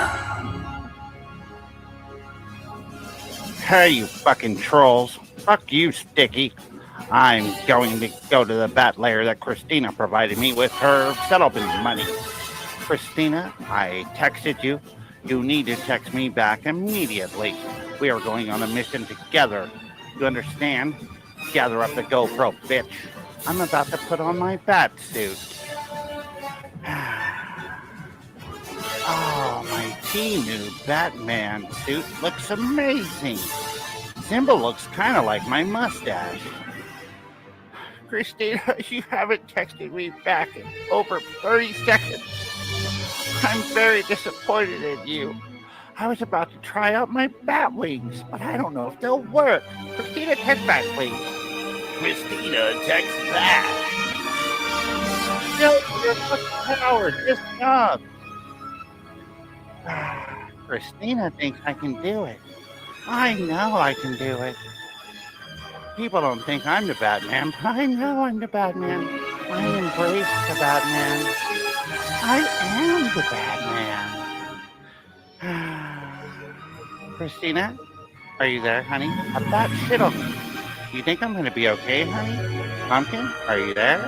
[SPEAKER 11] Hey, you fucking trolls. Fuck you, Sticky. I'm going to go to the bat lair that Christina provided me with her settlement money. Christina, I texted you. You need to text me back immediately. We are going on a mission together. You understand? Gather up the GoPro, bitch. I'm about to put on my bat suit. Oh, my new Batman suit looks amazing. Simba looks kind of like my mustache. Christina, you haven't texted me back in over 30 seconds. I'm very disappointed in you. I was about to try out my bat wings, but I don't know if they'll work. Christina, text back, please.
[SPEAKER 3] Christina, text back.
[SPEAKER 11] No, you're a fucking coward. Just up. Christina thinks I can do it. I know I can do it. People don't think I'm the Batman, but I know I'm the Batman. I embrace the Batman. I am the Batman. Christina, are you there, honey? A bat shit on me. You think I'm gonna be okay, honey? Pumpkin, are you there?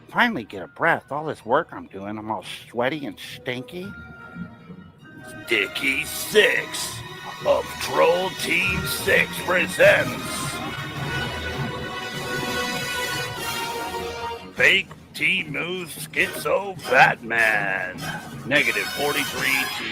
[SPEAKER 11] Finally get a breath. All this work I'm doing, I'm all sweaty and stinky.
[SPEAKER 3] Sticky 6 of Troll Team 6 presents Fake Team Moves Schizo Batman. -43 T